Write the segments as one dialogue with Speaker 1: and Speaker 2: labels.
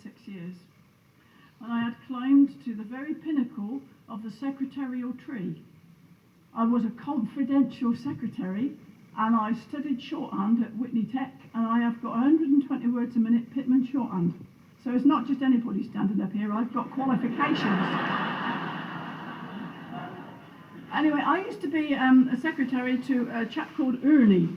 Speaker 1: 6 years. And I had climbed to the very pinnacle of the secretarial tree. I was a confidential secretary, and I studied shorthand at Whitney Tech, and I have got 120 words a minute Pitman shorthand. So it's not just anybody standing up here, I've got qualifications. Anyway, I used to be a secretary to a chap called Ernie,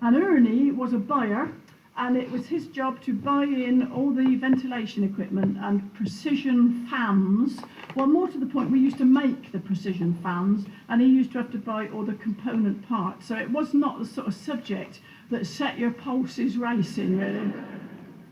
Speaker 1: and Ernie was a buyer, and it was his job to buy in all the ventilation equipment and precision fans. Well, more to the point, we used to make the precision fans, and he used to have to buy all the component parts. So it was not the sort of subject that set your pulses racing, really.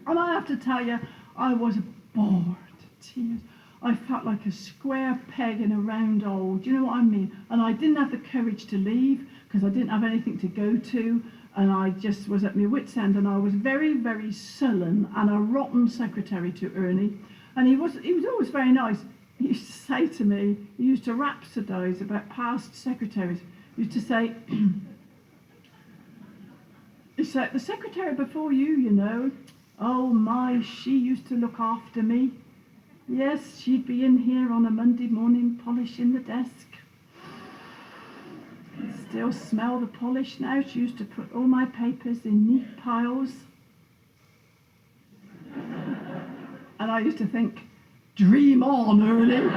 Speaker 1: And I have to tell you, I was bored to tears. I felt like a square peg in a round hole. Do you know what I mean? And I didn't have the courage to leave because I didn't have anything to go to. And I just was at my wit's end, and I was very, very sullen and a rotten secretary to Ernie. And he was always very nice. He used to say to me, he used to rhapsodise about past secretaries. He used to say, he said, the secretary before you know, oh my, she used to look after me. Yes, she'd be in here on a Monday morning polishing the desk. Still smell the polish now. She used to put all my papers in neat piles. And I used to think, dream on, Ernie.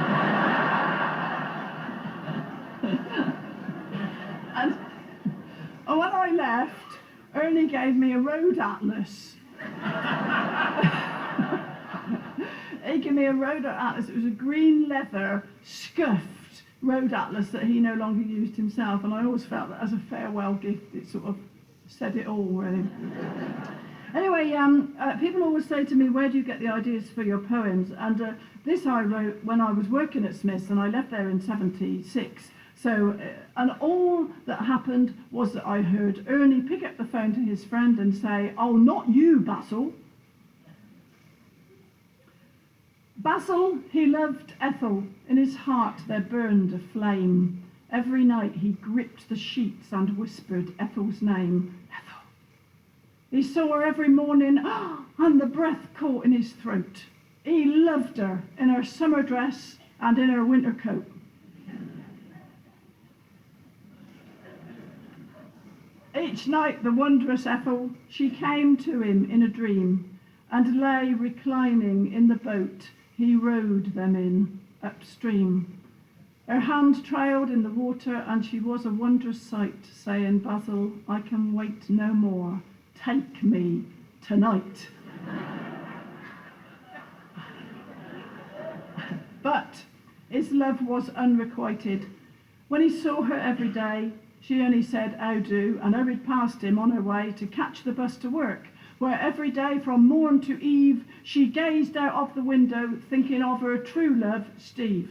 Speaker 1: And when I left, Ernie gave me a road atlas. He gave me a road atlas. It was a green leather, scuffed road atlas that he no longer used himself, and I always felt that as a farewell gift it sort of said it all, really. Anyway, people always say to me, where do you get the ideas for your poems? And this I wrote when I was working at Smith's, and I left there in 76. So, and all that happened was that I heard Ernie pick up the phone to his friend and say, oh, not you, Basil. Basil, he loved Ethel. In his heart there burned a flame. Every night he gripped the sheets and whispered Ethel's name. Ethel. He saw her every morning, and the breath caught in his throat. He loved her in her summer dress and in her winter coat. Each night the wondrous Ethel, she came to him in a dream, and lay reclining in the boat he rowed them in upstream. Her hand trailed in the water, and she was a wondrous sight, saying, Basil, I can wait no more. Take me tonight. But his love was unrequited. When he saw her every day, she only said, how do, and hurried past him on her way to catch the bus to work, where every day from morn to eve she gazed out of the window thinking of her true love, Steve.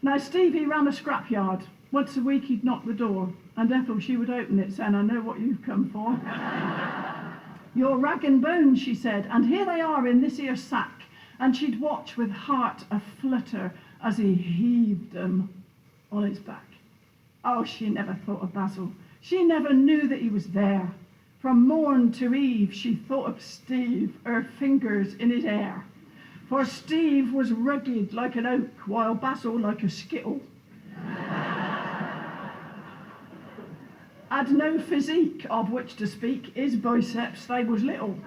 Speaker 1: Now Steve, he ran a scrapyard. Once a week he'd knock the door, and Ethel, she would open it saying, I know what you've come for. Your rag and bones, she said, and here they are in this here sack. And she'd watch with heart a-flutter as he heaved them on his back. Oh, she never thought of Basil. She never knew that he was there. From morn to eve she thought of Steve, her fingers in his hair. For Steve was rugged like an oak, while Basil like a skittle. Had no physique of which to speak, his biceps they was little.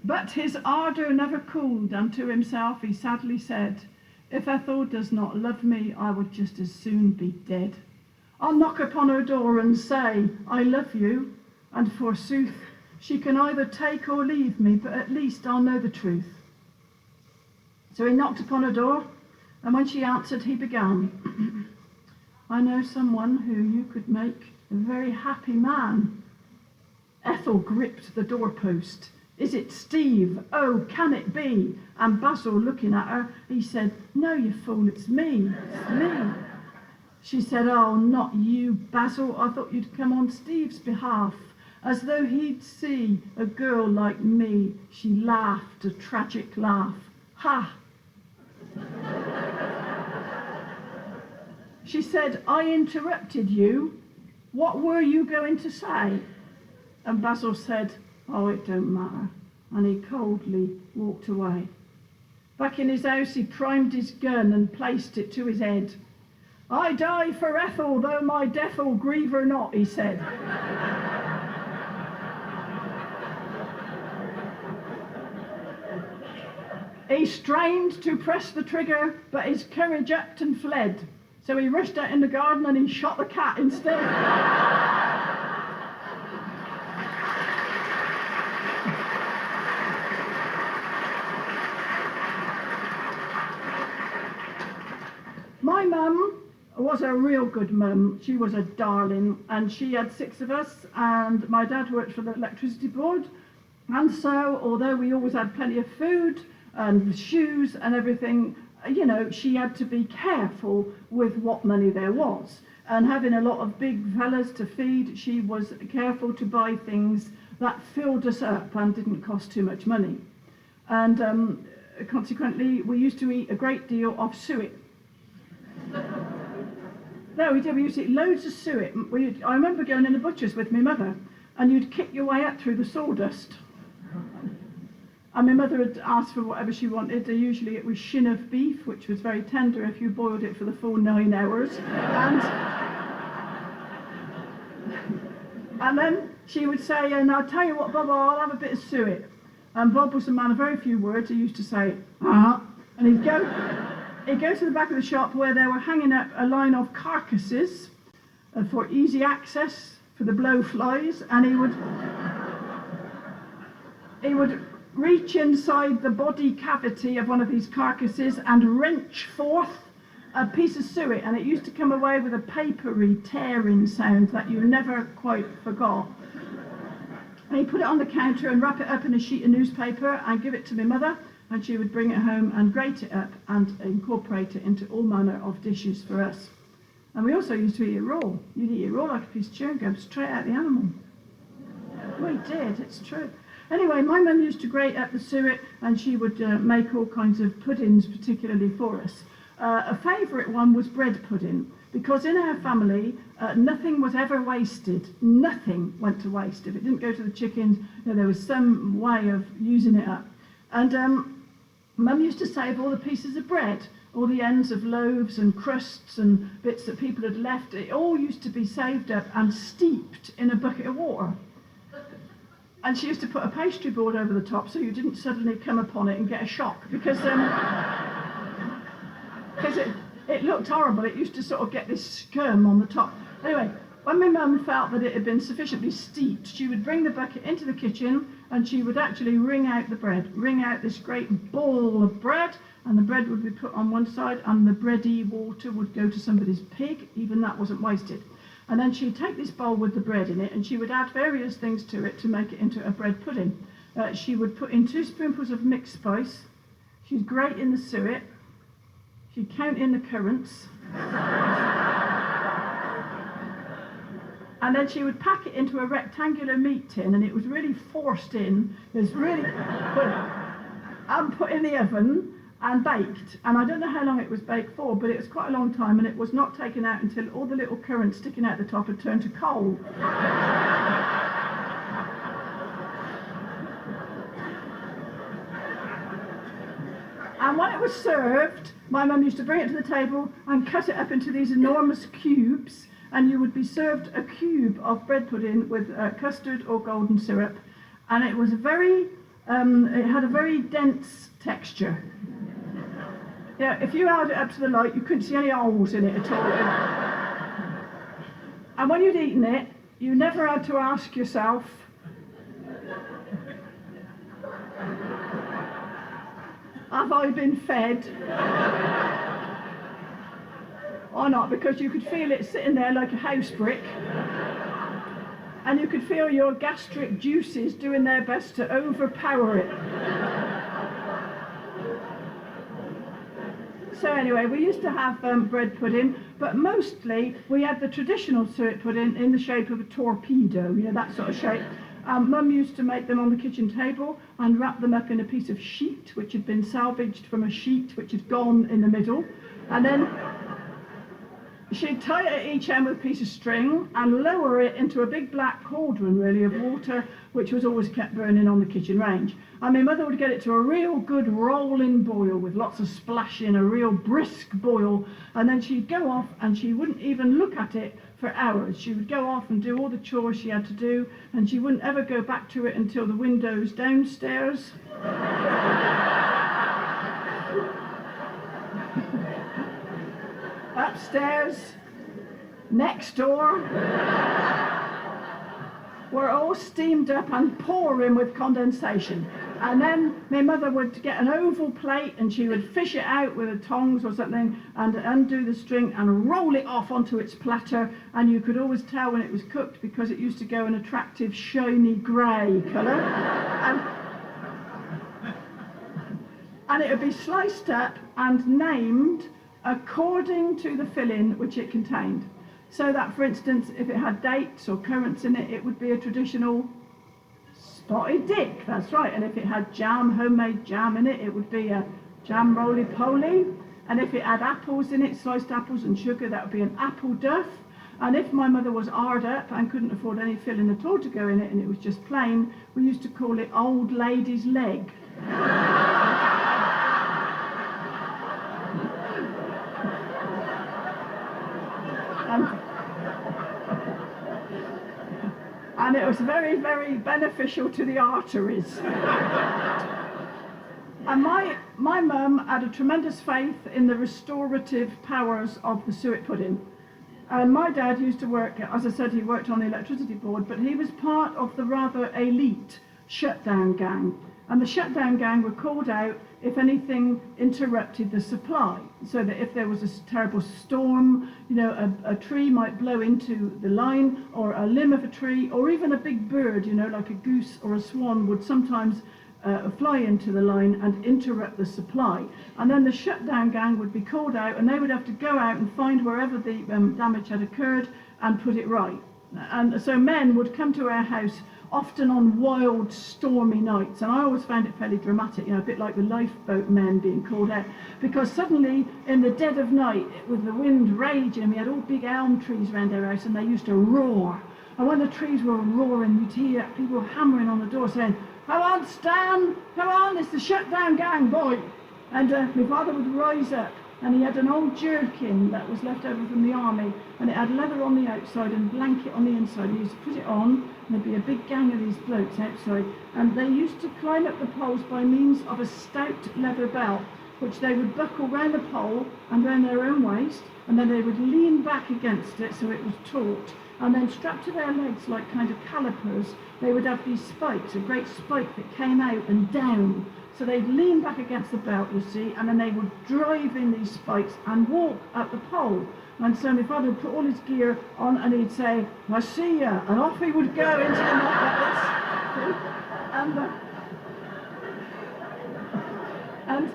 Speaker 1: But his ardour never cooled, and to himself he sadly said, if Ethel does not love me, I would just as soon be dead. I'll knock upon her door and say, I love you, and forsooth, she can either take or leave me, but at least I'll know the truth. So he knocked upon her door, and when she answered, he began, I know someone who you could make a very happy man. Ethel gripped the doorpost. Is it Steve? Oh, can it be? And Basil, looking at her, he said, no, you fool, it's me. It's me. She said, oh, not you, Basil. I thought you'd come on Steve's behalf. As though he'd see a girl like me. She laughed a tragic laugh. Ha! She said, I interrupted you. What were you going to say? And Basil said, Oh, it don't matter. And he coldly walked away. Back in his house, he primed his gun and placed it to his head. I die for Ethel, though my death'll grieve her not, he said. He strained to press the trigger, but his courage upped and fled. So he rushed out in the garden and he shot the cat instead. My mum was a real good mum. She was a darling, and she had 6 of us, and my dad worked for the electricity board. And so, although we always had plenty of food and shoes and everything, you know, she had to be careful with what money there was. And having a lot of big fellas to feed, she was careful to buy things that filled us up and didn't cost too much money. And consequently, we used to eat a great deal of suet. No, we did. We used to eat loads of suet. I remember going in the butcher's with my mother, and you'd kick your way up through the sawdust. And my mother had asked for whatever she wanted. Usually it was shin of beef, which was very tender if you boiled it for the full 9 hours. And then she would say, and I'll tell you what, Bob, I'll have a bit of suet. And Bob was a man of very few words. He used to say, and he'd go to the back of the shop where they were hanging up a line of carcasses for easy access for the blowflies, and he would reach inside the body cavity of one of these carcasses and wrench forth a piece of suet, and it used to come away with a papery tearing sound that you never quite forgot. And he put it on the counter and wrap it up in a sheet of newspaper and give it to my mother, and she would bring it home and grate it up and incorporate it into all manner of dishes for us. And we also used to eat it raw. You'd eat it raw like a piece of chewing gum, straight out of the animal. We did, it's true. Anyway, my mum used to grate up the suet, and she would make all kinds of puddings, particularly for us. A favourite one was bread pudding, because in our family, nothing was ever wasted. Nothing went to waste. If it didn't go to the chickens, you know, there was some way of using it up. And Mum used to save all the pieces of bread, all the ends of loaves and crusts and bits that people had left. It all used to be saved up and steeped in a bucket of water. And she used to put a pastry board over the top so you didn't suddenly come upon it and get a shock, because it looked horrible. It used to sort of get this scum on the top. Anyway, when my mum felt that it had been sufficiently steeped, she would bring the bucket into the kitchen and she would actually wring out the bread, wring out this great ball of bread, and the bread would be put on one side and the bready water would go to somebody's pig. Even that wasn't wasted. And then she'd take this bowl with the bread in it and she would add various things to it to make it into a bread pudding. She would put in 2 spoonfuls of mixed spice. She'd grate in the suet. She'd count in the currants. And then she would pack it into a rectangular meat tin, and it was really forced in. It was really put in the oven and baked. And I don't know how long it was baked for, but it was quite a long time, and it was not taken out until all the little currants sticking out the top had turned to coal. And when it was served, my mum used to bring it to the table and cut it up into these enormous cubes, and you would be served a cube of bread pudding with custard or golden syrup, and it was it had a very dense texture. Yeah, if you held it up to the light, you couldn't see any holes in it at all. And when you'd eaten it, you never had to ask yourself, have I been fed? Or not, because you could feel it sitting there like a house brick, and you could feel your gastric juices doing their best to overpower it. So anyway, we used to have bread pudding, but mostly we had the traditional suet pudding in the shape of a torpedo, you know, that sort of shape. Mum used to make them on the kitchen table and wrap them up in a piece of sheet which had been salvaged from a sheet which had gone in the middle, and then She'd tie it at each end with a piece of string and lower it into a big black cauldron, really, of water, which was always kept burning on the kitchen range. And my mother would get it to a real good rolling boil with lots of splashing, a real brisk boil, and then she'd go off and she wouldn't even look at it for hours. She would go off and do all the chores she had to do, and she wouldn't ever go back to it until the windows downstairs upstairs, next door, were all steamed up and pouring with condensation. And then my mother would get an oval plate and she would fish it out with a tongs or something and undo the string and roll it off onto its platter, and you could always tell when it was cooked because it used to go an attractive shiny grey colour. And it would be sliced up and named according to the filling which it contained. So that, for instance, if it had dates or currants in it, it would be a traditional spotted dick, that's right. And if it had jam, homemade jam in it, it would be a jam roly-poly. And if it had apples in it, sliced apples and sugar, that would be an apple duff. And if my mother was hard up and couldn't afford any filling at all to go in it, and it was just plain, we used to call it old lady's leg. And it was very, very beneficial to the arteries. And my mum had a tremendous faith in the restorative powers of the suet pudding. And my dad used to work, as I said, he worked on the electricity board, but he was part of the rather elite shutdown gang. And the shutdown gang were called out if anything interrupted the supply. So that if there was a terrible storm, you know, a tree might blow into the line, or a limb of a tree, or even a big bird, you know, like a goose or a swan would sometimes fly into the line and interrupt the supply. And then the shutdown gang would be called out, and they would have to go out and find wherever the damage had occurred and put it right. And so men would come to our house often on wild, stormy nights, and I always found it fairly dramatic, you know, a bit like the lifeboat men being called out, because suddenly, in the dead of night, with the wind raging, we had all big elm trees around our house, and they used to roar. And when the trees were roaring, you'd hear people hammering on the door saying, "Come on, Stan, come on, it's the shutdown gang, boy." And my father would rise up, and he had an old jerkin that was left over from the army, and it had leather on the outside and blanket on the inside. He used to put it on, and there'd be a big gang of these blokes outside, and they used to climb up the poles by means of a stout leather belt, which they would buckle round the pole and round their own waist, and then they would lean back against it so it was taut, and then strapped to their legs like kind of calipers, they would have these spikes, a great spike that came out and down. So they'd lean back against the belt, you see, and then they would drive in these spikes and walk up the pole. And so my father would put all his gear on and he'd say, "I see ya," and off he would go into the night like this. And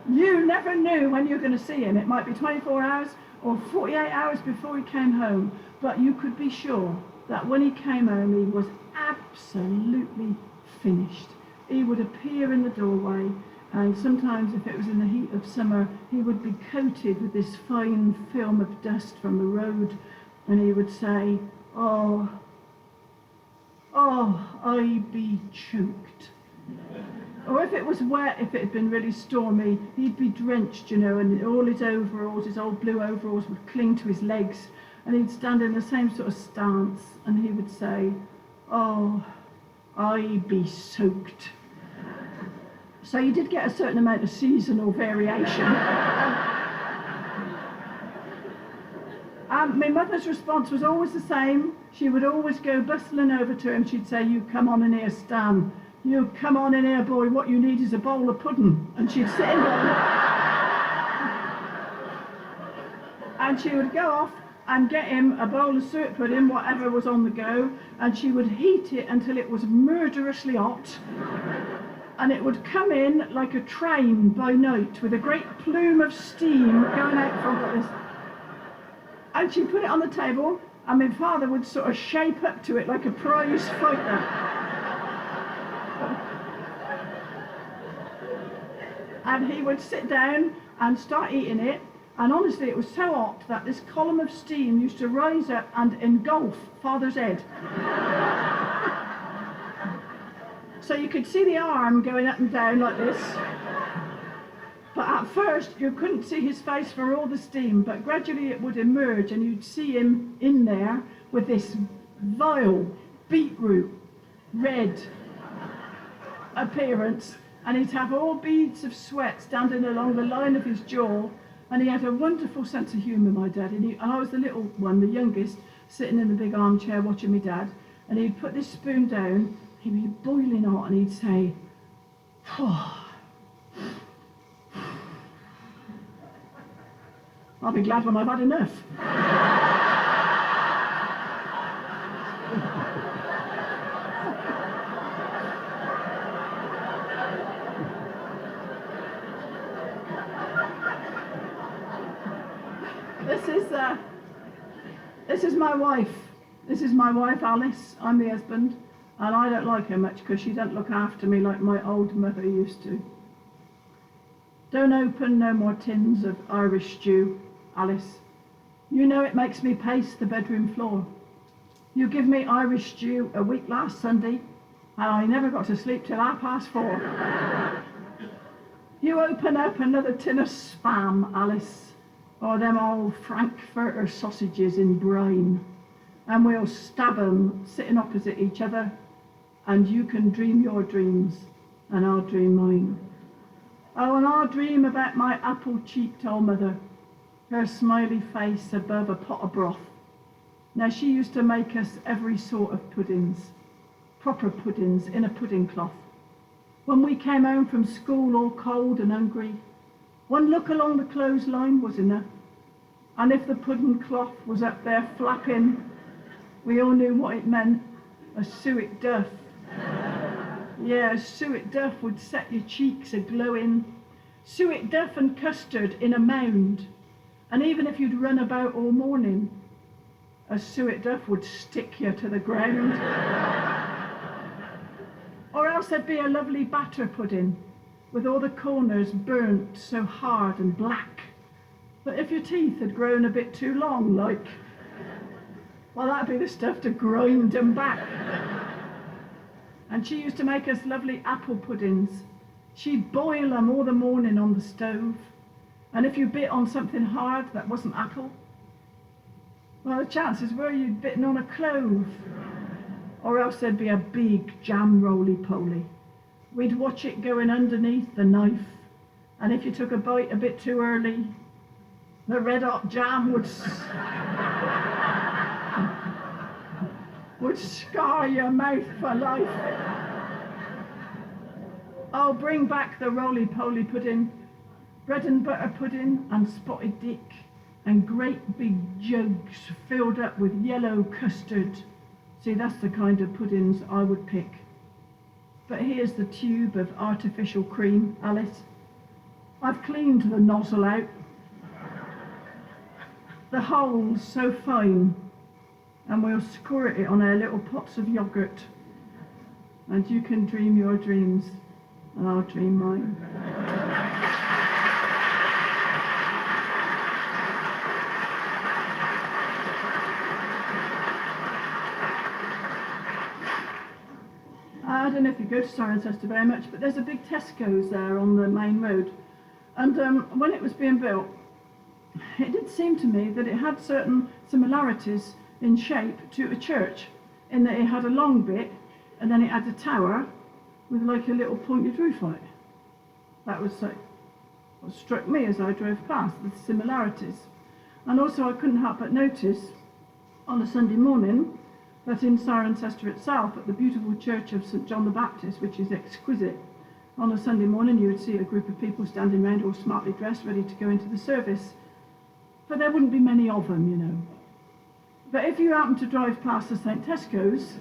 Speaker 1: you never knew when you were going to see him. It might be 24 hours or 48 hours before he came home, but you could be sure that when he came home, he was absolutely finished. He would appear in the doorway, and sometimes if it was in the heat of summer, he would be coated with this fine film of dust from the road, and he would say, oh, I be choked." Or if it was wet, if it had been really stormy, he'd be drenched, you know, and all his overalls, his old blue overalls, would cling to his legs, and he'd stand in the same sort of stance, and he would say, "Oh, I be soaked." So you did get a certain amount of seasonal variation. My mother's response was always the same. She would always go bustling over to him. She'd say, "You come on in here, Stan. You come on in here, boy. What you need is a bowl of pudding." And she'd sit him down. And she would go off and get him a bowl of suet pudding, whatever was on the go, and she would heat it until it was murderously hot. And it would come in like a train by night with a great plume of steam going out from this. And she'd put it on the table, and my father would sort of shape up to it like a prize fighter. And he would sit down and start eating it, And honestly, it was so hot that this column of steam used to rise up and engulf Father's head. So you could see the arm going up and down like this. But at first, you couldn't see his face for all the steam, but gradually it would emerge and you'd see him in there with this vile, beetroot, red appearance, and he'd have all beads of sweat standing along the line of his jaw, and he had a wonderful sense of humour, my dad, and I was the little one, the youngest, sitting in the big armchair watching me dad, and he'd put this spoon down, he'd be boiling hot, and he'd say, "Oh, I'll be glad when I've had enough." This is my wife. This is my wife, Alice. I'm the husband, and I don't like her much because she doesn't look after me like my old mother used to. Don't open no more tins of Irish stew, Alice. You know it makes me pace the bedroom floor. You give me Irish stew a week last Sunday, and I never got to sleep till 4:30. You open up another tin of spam, Alice, or them old Frankfurter sausages in brine, and we'll stab 'em sitting opposite each other, and you can dream your dreams, and I'll dream mine. Oh, and I'll dream about my apple-cheeked old mother, her smiley face above a pot of broth. Now, she used to make us every sort of puddings, proper puddings in a pudding cloth. When we came home from school all cold and hungry, one look along the clothesline was enough. And if the pudding cloth was up there flapping, we all knew what it meant, a suet duff. Yeah, a suet duff would set your cheeks a-glowing. Suet duff and custard in a mound. And even if you'd run about all morning, a suet duff would stick you to the ground. Or else there'd be a lovely batter pudding, with all the corners burnt so hard and black that if your teeth had grown a bit too long, like, well, that'd be the stuff to grind them back. And she used to make us lovely apple puddings. She'd boil them all the morning on the stove, and if you bit on something hard that wasn't apple, well, the chances were you'd bitten on a clove, or else there'd be a big jam roly-poly. We'd watch it going underneath the knife, and if you took a bite a bit too early, the red-hot jam would scar your mouth for life. Oh, bring back the roly-poly pudding, bread and butter pudding and spotted dick, and great big jugs filled up with yellow custard. See, that's the kind of puddings I would pick. But here's the tube of artificial cream, Alice. I've cleaned the nozzle out. The hole's so fine, and we'll squirt it on our little pots of yoghurt. And you can dream your dreams, and I'll dream mine. I don't know if you go to Cirencester very much, but there's a big Tesco's there on the main road. And when it was being built, it did seem to me that it had certain similarities in shape to a church, in that it had a long bit, and then it had a tower with like a little pointed roof on it. That was what struck me as I drove past, the similarities. And also I couldn't help but notice on a Sunday morning that in Cirencester itself, at the beautiful church of St John the Baptist, which is exquisite, on a Sunday morning you would see a group of people standing round all smartly dressed, ready to go into the service. But there wouldn't be many of them, you know. But if you happen to drive past the St Tesco's,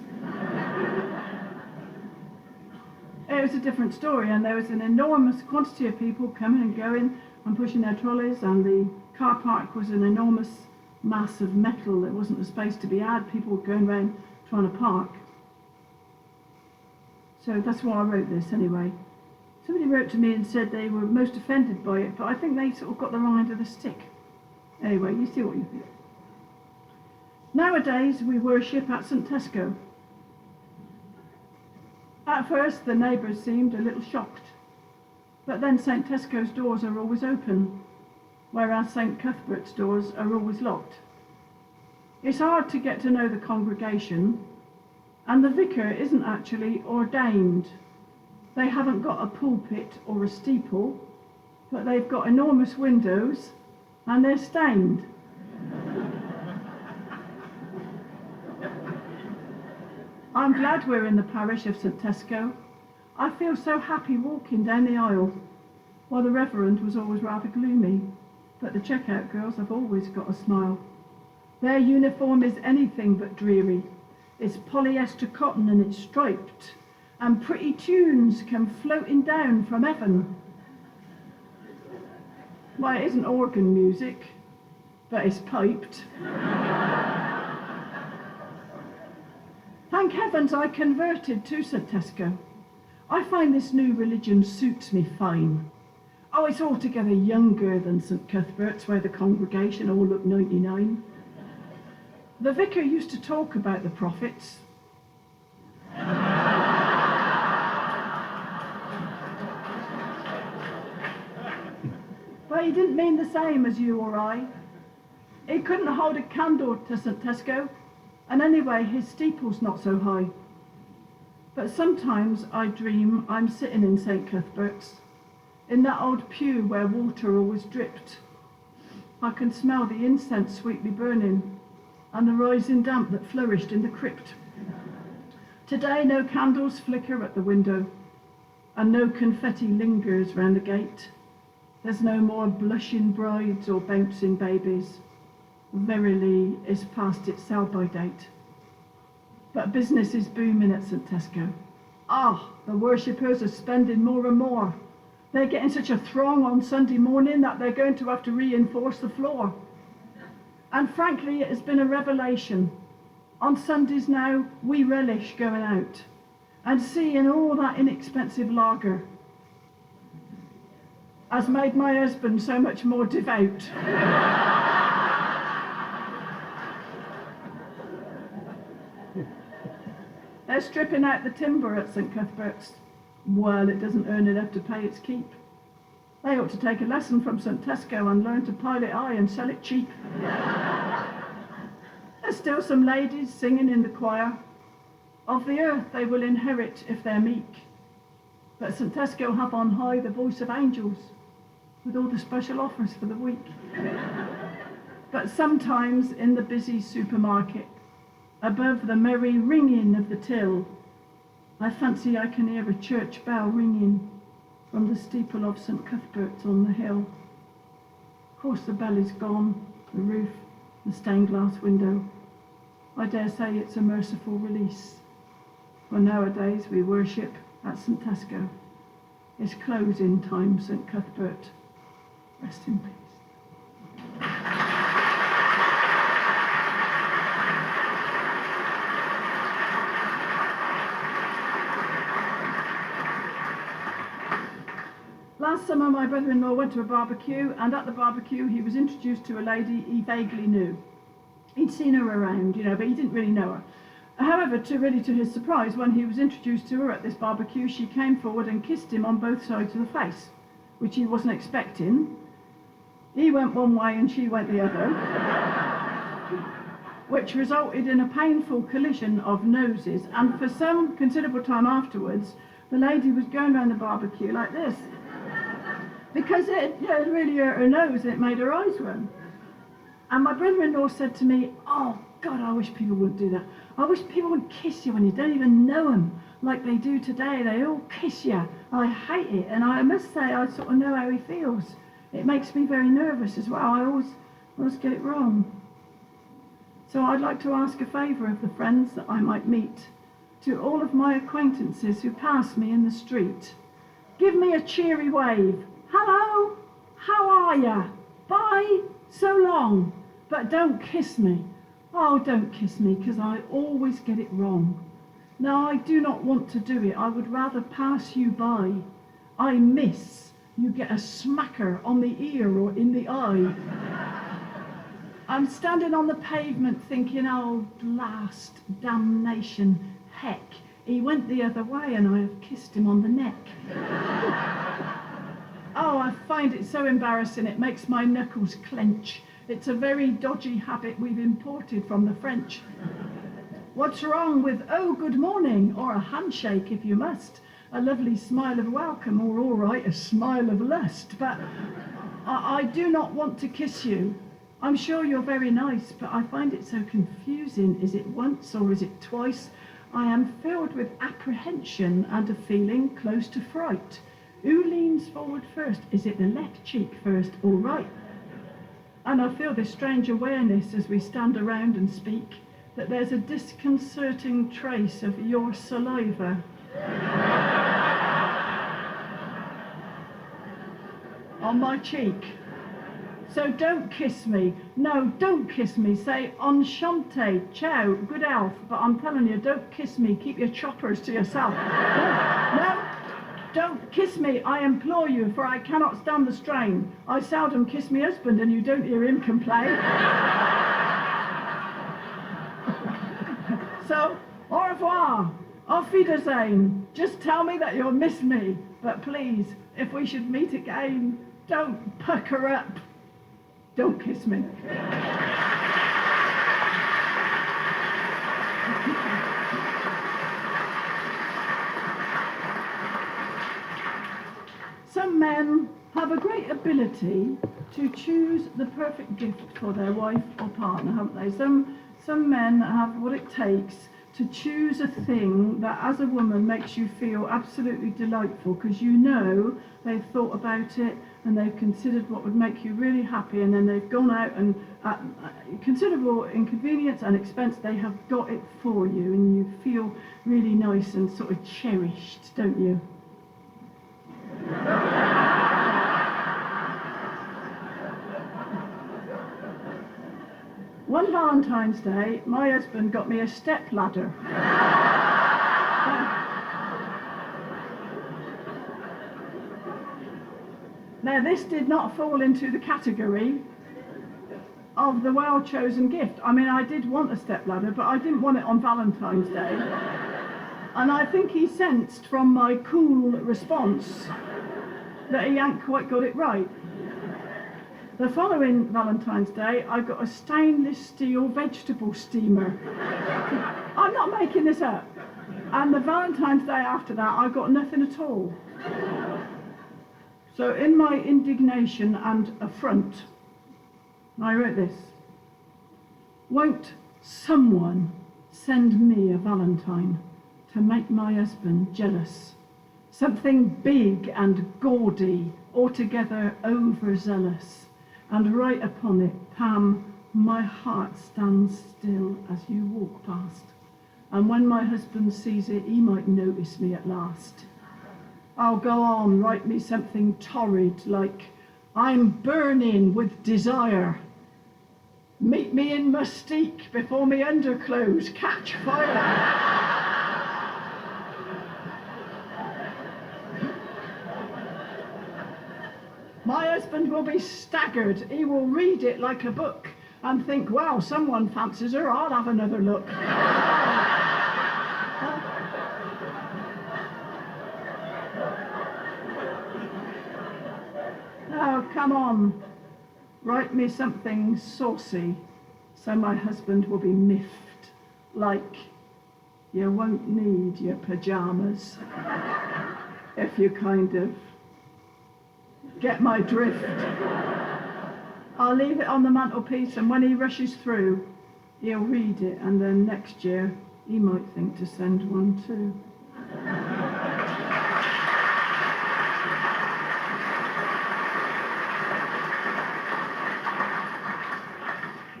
Speaker 1: it was a different story, and there was an enormous quantity of people coming and going and pushing their trolleys, and the car park was an enormous mass of metal. There wasn't a space to be had. People were going around trying to park. So that's why I wrote this anyway. Somebody wrote to me and said they were most offended by it, but I think they sort of got the wrong end of the stick. Anyway, you see what you think. Nowadays, we worship at St. Tesco. At first, the neighbours seemed a little shocked, but then St. Tesco's doors are always open, whereas St. Cuthbert's doors are always locked. It's hard to get to know the congregation, and the vicar isn't actually ordained. They haven't got a pulpit or a steeple, but they've got enormous windows, and they're stained. I'm glad we're in the parish of St. Tesco. I feel so happy walking down the aisle. Well, the Reverend was always rather gloomy, but the checkout girls have always got a smile. Their uniform is anything but dreary. It's polyester cotton and it's striped, and pretty tunes come floating down from heaven. Well, it isn't organ music, but it's piped. Thank heavens I converted to St. Tesco. I find this new religion suits me fine. Oh, it's altogether younger than St. Cuthbert's, where the congregation all look 99. The vicar used to talk about the prophets. But he didn't mean the same as you or I. He couldn't hold a candle to St. Tesco, and anyway, his steeple's not so high. But sometimes I dream I'm sitting in St. Cuthbert's, in that old pew where water always dripped. I can smell the incense sweetly burning, and the rising damp that flourished in the crypt. Today no candles flicker at the window, and no confetti lingers round the gate. There's no more blushing brides or bouncing babies. Verily, is past its sell-by date. But business is booming at St. Tesco. The worshippers are spending more and more. They're getting such a throng on Sunday morning that they're going to have to reinforce the floor. And frankly, it has been a revelation. On Sundays now, we relish going out and seeing all that inexpensive lager has made my husband so much more devout. They're stripping out the timber at St. Cuthbert's. Well, it doesn't earn enough to pay its keep. They ought to take a lesson from St. Tesco and learn to pile it high and sell it cheap. There's still some ladies singing in the choir. Of the earth they will inherit if they're meek. But St. Tesco have on high the voice of angels, with all the special offers for the week. But sometimes in the busy supermarket, above the merry ringing of the till, I fancy I can hear a church bell ringing from the steeple of St. Cuthbert's on the hill. Of course the bell is gone, the roof, the stained glass window. I dare say it's a merciful release. For nowadays we worship at St. Tesco. It's closing time, St. Cuthbert. Rest in peace. Last summer my brother-in-law went to a barbecue, and at the barbecue he was introduced to a lady he vaguely knew. He'd seen her around, but he didn't really know her. However, to his surprise, when he was introduced to her at this barbecue, she came forward and kissed him on both sides of the face, which he wasn't expecting. He went one way and she went the other, which resulted in a painful collision of noses, and for some considerable time afterwards, the lady was going around the barbecue like this, because it really hurt her nose and it made her eyes run. And my brother-in-law said to me, "Oh God, I wish people wouldn't do that. I wish people wouldn't kiss you when you don't even know them like they do today. They all kiss you. I hate it." And I must say, I sort of know how he feels. It makes me very nervous as well. I always get it wrong. So I'd like to ask a favour of the friends that I might meet, to all of my acquaintances who pass me in the street. Give me a cheery wave. Hello, how are ya? Bye, so long. But don't kiss me. Oh, don't kiss me, because I always get it wrong. No, I do not want to do it. I would rather pass you by. I miss. You get a smacker on the ear or in the eye. I'm standing on the pavement thinking, oh, blast, damnation, heck. He went the other way and I have kissed him on the neck. Oh, I find it so embarrassing, it makes my knuckles clench. It's a very dodgy habit we've imported from the French. What's wrong with, oh, good morning, or a handshake if you must, a lovely smile of welcome, or all right, a smile of lust, but I do not want to kiss you. I'm sure you're very nice, but I find it so confusing. Is it once or is it twice? I am filled with apprehension and a feeling close to fright. Who leans forward first? Is it the left cheek first or right? And I feel this strange awareness as we stand around and speak, that there's a disconcerting trace of your saliva on my cheek. So don't kiss me. No, don't kiss me. Say enchanté, ciao, good health. But I'm telling you, don't kiss me. Keep your choppers to yourself. No, don't kiss me, I implore you, for I cannot stand the strain. I seldom kiss me husband, and you don't hear him complain. So, au revoir, auf Wiedersehen. Just tell me that you'll miss me. But please, if we should meet again, don't pucker up. Don't kiss me. Some men have a great ability to choose the perfect gift for their wife or partner, haven't they? Some men have what it takes to choose a thing that as a woman makes you feel absolutely delightful, because you know they've thought about it and they've considered what would make you really happy, and then they've gone out and at considerable inconvenience and expense they have got it for you, and you feel really nice and sort of cherished, don't you? One Valentine's Day, my husband got me a step ladder. Now, this did not fall into the category of the well-chosen gift. I mean, I did want a step ladder, but I didn't want it on Valentine's Day. And I think he sensed from my cool response that he hadn't quite got it right. The following Valentine's Day, I got a stainless steel vegetable steamer. I'm not making this up. And the Valentine's Day after that, I got nothing at all. So in my indignation and affront, I wrote this: won't someone send me a Valentine to make my husband jealous? Something big and gaudy, altogether overzealous. And write upon it, Pam, my heart stands still as you walk past. And when my husband sees it, he might notice me at last. I'll go on, write me something torrid, like, I'm burning with desire. Meet me in Mustique before me underclothes catch fire. My husband will be staggered. He will read it like a book and think, well, someone fancies her, I'll have another look. Oh, come on. Write me something saucy so my husband will be miffed, like, you won't need your pajamas, if you kind of get my drift. I'll leave it on the mantelpiece, and when he rushes through, he'll read it, and then next year he might think to send one too.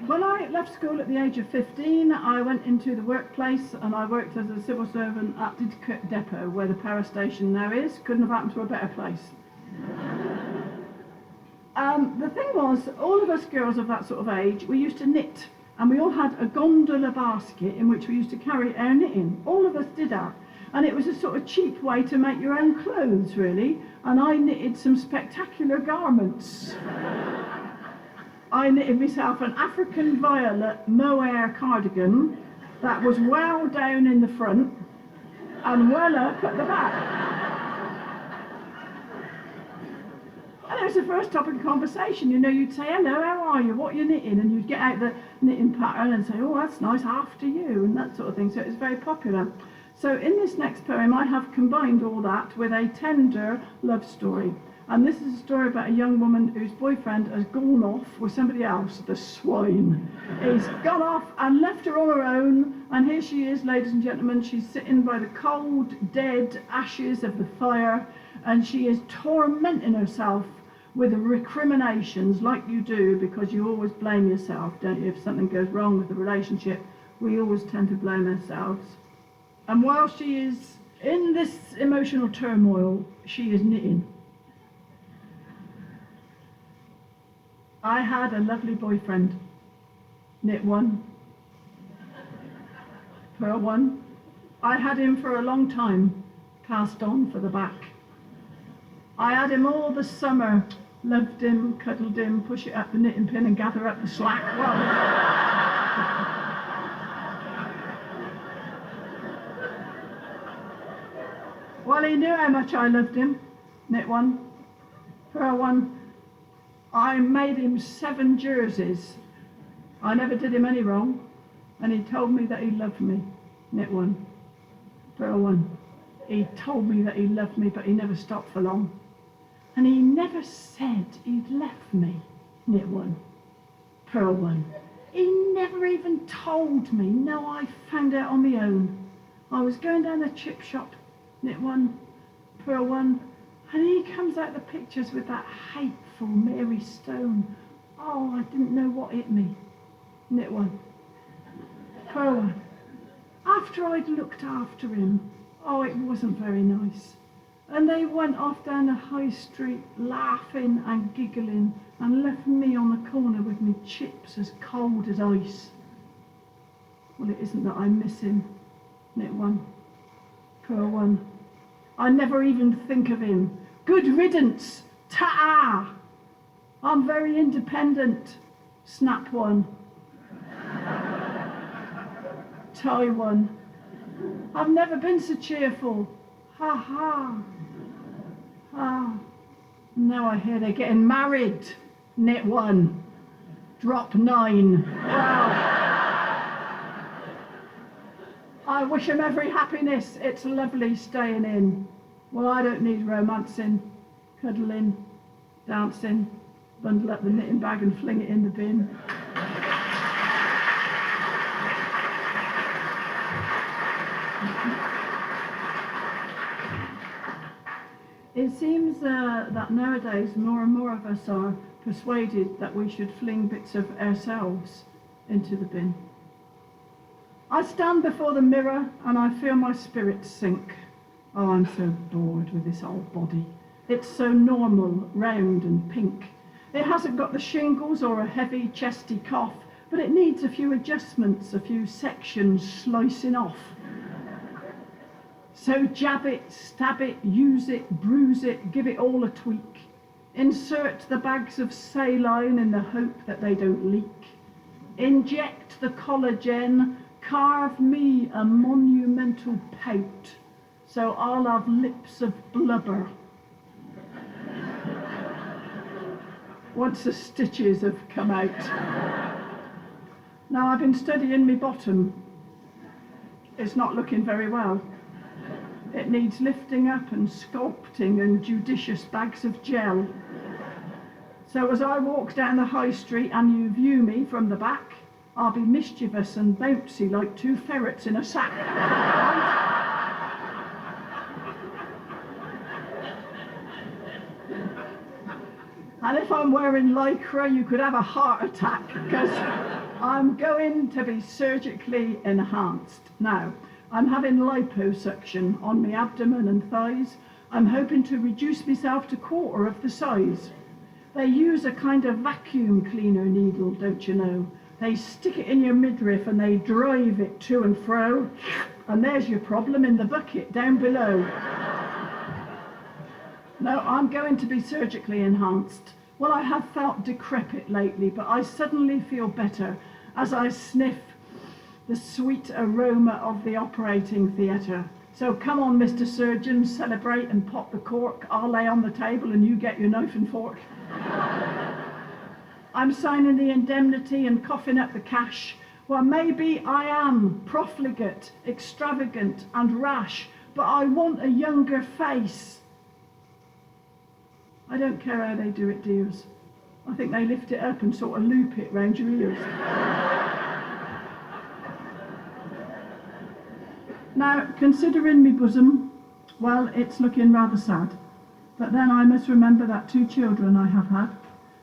Speaker 1: When I left school at the age of 15, I went into the workplace and I worked as a civil servant at Didcot Depot, where the power station now is. Couldn't have happened to a better place. The thing was, all of us girls of that sort of age, we used to knit, and we all had a gondola basket in which we used to carry our knitting. All of us did that. And it was a sort of cheap way to make your own clothes, really. And I knitted some spectacular garments. I knitted myself an African violet mohair cardigan that was well down in the front and well up at the back. And it was the first topic of conversation. You know, you'd say, hello, how are you? What are you knitting? And you'd get out the knitting pattern and say, oh, that's nice, after you, and that sort of thing. So it was very popular. So in this next poem, I have combined all that with a tender love story. And this is a story about a young woman whose boyfriend has gone off with somebody else, the swine. He's gone off and left her on her own, and here she is, ladies and gentlemen. She's sitting by the cold, dead ashes of the fire, and she is tormenting herself with recriminations like you do, because you always blame yourself, don't you? If something goes wrong with the relationship, we always tend to blame ourselves. And while she is in this emotional turmoil, she is knitting. I had a lovely boyfriend. Knit one, purl one. I had him for a long time, passed on for the back. I had him all the summer, loved him, cuddled him, push it up the knitting pin and gather up the slack. Well, he knew how much I loved him. Knit one, purl one. I made him 7 jerseys. I never did him any wrong, and he told me that he loved me. Knit one, purl one. He told me that he loved me, but he never stopped for long. And he never said he'd left me. Knit one, purl one. He never even told me. No, I found out on my own. I was going down the chip shop. Knit one, purl one. And he comes out the pictures with that hateful Mary Stone. Oh, I didn't know what hit me. Knit one, purl one. After I'd looked after him, oh, it wasn't very nice. And they went off down the high street laughing and giggling and left me on the corner with me chips as cold as ice. Well, it isn't that I miss him. Knit one, purl one. I never even think of him. Good riddance. Ta-ah. I'm very independent. Snap one. Tie one. I've never been so cheerful. Ha ha. Ah. Now I hear they're getting married. Knit one. Drop 9. Wow. I wish him every happiness. It's lovely staying in. Well, I don't need romancing, cuddling, dancing, bundle up the knitting bag and fling it in the bin. It seems that nowadays more and more of us are persuaded that we should fling bits of ourselves into the bin. I stand before the mirror and I feel my spirits sink. Oh, I'm so bored with this old body. It's so normal, round and pink. It hasn't got the shingles or a heavy chesty cough, but it needs a few adjustments, a few sections slicing off. So jab it, stab it, use it, bruise it, give it all a tweak. Insert the bags of saline in the hope that they don't leak. Inject the collagen, carve me a monumental pout, so I'll have lips of blubber once the stitches have come out. Now, I've been studying my bottom. It's not looking very well. It needs lifting up and sculpting and judicious bags of gel. So as I walk down the high street and you view me from the back, I'll be mischievous and bouncy like 2 ferrets in a sack. And if I'm wearing lycra, you could have a heart attack, because I'm going to be surgically enhanced. Now, I'm having liposuction on my abdomen and thighs. I'm hoping to reduce myself to 1/4 of the size. They use a kind of vacuum cleaner needle, don't you know? They stick it in your midriff and they drive it to and fro, and there's your problem in the bucket down below. No, I'm going to be surgically enhanced. Well, I have felt decrepit lately, but I suddenly feel better as I sniff the sweet aroma of the operating theatre. So come on, Mr. Surgeon, celebrate and pop the cork. I'll lay on the table and you get your knife and fork. I'm signing the indemnity and coughing up the cash. Well, maybe I am profligate, extravagant and rash, but I want a younger face. I don't care how they do it, dears. I think they lift it up and sort of loop it round your ears. Now, considering me bosom, well, it's looking rather sad. But then I must remember that 2 children I have had,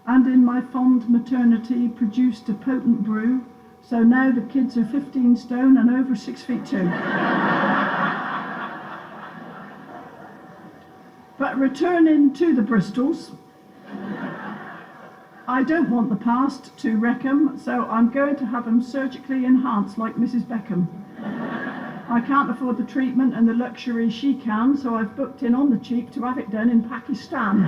Speaker 1: and in my fond maternity produced a potent brew, so now the kids are 15 stone and over 6 feet 2. But returning to the Bristols, I don't want the past to wreck 'em, so I'm going to have 'em surgically enhanced like Mrs. Beckham. I can't afford the treatment and the luxury she can, so I've booked in on the cheap to have it done in Pakistan.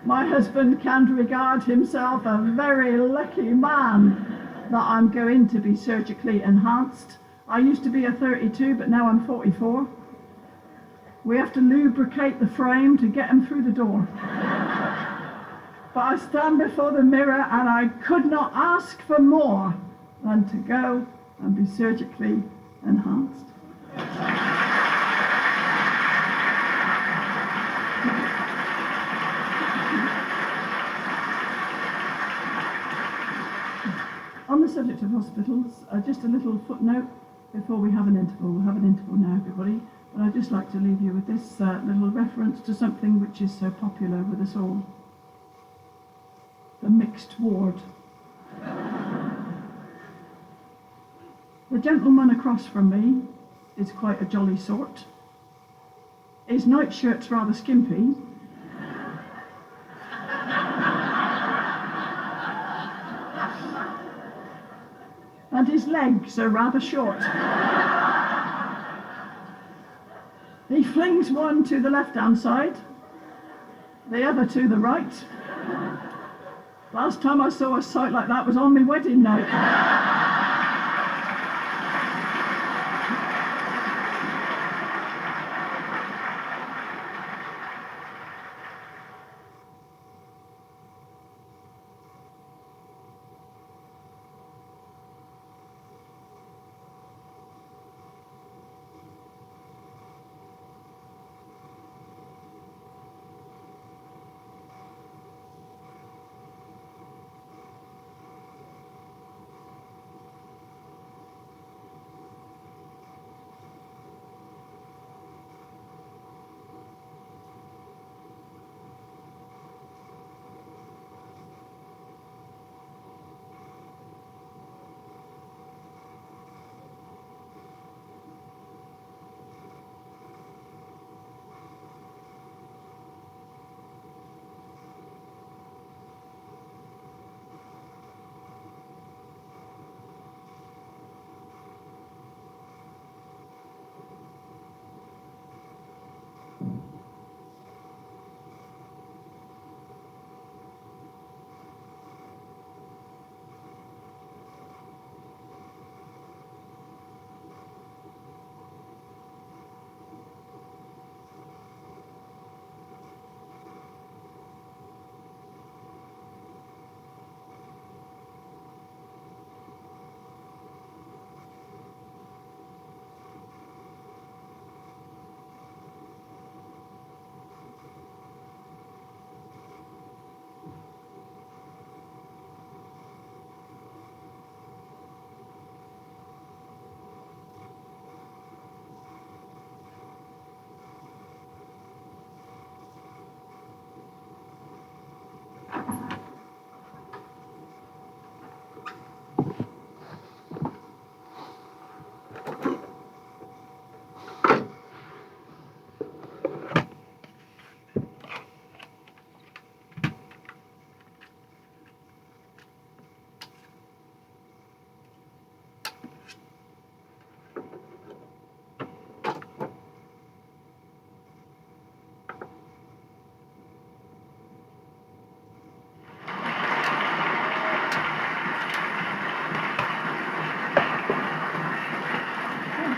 Speaker 1: My husband can regard himself a very lucky man that I'm going to be surgically enhanced. I used to be a 32, but now I'm 44. We have to lubricate the frame to get him through the door. But I stand before the mirror and I could not ask for more than to go and be surgically enhanced. On the subject of hospitals, just a little footnote before we have an interval. We'll have an interval now, everybody. But I'd just like to leave you with this little reference to something which is so popular with us all. The mixed ward. The gentleman across from me is quite a jolly sort. His nightshirt's rather skimpy. And his legs are rather short. He flings one to the left-hand side, the other to the right. Last time I saw a sight like that was on my wedding night.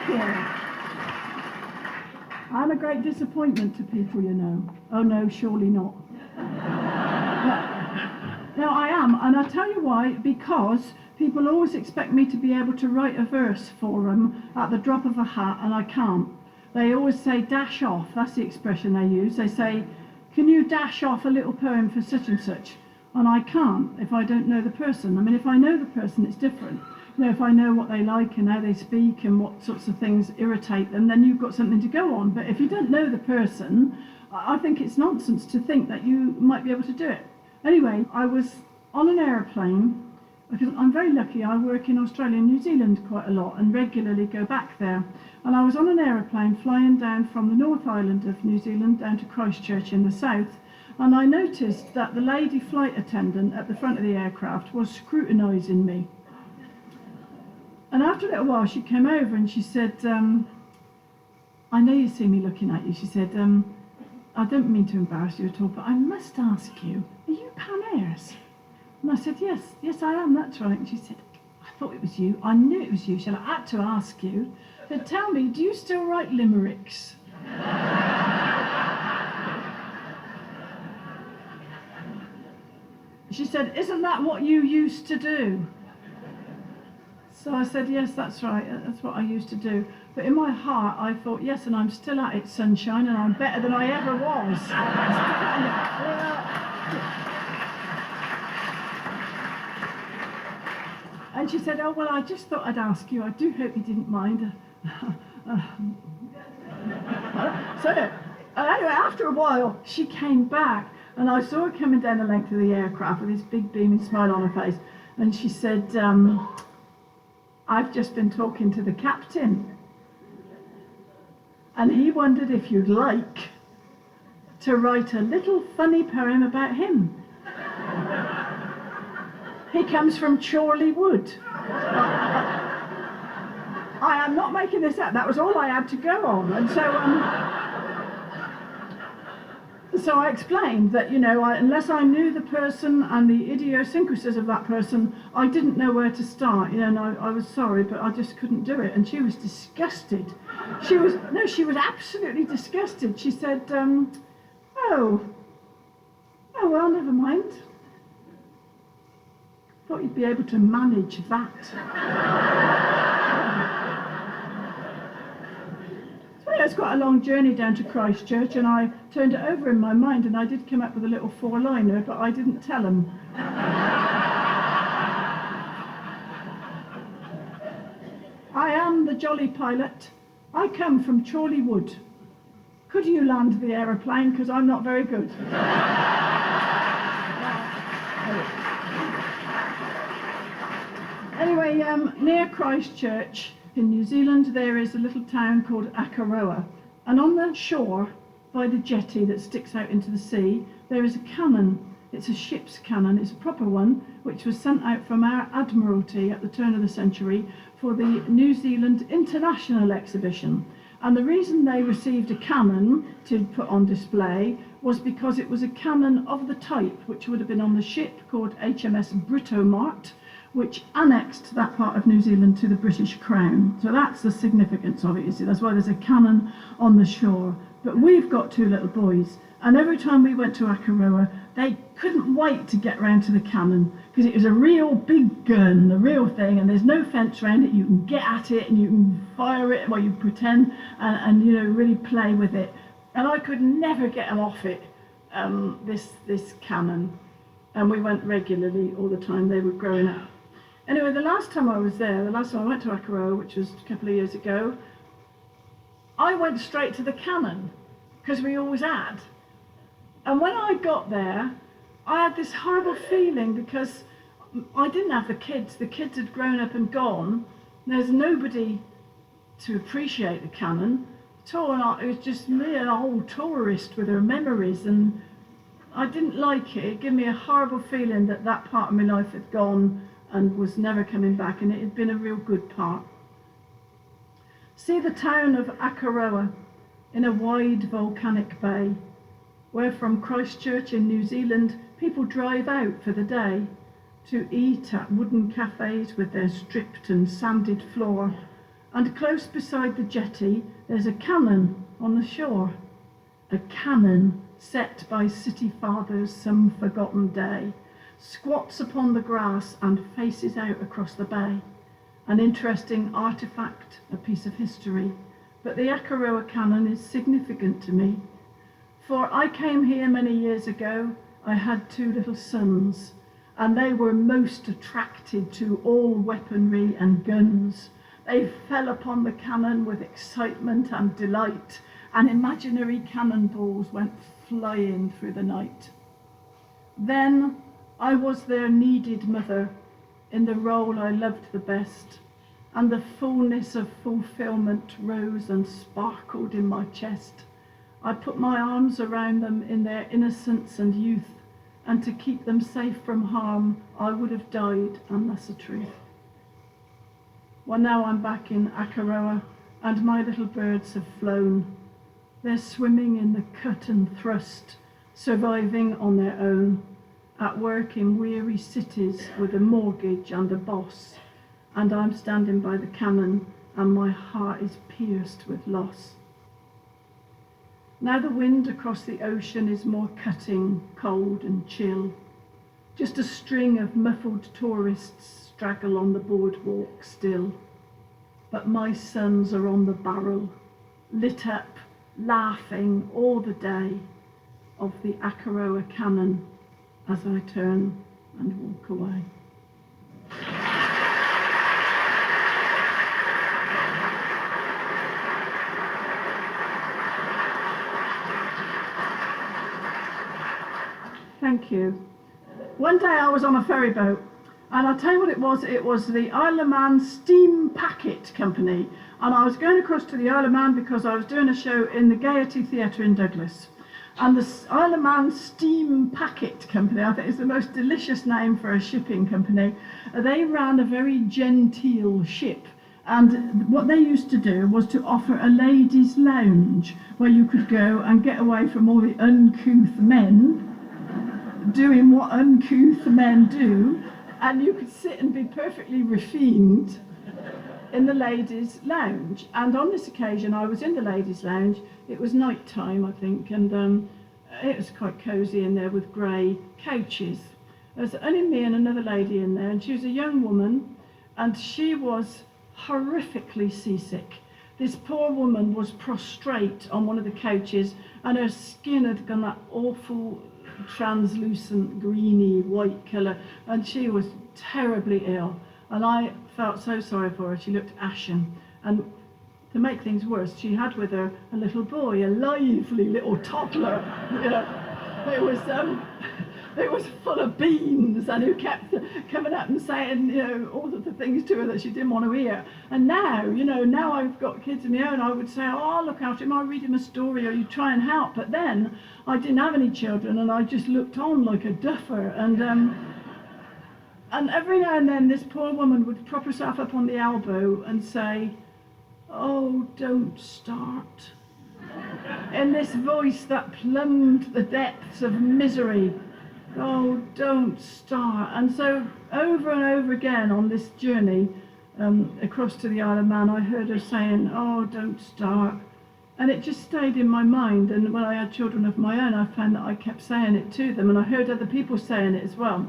Speaker 1: Yeah. I'm a great disappointment to people, you know. Oh no, surely not. No, I am, and I'll tell you why. Because people always expect me to be able to write a verse for them at the drop of a hat, and I can't. They always say dash off, that's the expression they use. They say, can you dash off a little poem for such and such? And I can't if I don't know the person. I mean, if I know the person, it's different. You know, if I know what they like and how they speak and what sorts of things irritate them, then you've got something to go on. But if you don't know the person, I think it's nonsense to think that you might be able to do it. Anyway, I was on an aeroplane, because I'm very lucky. I work in Australia and New Zealand quite a lot and regularly go back there. And I was on an aeroplane flying down from the North Island of New Zealand down to Christchurch in the south. And I noticed that the lady flight attendant at the front of the aircraft was scrutinising me. And after a little while, she came over and she said, I know you see me looking at you. She said, I don't mean to embarrass you at all, but I must ask you, are you Pam Ayres? And I said, yes, I am, that's right. And she said, I thought it was you. I knew it was you. She said, I had to ask you. She said, tell me, do you still write limericks? She said, isn't that what you used to do? So I said, yes, that's right, that's what I used to do. But in my heart, I thought, yes, and I'm still at it, sunshine, and I'm better than I ever was. And she said, oh, well, I just thought I'd ask you. I do hope you didn't mind. So anyway, after a while, she came back, and I saw her coming down the length of the aircraft with this big beaming smile on her face. And she said, I've just been talking to the captain, and he wondered if you'd like to write a little funny poem about him. He comes from Chorley Wood. I am not making this up. That was all I had to go on. And so I explained that, you know, unless I knew the person and the idiosyncrasies of that person, I didn't know where to start. You know, and I was sorry, but I just couldn't do it. And she was disgusted. She was absolutely disgusted. She said, oh, well, never mind. Thought you'd be able to manage that. It's quite a long journey down to Christchurch, and I turned it over in my mind, and I did come up with a little four-liner, but I didn't tell them. I am the jolly pilot. I come from Chorley Wood. Could you land the aeroplane, because I'm not very good. Anyway, near Christchurch, in New Zealand, there is a little town called Akaroa, and on the shore, by the jetty that sticks out into the sea, there is a cannon. It's a ship's cannon, it's a proper one, which was sent out from our Admiralty at the turn of the century for the New Zealand International Exhibition. And the reason they received a cannon to put on display was because it was a cannon of the type which would have been on the ship called HMS Britomart, which annexed that part of New Zealand to the British Crown. So that's the significance of it, you see. That's why there's a cannon on the shore. But we've got two little boys, and every time we went to Akaroa, they couldn't wait to get round to the cannon, because it was a real big gun, the real thing, and there's no fence around it. You can get at it, and you can fire it, well, you pretend, and you know, really play with it. And I could never get them off it, this cannon. And we went regularly all the time. They were growing up. Anyway, the last time I was there, the last time I went to Akaroa, which was a couple of years ago, I went straight to the cannon, because we always had. And when I got there, I had this horrible feeling, because I didn't have the kids. The kids had grown up and gone. There's nobody to appreciate the cannon at all. It was just me, an old tourist with her memories, and I didn't like it. It gave me a horrible feeling that that part of my life had gone and was never coming back, and it had been a real good part. See the town of Akaroa in a wide volcanic bay, where from Christchurch in New Zealand people drive out for the day to eat at wooden cafes with their stripped and sanded floor, and close beside the jetty there's a cannon on the shore. A cannon set by city fathers some forgotten day, squats upon the grass and faces out across the bay. An interesting artifact, a piece of history, but the Akaroa cannon is significant to me. For I came here many years ago, I had 2 little sons, and they were most attracted to all weaponry and guns. They fell upon the cannon with excitement and delight, and imaginary cannonballs went flying through the night. Then I was their needed mother, in the role I loved the best, and the fullness of fulfillment rose and sparkled in my chest. I put my arms around them in their innocence and youth, and to keep them safe from harm, I would have died, and that's the truth. Well, now I'm back in Akaroa, and my little birds have flown. They're swimming in the cut and thrust, surviving on their own, at work in weary cities with a mortgage and a boss, and I'm standing by the cannon, and my heart is pierced with loss. Now the wind across the ocean is more cutting, cold and chill. Just a string of muffled tourists straggle on the boardwalk still. But my sons are on the barrel, lit up, laughing all the day, of the Akaroa cannon as I turn and walk away. Thank you. One day I was on a ferry boat, and I'll tell you what it was the Isle of Man Steam Packet Company, and I was going across to the Isle of Man because I was doing a show in the Gaiety Theatre in Douglas. And the Isle of Man Steam Packet Company, I think is the most delicious name for a shipping company. They ran a very genteel ship, and what they used to do was to offer a ladies' lounge where you could go and get away from all the uncouth men doing what uncouth men do, and you could sit and be perfectly refined in the ladies' lounge. And on this occasion I was in the ladies' lounge. It was night time, I think, and it was quite cosy in there with grey couches. There's only me and another lady in there, and she was a young woman, and she was horrifically seasick. This poor woman was prostrate on one of the couches, and her skin had gone that awful translucent greeny white colour, and she was terribly ill, and I felt so sorry for her. She looked ashen, and to make things worse, she had with her a little boy, a lively little toddler. You know, it was full of beans, and who kept coming up and saying, you know, all of the things to her that she didn't want to hear. And now, you know, now I've got kids of my own, I would say, oh, I'll look after him, I'll read him a story, or you try and help. But then I didn't have any children, and I just looked on like a duffer. And every now and then this poor woman would prop herself up on the elbow and say, oh, don't start, in this voice that plumbed the depths of misery. Oh, don't start. And so over and over again on this journey across to the Isle of Man, I heard her saying, oh, don't start. And it just stayed in my mind. And when I had children of my own, I found that I kept saying it to them, and I heard other people saying it as well.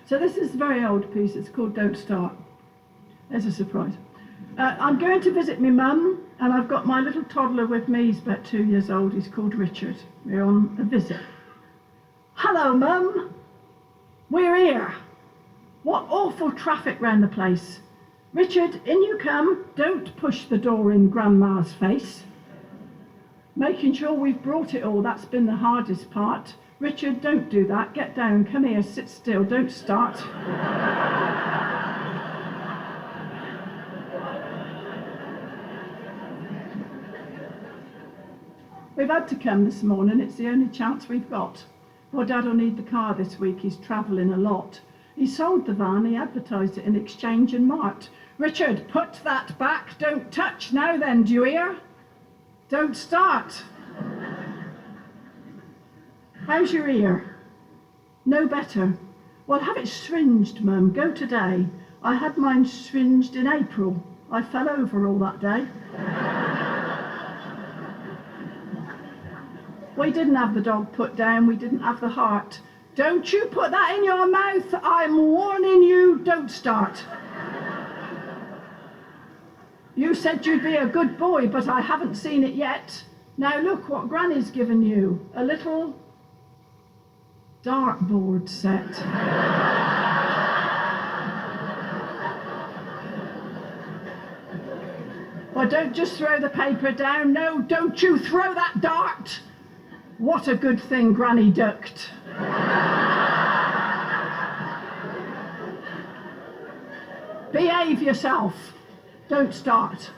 Speaker 1: So this is a very old piece. It's called Don't Start. There's a surprise. I'm going to visit my mum, and I've got my little toddler with me. He's about 2 years old. He's called Richard. We're on a visit. Hello, Mum. We're here. What awful traffic round the place. Richard, in you come. Don't push the door in Grandma's face. Making sure we've brought it all, that's been the hardest part. Richard, don't do that. Get down. Come here. Sit still. Don't start. We've had to come this morning. It's the only chance we've got. Well, Dad will need the car this week. He's travelling a lot. He sold the van. He advertised it in Exchange and Mart. Richard, put that back. Don't touch. Now then, do you hear? Don't start. How's your ear? No better. Well, have it syringed, Mum. Go today. I had mine syringed in April. I fell over all that day. We didn't have the dog put down, we didn't have the heart. Don't you put that in your mouth, I'm warning you, don't start. You said you'd be a good boy, but I haven't seen it yet. Now look what Granny's given you, a little dartboard set. Well, don't just throw the paper down, no, don't you throw that dart. What a good thing Granny ducked. Behave yourself. Don't start.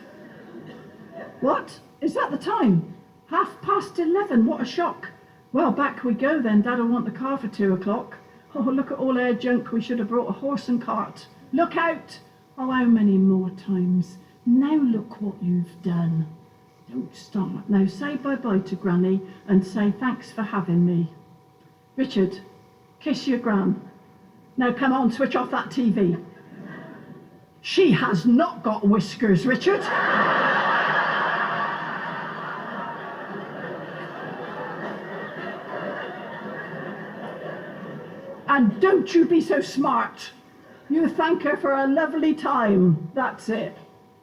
Speaker 1: What? Is that the time? 11:30. What a shock. Well, back we go then. Dad'll want the car for 2 o'clock. Oh, look at all our junk. We should have brought a horse and cart. Look out. Oh, how many more times? Now look what you've done. Don't start. Now say bye-bye to Granny and say thanks for having me. Richard, kiss your gran. Now come on, switch off that TV. She has not got whiskers, Richard. And don't you be so smart. You thank her for a lovely time. That's it.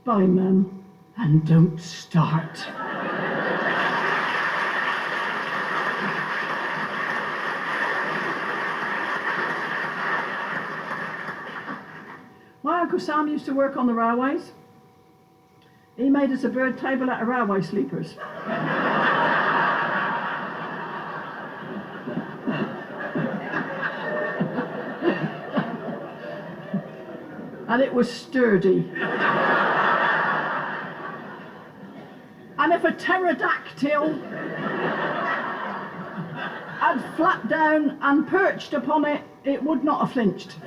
Speaker 1: Bye, Mum. And don't start. My Uncle Sam used to work on the railways. He made us a bird table out of railway sleepers. And it was sturdy. And if a pterodactyl had flapped down and perched upon it, it would not have flinched.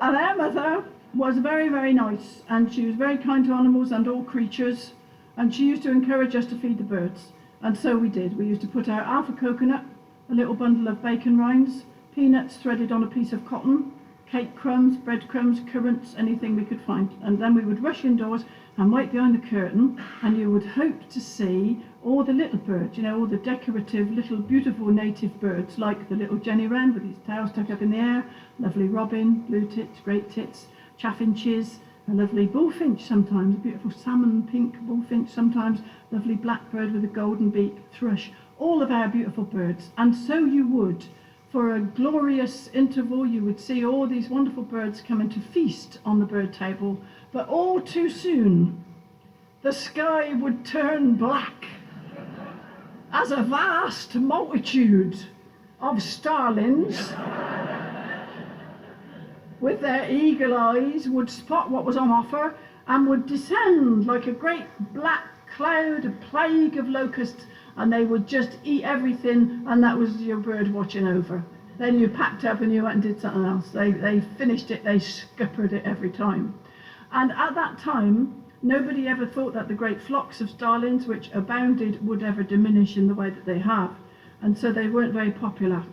Speaker 1: And our mother was very, very nice, and she was very kind to animals and all creatures, and she used to encourage us to feed the birds. And so we did. We used to put out half a coconut, a little bundle of bacon rinds, peanuts threaded on a piece of cotton, cake crumbs, breadcrumbs, currants, anything we could find. And then we would rush indoors and wait behind the curtain, and you would hope to see all the little birds, you know, all the decorative little beautiful native birds, like the little Jenny Wren with his tail stuck up in the air, lovely robin, blue tits, great tits, chaffinches, a lovely bullfinch sometimes, a beautiful salmon pink bullfinch sometimes, lovely blackbird with a golden beak, thrush, all of our beautiful birds. And so you would, for a glorious interval, you would see all these wonderful birds coming to feast on the bird table, but all too soon the sky would turn black as a vast multitude of starlings with their eagle eyes would spot what was on offer and would descend like a great black cloud, a plague of locusts, and they would just eat everything, and that was your bird watching over. Then you packed up and you went and did something else. They finished it, they scuppered it every time. And at that time, nobody ever thought that the great flocks of starlings which abounded would ever diminish in the way that they have. And so they weren't very popular.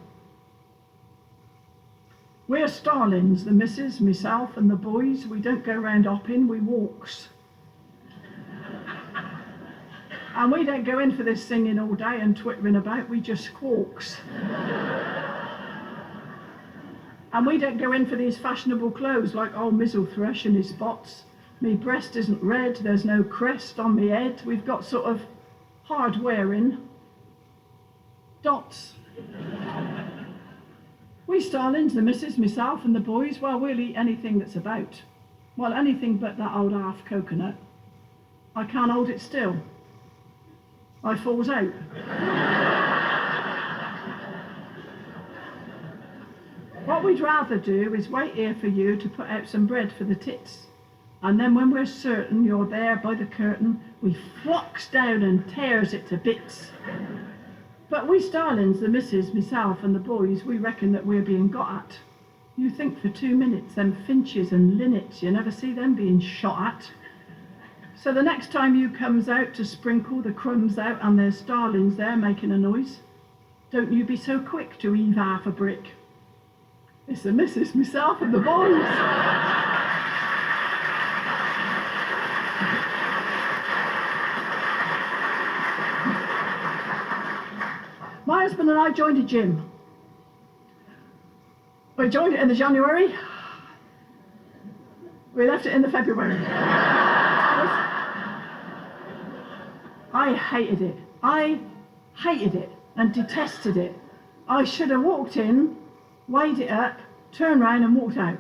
Speaker 1: We're starlings, the missus, myself and the boys. We don't go round hopping, we walks. And we don't go in for this singing all day and twittering about, we just squawks. And we don't go in for these fashionable clothes like old Mizzle Thrush and his spots. Me breast isn't red, there's no crest on me head. We've got sort of hard wearing dots. We starlings, the missus, myself and the boys, well, we'll eat anything that's about. Well, anything but that old half coconut. I can't hold it still. I falls out. What we'd rather do is wait here for you to put out some bread for the tits. And then when we're certain you're there by the curtain, we flocks down and tears it to bits. But we starlings, the missus, myself and the boys, we reckon that we're being got at. You think for 2 minutes, them finches and linnets, you never see them being shot at. So the next time you comes out to sprinkle the crumbs out and there's starlings there making a noise, don't you be so quick to heave half a brick. It's the missus, myself and the boys. husband and I joined a gym. We joined it in the January. We left it in the February. I hated it. I hated it and detested it. I should have walked in, weighed it up, turned round and walked out.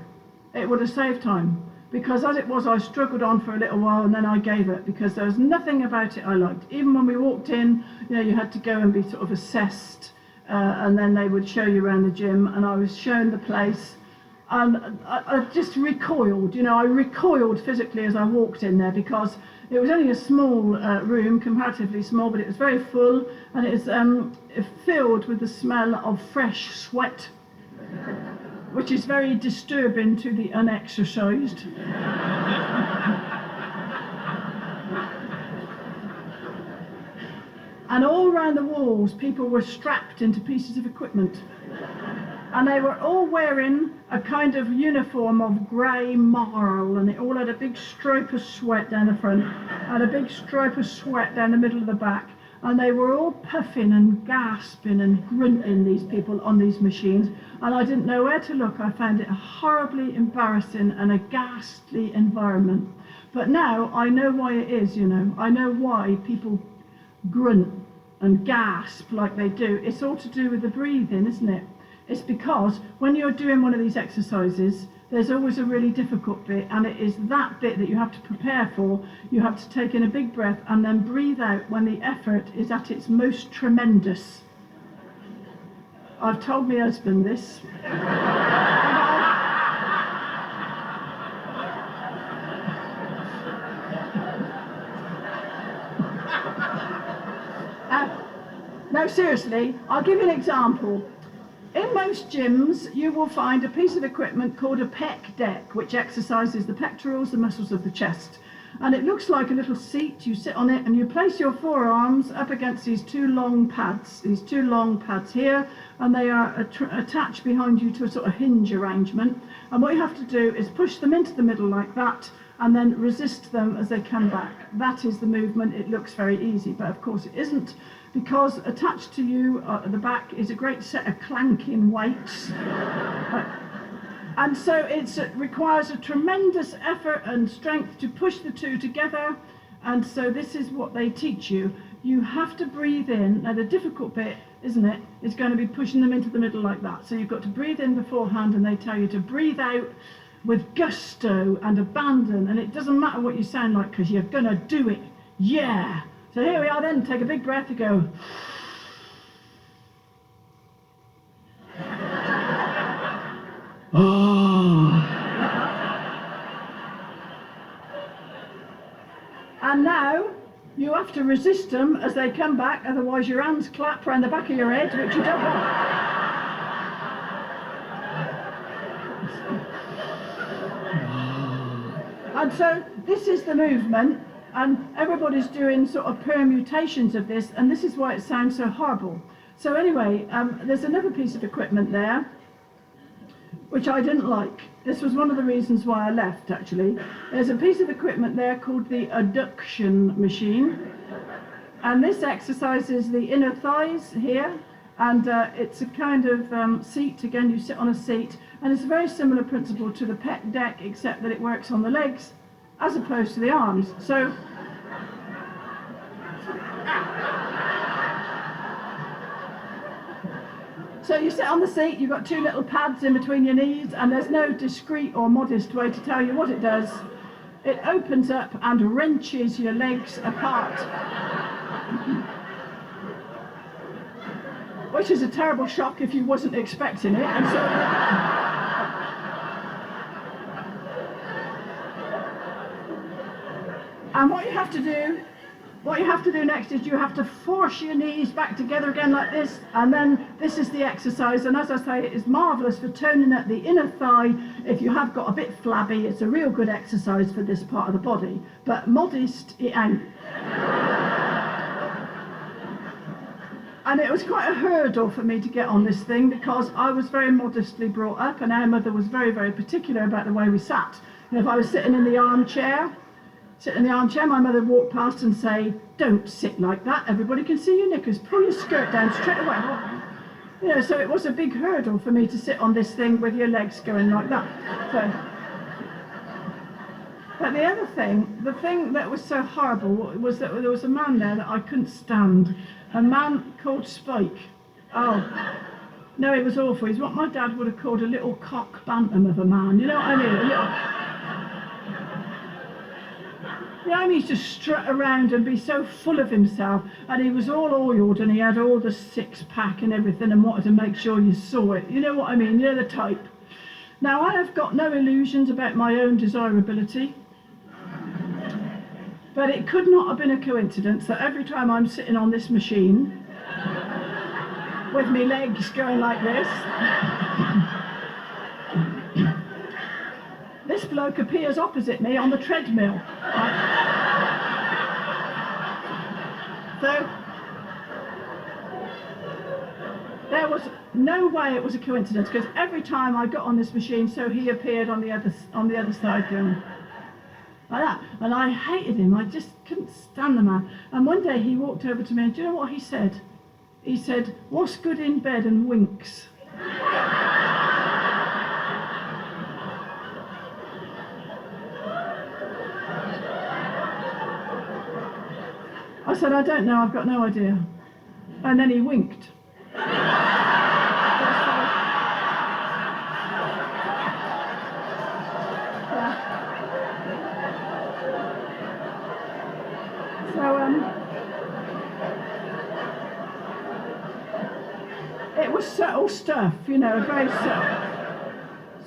Speaker 1: It would have saved time. Because as it was, I struggled on for a little while and then I gave it because there was nothing about it I liked. Even when we walked in, you know, you had to go and be sort of assessed and then they would show you around the gym, and I was shown the place. And I just recoiled, you know, I recoiled physically as I walked in there because it was only a small room, comparatively small, but it was very full, and it was filled with the smell of fresh sweat, which is very disturbing to the unexercised. And all around the walls, people were strapped into pieces of equipment. And they were all wearing a kind of uniform of grey marl, and it all had a big stripe of sweat down the front and a big stripe of sweat down the middle of the back. And they were all puffing and gasping and grunting, these people on these machines. And I didn't know where to look. I found it a horribly embarrassing and a ghastly environment. But now I know why it is, you know. I know why people grunt and gasp like they do. It's all to do with the breathing, isn't it? It's because when you're doing one of these exercises, there's always a really difficult bit, and it is that bit that you have to prepare for. You have to take in a big breath and then breathe out when the effort is at its most tremendous. I've told my husband this. No, seriously, I'll give you an example. In most gyms, you will find a piece of equipment called a pec deck, which exercises the pectorals, the muscles of the chest. And it looks like a little seat. You sit on it and you place your forearms up against these two long pads here, and they are attached behind you to a sort of hinge arrangement. And what you have to do is push them into the middle like that, and then resist them as they come back. That is the movement. It looks very easy, but of course it isn't, because attached to you at the back is a great set of clanking weights. And so it requires a tremendous effort and strength to push the two together. And so this is what they teach you. You have to breathe in. Now the difficult bit, isn't it, is going to be pushing them into the middle like that. So you've got to breathe in beforehand, and they tell you to breathe out with gusto and abandon. And it doesn't matter what you sound like, because you're going to do it. Yeah. So here we are then. Take a big breath and go. Oh. And now you have to resist them as they come back, otherwise your hands clap around the back of your head, which you don't want. And so this is the movement, and everybody's doing sort of permutations of this, and this is why it sounds so horrible. So anyway, there's another piece of equipment there which I didn't like. This was one of the reasons why I left, actually. There's a piece of equipment there called the adduction machine, and this exercises the inner thighs here, and it's a kind of seat. Again, you sit on a seat, and it's a very similar principle to the pec deck, except that it works on the legs as opposed to the arms. So you sit on the seat, you've got two little pads in between your knees, and there's no discreet or modest way to tell you what it does. It opens up and wrenches your legs apart. Which is a terrible shock if you wasn't expecting it. And what you have to do next is you have to force your knees back together again like this, and then this is the exercise. And as I say, it is marvellous for toning up the inner thigh. If you have got a bit flabby, it's a real good exercise for this part of the body, but modest it ain't. And it was quite a hurdle for me to get on this thing, because I was very modestly brought up, and our mother was very, very particular about the way we sat. And if I was sitting in the armchair, sit in the armchair, my mother would walk past and say, "Don't sit like that, everybody can see your knickers, pull your skirt down straight away." You know, so it was a big hurdle for me to sit on this thing with your legs going like that. So, but the other thing, the thing that was so horrible was that there was a man there that I couldn't stand. A man called Spike. Oh, no, it was awful. He's what my dad would have called a little cock bantam of a man. You know what I mean? He used to strut around and be so full of himself, and he was all oiled, and he had all the six-pack and everything, and wanted to make sure you saw it. You know what I mean? You know the type. Now, I have got no illusions about my own desirability, but it could not have been a coincidence that every time I'm sitting on this machine, with my legs going like this, this bloke appears opposite me on the treadmill. Right? So there was no way it was a coincidence, because every time I got on this machine, so he appeared on the other side going like that. And I hated him. I just couldn't stand the man. And one day he walked over to me, and do you know what he said? He said, "What's good in bed and winks?" I said, "I don't know, I've got no idea." And then he winked. It was subtle stuff, you know, very subtle.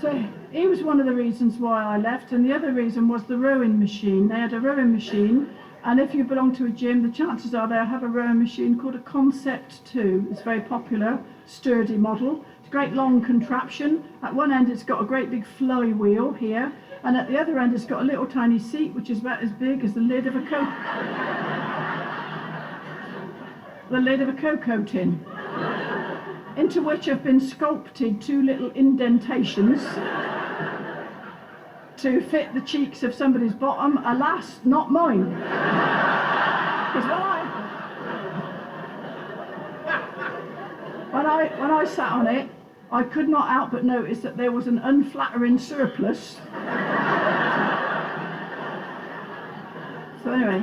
Speaker 1: So he was one of the reasons why I left, and the other reason was the rowing machine. They had a rowing machine, and if you belong to a gym, the chances are they'll have a rowing machine called a Concept 2. It's very popular, sturdy model. It's a great long contraption. At one end it's got a great big flywheel here, and at the other end it's got a little tiny seat which is about as big as the lid of a cocoa tin, into which have been sculpted two little indentations to fit the cheeks of somebody's bottom. Alas, not mine. Because when I sat on it, I could not help but notice that there was an unflattering surplus. So anyway,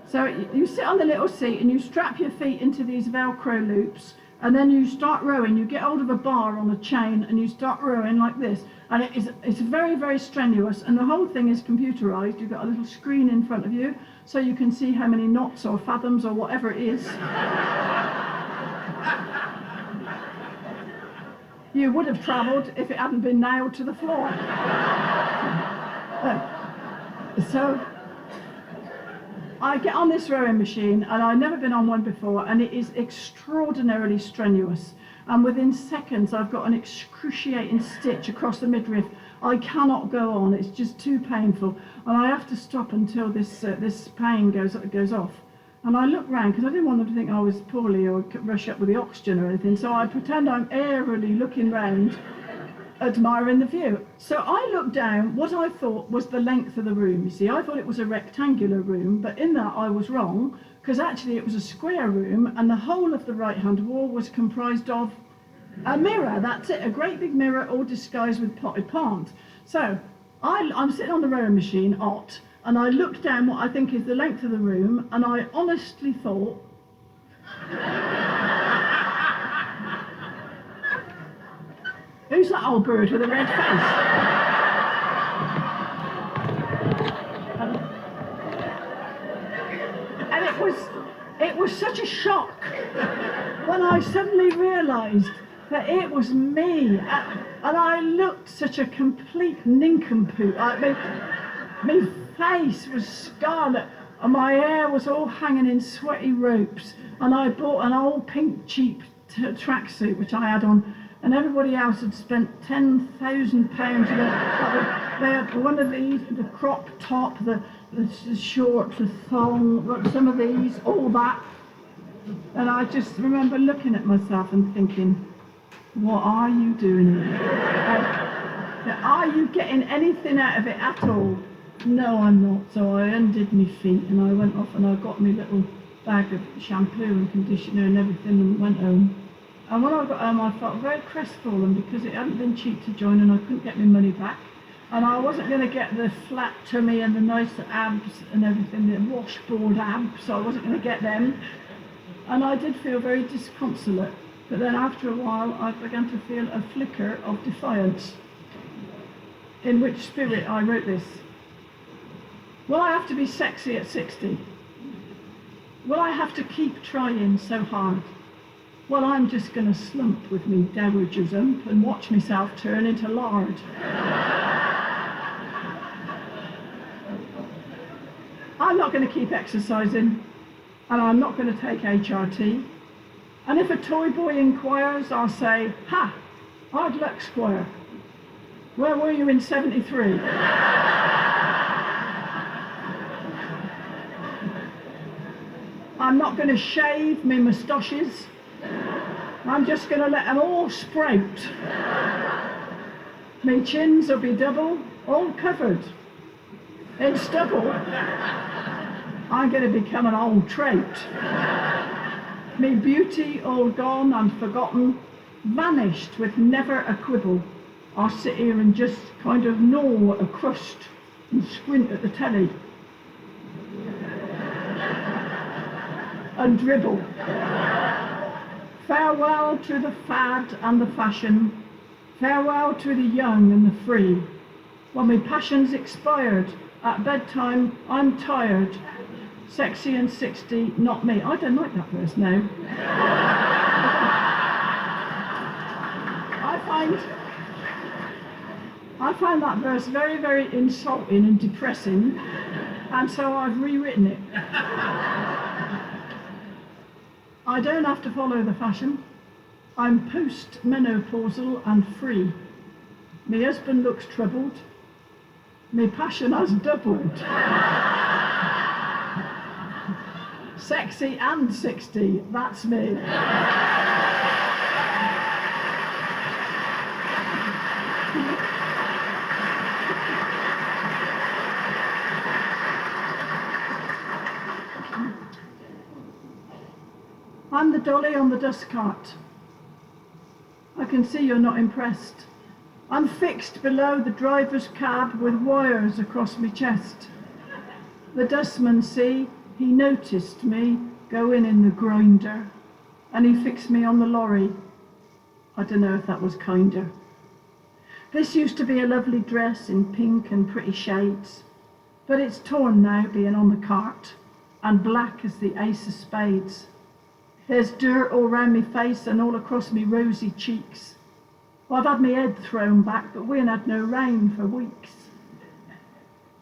Speaker 1: so you sit on the little seat and you strap your feet into these Velcro loops, and then you start rowing. You get hold of a bar on a chain and you start rowing like this, and it's very, very strenuous, and the whole thing is computerized. You've got a little screen in front of you so you can see how many knots or fathoms or whatever it is you would have travelled if it hadn't been nailed to the floor. So I get on this rowing machine, and I've never been on one before, and it is extraordinarily strenuous. And within seconds, I've got an excruciating stitch across the midriff. I cannot go on. It's just too painful, and I have to stop until this pain goes off. And I look round because I didn't want them to think I was poorly or rush up with the oxygen or anything. So I pretend I'm airily looking round, admiring the view. So I looked down what I thought was the length of the room. You see, I thought it was a rectangular room, but in that I was wrong, because actually it was a square room, and the whole of the right-hand wall was comprised of a mirror. That's it, a great big mirror all disguised with potted palms. So I'm sitting on the rowing machine, and I looked down what I think is the length of the room, and I honestly thought, who's that old bird with a red face? And it was such a shock when I suddenly realised that it was me, and I looked such a complete nincompoop. My face was scarlet, and my hair was all hanging in sweaty ropes, and I bought an old pink cheap tracksuit which I had on, and everybody else had spent £10,000. They had one of these, the crop top, the shorts, the thong, some of these, all that. And I just remember looking at myself and thinking, what are you doing here? Are you getting anything out of it at all? No, I'm not. So I undid my feet and I went off and I got my little bag of shampoo and conditioner and everything and went home. And when I got home, I felt very crestfallen because it hadn't been cheap to join and I couldn't get my money back. And I wasn't going to get the flat tummy and the nice abs and everything, the washboard abs, so I wasn't going to get them. And I did feel very disconsolate. But then after a while, I began to feel a flicker of defiance. In which spirit I wrote this. Will I have to be sexy at 60? Will I have to keep trying so hard? Well, I'm just going to slump with me dowager's ump and watch myself turn into lard. I'm not going to keep exercising, and I'm not going to take HRT. And if a toy boy inquires, I'll say, ha, hard luck, Squire. Where were you in 73? I'm not going to shave me moustaches. I'm just going to let them all sprout. Me chins will be double, all covered in stubble. I'm going to become an old trout. Me beauty all gone and forgotten, vanished with never a quibble. I'll sit here and just kind of gnaw at a crust and squint at the telly. And dribble. Farewell to the fad and the fashion. Farewell to the young and the free. When my passion's expired, at bedtime I'm tired. Sexy and 60, not me. I don't like that verse now. I find that verse very, very insulting and depressing, and so I've rewritten it. I don't have to follow the fashion. I'm post-menopausal and free. My husband looks troubled. My passion has doubled. Sexy and 60, that's me. I'm the dolly on the dust cart. I can see you're not impressed. I'm fixed below the driver's cab with wires across my chest. The dustman see, he noticed me going in the grinder, and he fixed me on the lorry. I don't know if that was kinder. This used to be a lovely dress in pink and pretty shades, but it's torn now being on the cart, and black as the ace of spades. There's dirt all round me face and all across me rosy cheeks. Well, I've had my head thrown back, but we ain't had no rain for weeks.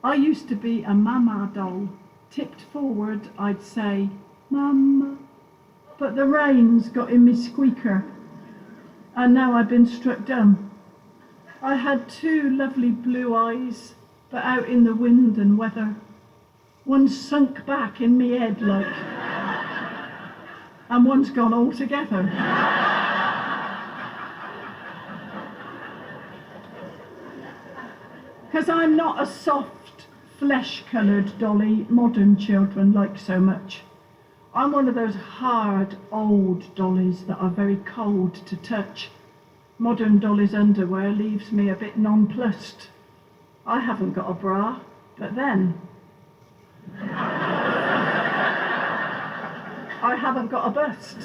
Speaker 1: I used to be a mama doll. Tipped forward, I'd say, Mama. But the rain's got in me squeaker, and now I've been struck dumb. I had two lovely blue eyes, but out in the wind and weather. One sunk back in me head like, and one's gone altogether. Because I'm not a soft, flesh-coloured dolly modern children like so much. I'm one of those hard, old dollies that are very cold to touch. Modern dolly's underwear leaves me a bit nonplussed. I haven't got a bra, but then I haven't got a bust.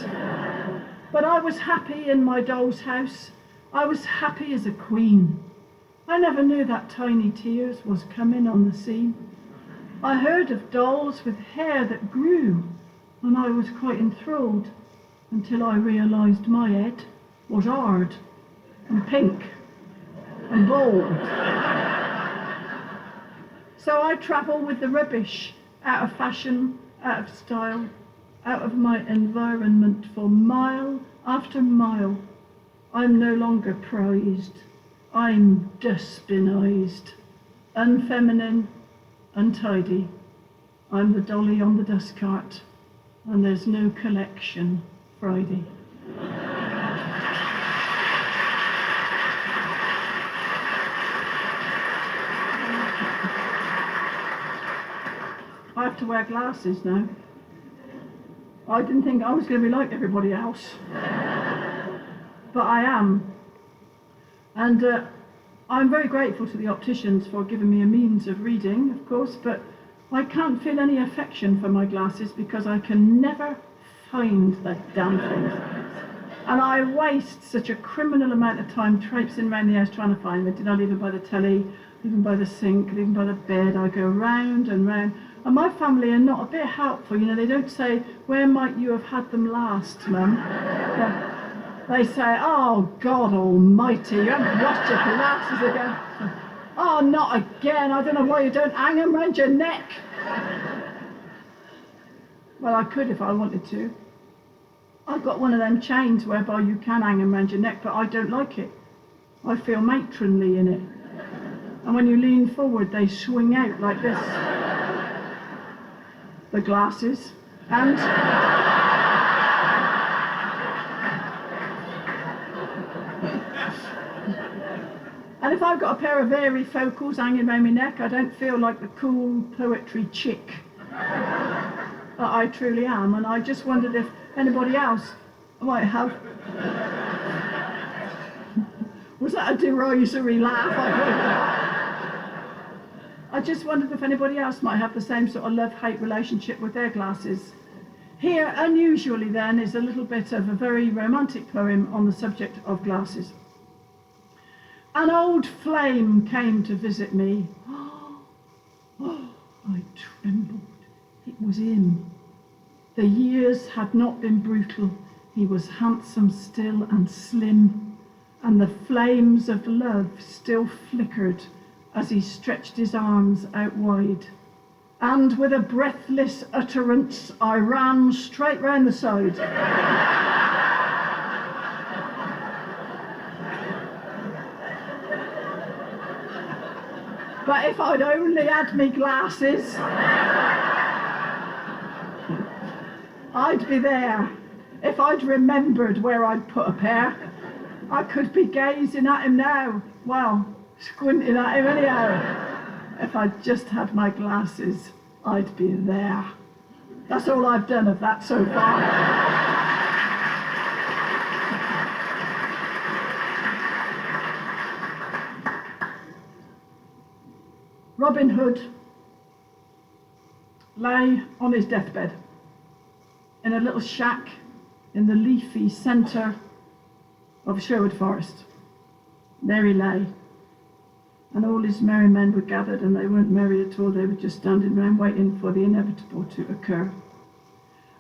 Speaker 1: But I was happy in my doll's house. I was happy as a queen. I never knew that tiny tears was coming on the scene. I heard of dolls with hair that grew, and I was quite enthralled until I realised my head was hard and pink and bald. So I travel with the rubbish, out of fashion, out of style, out of my environment for mile after mile. I'm no longer prized. I'm dustbinized, unfeminine, untidy. I'm the dolly on the dust cart, and there's no collection Friday. I have to wear glasses now. I didn't think I was going to be like everybody else, but I am. And I'm very grateful to the opticians for giving me a means of reading, of course, but I can't feel any affection for my glasses because I can never find the damn things. And I waste such a criminal amount of time traipsing around the house trying to find them. Did I leave them by the telly, leave them by the sink, leave them by the bed? I go round and round. And my family are not a bit helpful. You know, they don't say, where might you have had them last, Mum? They say, oh, God almighty, you haven't washed your glasses again. Oh, not again. I don't know why you don't hang them round your neck. Well, I could if I wanted to. I've got one of them chains whereby you can hang them around your neck, but I don't like it. I feel matronly in it. And when you lean forward, they swing out like this. The glasses. And and if I've got a pair of varifocals hanging around my neck, I don't feel like the cool poetry chick that I truly am. And I just wondered if anybody else might have. Was that a derisory laugh? I just wondered if anybody else might have the same sort of love-hate relationship with their glasses. Here, unusually then, is a little bit of a very romantic poem on the subject of glasses. An old flame came to visit me. Oh, I trembled. It was him. The years had not been brutal. He was handsome still and slim, and the flames of love still flickered as he stretched his arms out wide. And with a breathless utterance, I ran straight round the side. But if I'd only had me glasses, I'd be there. If I'd remembered where I'd put a pair, I could be gazing at him now. Well, squinting at him anyhow. If I'd just had my glasses, I'd be there. That's all I've done of that so far. Robin Hood lay on his deathbed in a little shack in the leafy centre of Sherwood Forest. There he lay, and all his merry men were gathered, and they weren't merry at all. They were just standing round waiting for the inevitable to occur.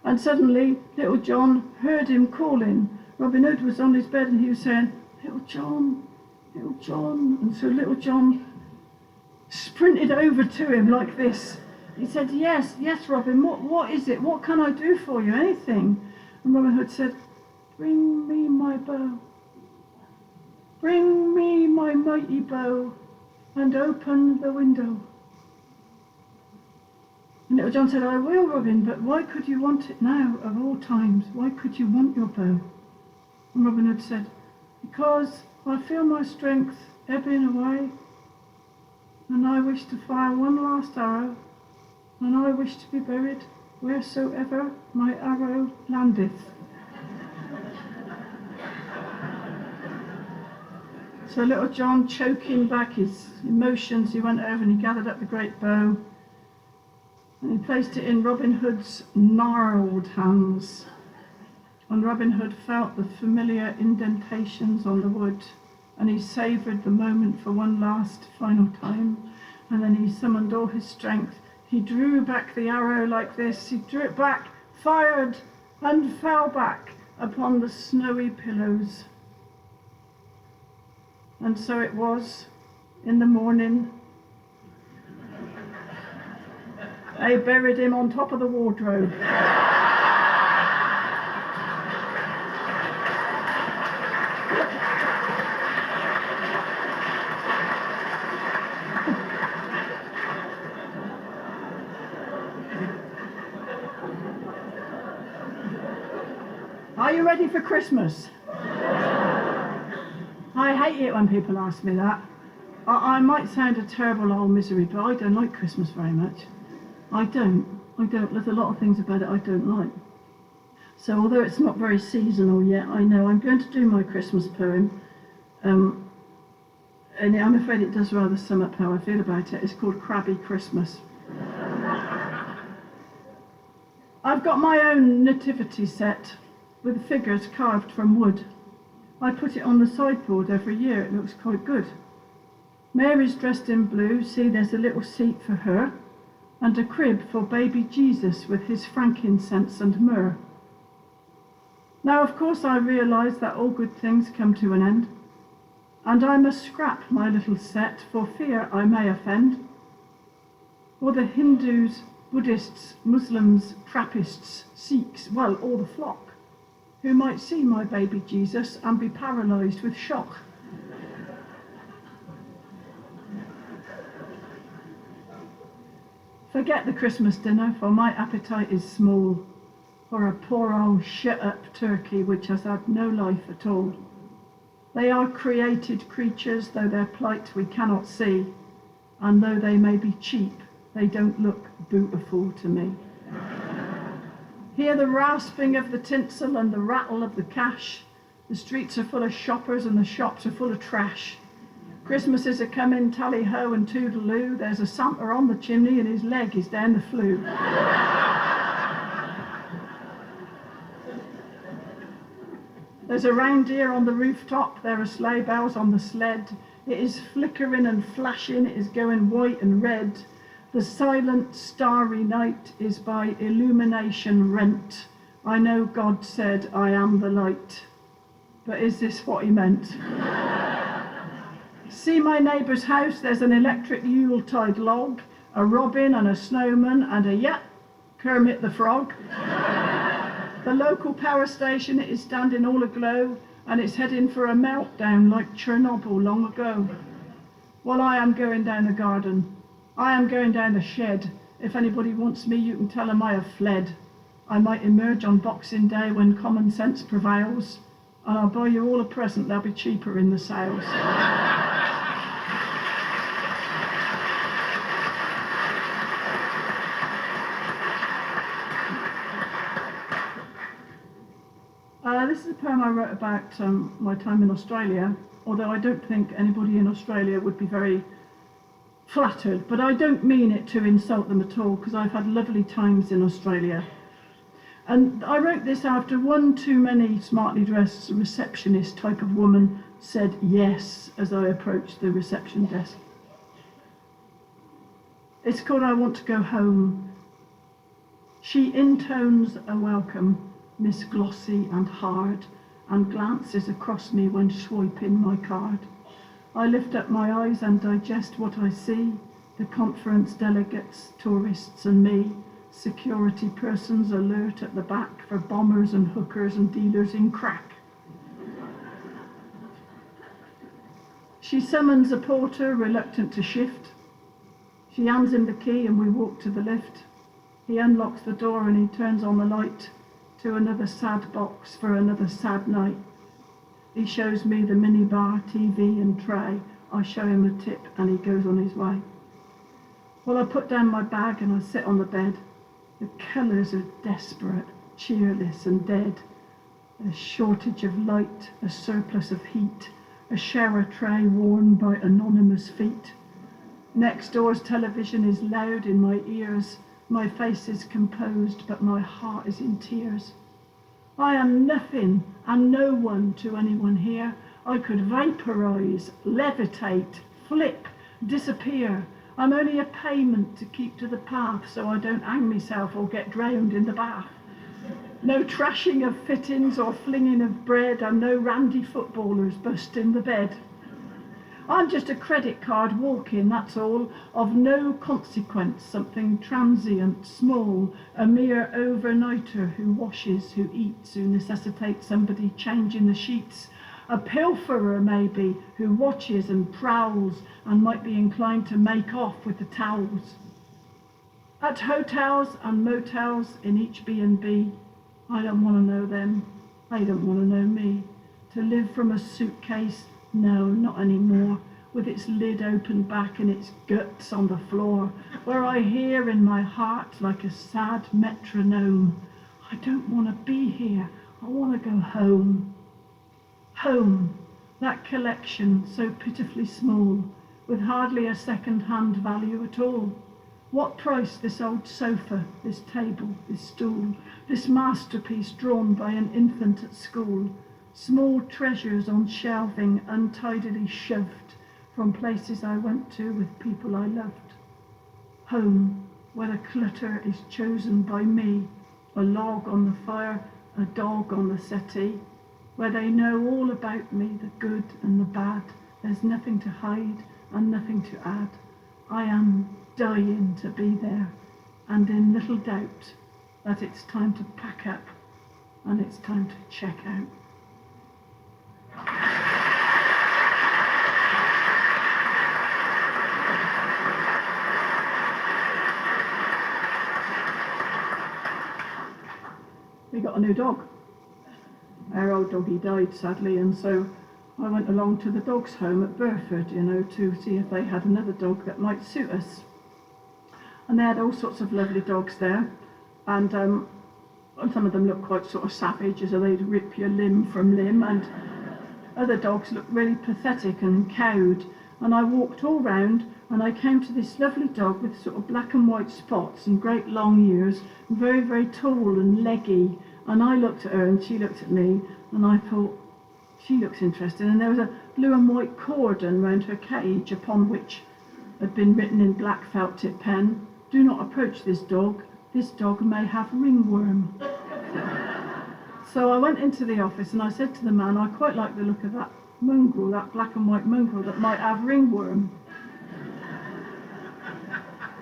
Speaker 1: And suddenly Little John heard him calling. Robin Hood was on his bed and he was saying, Little John, Little John. And so Little John sprinted over to him like this. He said, yes, Robin, what is it? What can I do for you? Anything? And Robin Hood said, bring me my bow. Bring me my mighty bow and open the window. And Little John said, I will, Robin, but why could you want it now of all times? Why could you want your bow? And Robin Hood said, because I feel my strength ebbing away, and I wish to fire one last arrow, and I wish to be buried wheresoever my arrow landeth. So Little John, choking back his emotions, he went over and he gathered up the great bow and he placed it in Robin Hood's gnarled hands. And Robin Hood felt the familiar indentations on the wood, and he savoured the moment for one last final time, and then he summoned all his strength. He drew back the arrow like this, he drew it back, fired, and fell back upon the snowy pillows. And so it was, in the morning, they buried him on top of the wardrobe. Are you ready for Christmas? I hate it when people ask me that. I might sound a terrible old misery, but I don't like Christmas very much. I don't. There's a lot of things about it I don't like. So although it's not very seasonal yet, I know I'm going to do my Christmas poem. And I'm afraid it does rather sum up how I feel about it. It's called Crabby Christmas. I've got my own nativity set with figures carved from wood. I put it on the sideboard every year. It looks quite good. Mary's dressed in blue. See, there's a little seat for her and a crib for baby Jesus with his frankincense and myrrh. Now, of course, I realise that all good things come to an end, and I must scrap my little set for fear I may offend. Or the Hindus, Buddhists, Muslims, Trappists, Sikhs, well, all the flock, who might see my baby Jesus and be paralysed with shock. Forget the Christmas dinner, for my appetite is small, for a poor old shut-up turkey which has had no life at all. They are created creatures, though their plight we cannot see, and though they may be cheap, they don't look beautiful to me. Hear the rasping of the tinsel and the rattle of the cash. The streets are full of shoppers and the shops are full of trash. Christmas is a-comin', tally-ho and toodaloo. There's a Santa on the chimney and his leg is down the flue. There's a reindeer on the rooftop, there are sleigh bells on the sled. It is flickering and flashing, it is going white and red. The silent starry night is by illumination rent. I know God said, I am the light. But is this what he meant? See my neighbour's house, there's an electric Yuletide log, a robin and a snowman and a Kermit the Frog. The local power station is standing all aglow, and it's heading for a meltdown like Chernobyl long ago. Well, I am going down the garden. I am going down the shed. If anybody wants me, you can tell them I have fled. I might emerge on Boxing Day when common sense prevails, and I'll buy you all a present, they'll be cheaper in the sales. This is a poem I wrote about my time in Australia, although I don't think anybody in Australia would be very flattered, but I don't mean it to insult them at all, because I've had lovely times in Australia. And I wrote this after one too many smartly dressed receptionist type of woman said yes as I approached the reception desk. It's called I Want to Go Home. She intones a welcome, Miss Glossy and hard, and glances across me when swiping my card. I lift up my eyes and digest what I see, the conference delegates, tourists and me, security persons alert at the back for bombers and hookers and dealers in crack. She summons a porter reluctant to shift. She hands him the key and we walk to the lift. He unlocks the door and he turns on the light to another sad box for another sad night. He shows me the minibar, TV and tray. I show him a tip and he goes on his way. Well, I put down my bag and I sit on the bed. The colours are desperate, cheerless and dead. A shortage of light, a surplus of heat, a shower tray worn by anonymous feet. Next door's television is loud in my ears. My face is composed, but my heart is in tears. I am nothing and no one to anyone here. I could vaporise, levitate, flip, disappear. I'm only a payment to keep to the path so I don't hang myself or get drowned in the bath. No trashing of fittings or flinging of bread, and no randy footballers busting the bed. I'm just a credit card walking, that's all, of no consequence, something transient, small, a mere overnighter who washes, who eats, who necessitates somebody changing the sheets, a pilferer maybe, who watches and prowls and might be inclined to make off with the towels. At hotels and motels in each B&B, I don't want to know them, they don't want to know me. To live from a suitcase, no, not anymore. with its lid open back and its guts on the floor, where I hear in my heart like a sad metronome, I don't want to be here, I want to go home. Home, that collection so pitifully small, with hardly a second-hand value at all. What price this old sofa, this table, this stool, this masterpiece drawn by an infant at school, small treasures on shelving untidily shoved from places I went to with people I loved. Home, where the clutter is chosen by me, a log on the fire, a dog on the settee, where they know all about me, the good and the bad. There's nothing to hide and nothing to add. I am dying to be there, and in little doubt that it's time to pack up and it's time to check out. We got a new dog. Our old doggy died sadly, and so I went along to the dog's home at Burford, to see if they had another dog that might suit us. And they had all sorts of lovely dogs there, and some of them looked quite sort of savage, as though they'd rip your limb from limb, and other dogs looked really pathetic and cowed. And I walked all round, and I came to this lovely dog with sort of black and white spots and great long ears, very, very tall and leggy. And I looked at her and she looked at me, and I thought, she looks interesting. And there was a blue and white cordon round her cage, upon which had been written in black felt tip pen, "Do not approach this dog may have ringworm." So I went into the office and I said to the man, I quite like the look of that mongrel, that black and white mongrel that might have ringworm.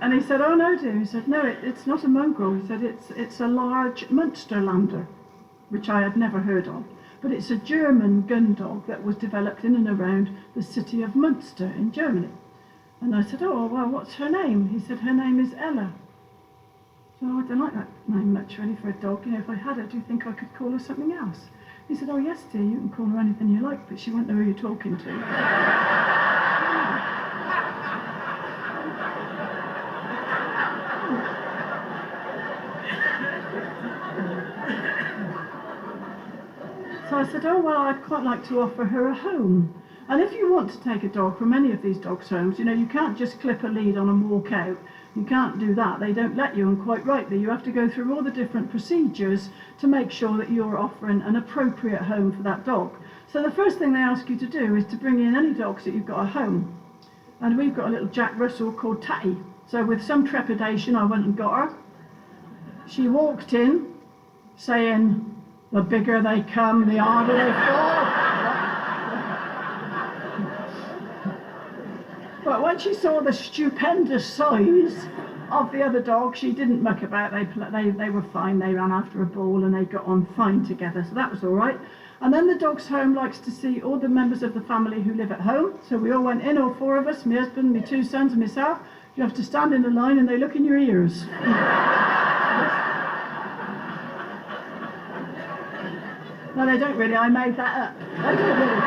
Speaker 1: And he said, "Oh no dear," he said, "no, it's not a mongrel." He said, it's a large Munsterlander, which I had never heard of. But it's a German gun dog that was developed in and around the city of Munster in Germany. And I said, "Oh, well, what's her name?" He said, "Her name is Ella." So I don't like that name much really for a dog. If I had her, do you think I could call her something else? He said, "Oh yes dear, you can call her anything you like, but she won't know who you're talking to." So I said, "Oh, well, I'd quite like to offer her a home. And if you want to take a dog from any of these dogs' homes, you can't just clip a lead on and walk out. You can't do that. They don't let you, and quite rightly. You have to go through all the different procedures to make sure that you're offering an appropriate home for that dog. So the first thing they ask you to do is to bring in any dogs that you've got at home. And we've got a little Jack Russell called Tatty. So with some trepidation, I went and got her. She walked in saying, "The bigger they come, the harder they fall." But when she saw the stupendous size of the other dog, she didn't muck about. They were fine. They ran after a ball and they got on fine together, so that was all right. And then the dog's home likes to see all the members of the family who live at home. So we all went in, all four of us, my husband, my two sons and myself. You have to stand in a line and they look in your ears. No, they don't really. I made that up. They don't really.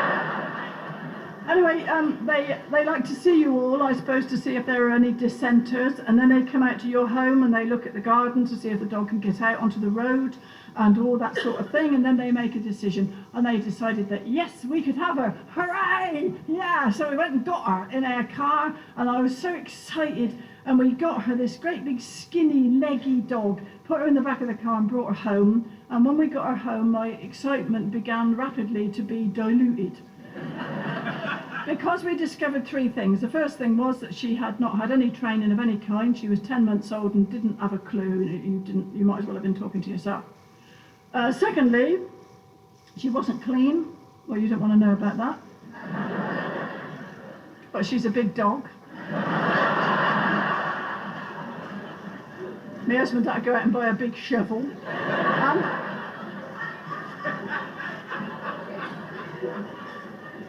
Speaker 1: Anyway, they like to see you all, I suppose, to see if there are any dissenters, and then they come out to your home and they look at the garden to see if the dog can get out onto the road and all that sort of thing, and then they make a decision, and they decided that yes, we could have her. Hooray! Yeah, so we went and got her in our car, and I was so excited, and we got her, this great big skinny leggy dog, put her in the back of the car and brought her home, and when we got her home, my excitement began rapidly to be diluted. Because we discovered three things. The first thing was that she had not had any training of any kind. She was 10 months old and didn't have a clue. You might as well have been talking to yourself. Secondly, she wasn't clean. Well, you don't want to know about that. But she's a big dog. My husband had to go out and buy a big shovel.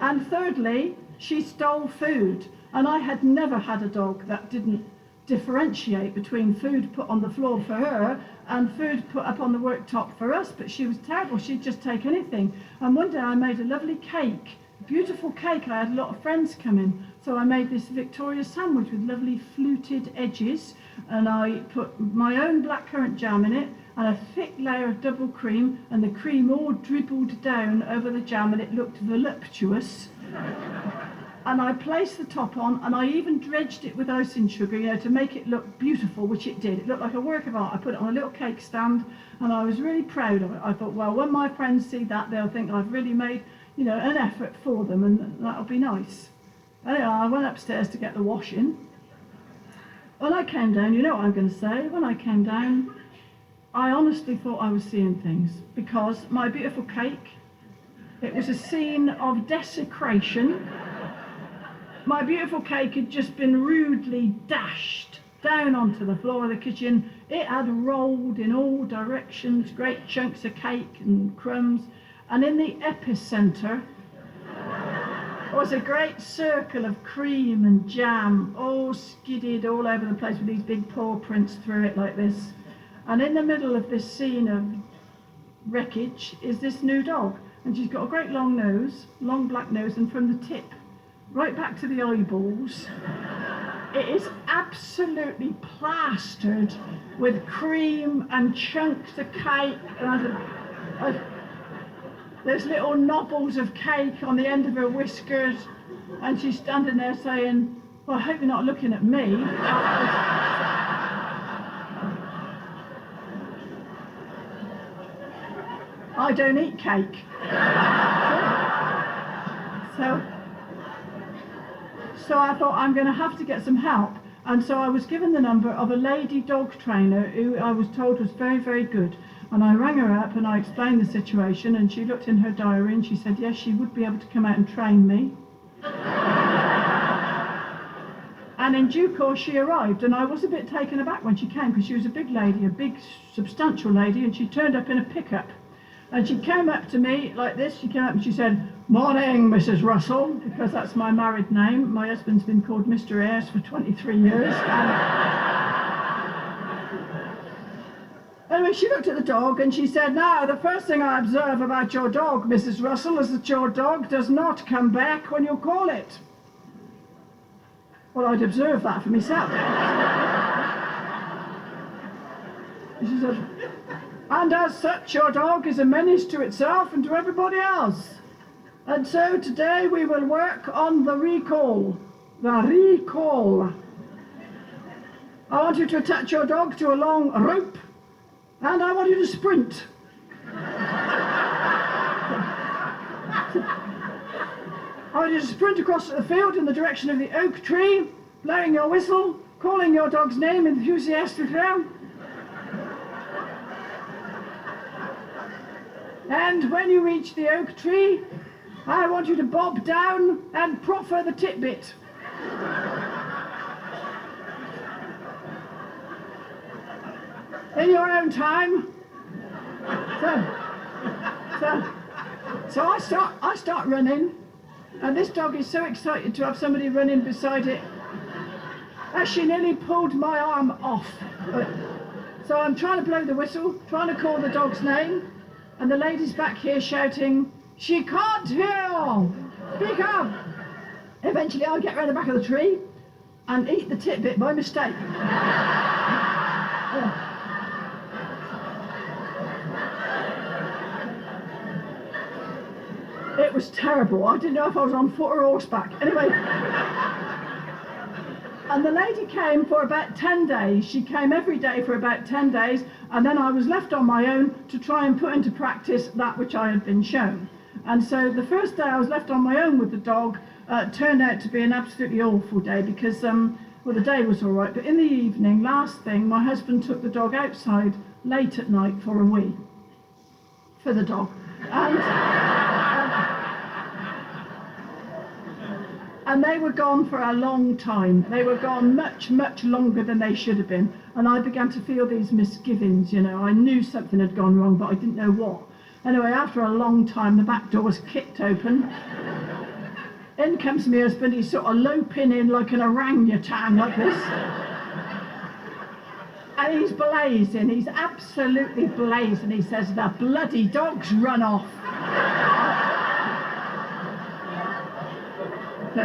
Speaker 1: And thirdly, she stole food. And I had never had a dog that didn't differentiate between food put on the floor for her and food put up on the worktop for us. But she was terrible. She'd just take anything. And one day I made a lovely cake beautiful cake. I had a lot of friends come in, so I made this Victoria sandwich with lovely fluted edges, and I put my own blackcurrant jam in it and a thick layer of double cream, and the cream all dribbled down over the jam and it looked voluptuous. And I placed the top on, and I even dredged it with icing sugar, to make it look beautiful, which it did. It looked like a work of art. I put it on a little cake stand, and I was really proud of it. I thought, well, when my friends see that, they'll think I've really made, an effort for them, and that'll be nice. Anyway, I went upstairs to get the washing. When I came down, you know what I'm going to say, when I came down, I honestly thought I was seeing things, because my beautiful cake, it was a scene of desecration. My beautiful cake had just been rudely dashed down onto the floor of the kitchen. It had rolled in all directions, great chunks of cake and crumbs, and in the epicentre was a great circle of cream and jam, all skidded all over the place with these big paw prints through it like this. And in the middle of this scene of wreckage is this new dog, and she's got a great long nose, long black nose, and from the tip right back to the eyeballs, it is absolutely plastered with cream and chunks of cake, and there's little knobbles of cake on the end of her whiskers, and she's standing there saying, well, I hope you're not looking at me. I don't eat cake. So I thought, I'm going to have to get some help. And so I was given the number of a lady dog trainer who I was told was very, very good. And I rang her up and I explained the situation, and she looked in her diary and she said, yes, she would be able to come out and train me. And in due course she arrived, and I was a bit taken aback when she came, because she was a big lady, a big substantial lady, and she turned up in a pickup. And she came up to me like this. She came up and she said, morning, Mrs. Russell, because that's my married name. My husband's been called Mr. Ayres for 23 years. Anyway, she looked at the dog and she said, now, the first thing I observe about your dog, Mrs. Russell, is that your dog does not come back when you call it. Well, I'd observe that for myself. She said, and as such, your dog is a menace to itself and to everybody else. And so today we will work on the recall. The recall. I want you to attach your dog to a long rope, and I want you to sprint. I want you to sprint across the field in the direction of the oak tree, blowing your whistle, calling your dog's name enthusiastically. And when you reach the oak tree, I want you to bob down and proffer the titbit. In your own time. So I start running, and this dog is so excited to have somebody running beside it that she nearly pulled my arm off. So I'm trying to blow the whistle, trying to call the dog's name, and the lady's back here shouting, she can't hear! Speak up! Eventually I'll get round the back of the tree and eat the titbit by mistake. It was terrible. I didn't know if I was on foot or horseback. Anyway, and the lady came for about 10 days. She came every day for about 10 days, and then I was left on my own to try and put into practice that which I had been shown. And so the first day I was left on my own with the dog turned out to be an absolutely awful day, because, well, the day was all right, but in the evening, last thing, my husband took the dog outside late at night for a wee, for the dog. And they were gone for a long time. They were gone much, much longer than they should have been. And I began to feel these misgivings, you know. I knew something had gone wrong, but I didn't know what. Anyway, after a long time, the back door was kicked open. In comes my husband. He's sort of loping in like an orangutan, like this. And he's blazing. He's absolutely blazing. He says, the bloody dog's run off. So,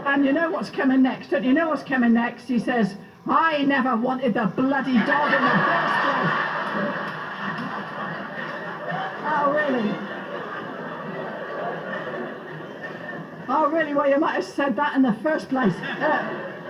Speaker 1: and you know what's coming next? Don't you know what's coming next? He says, I never wanted the bloody dog in the first place. Oh, really? Oh, really? Well, you might have said that in the first place.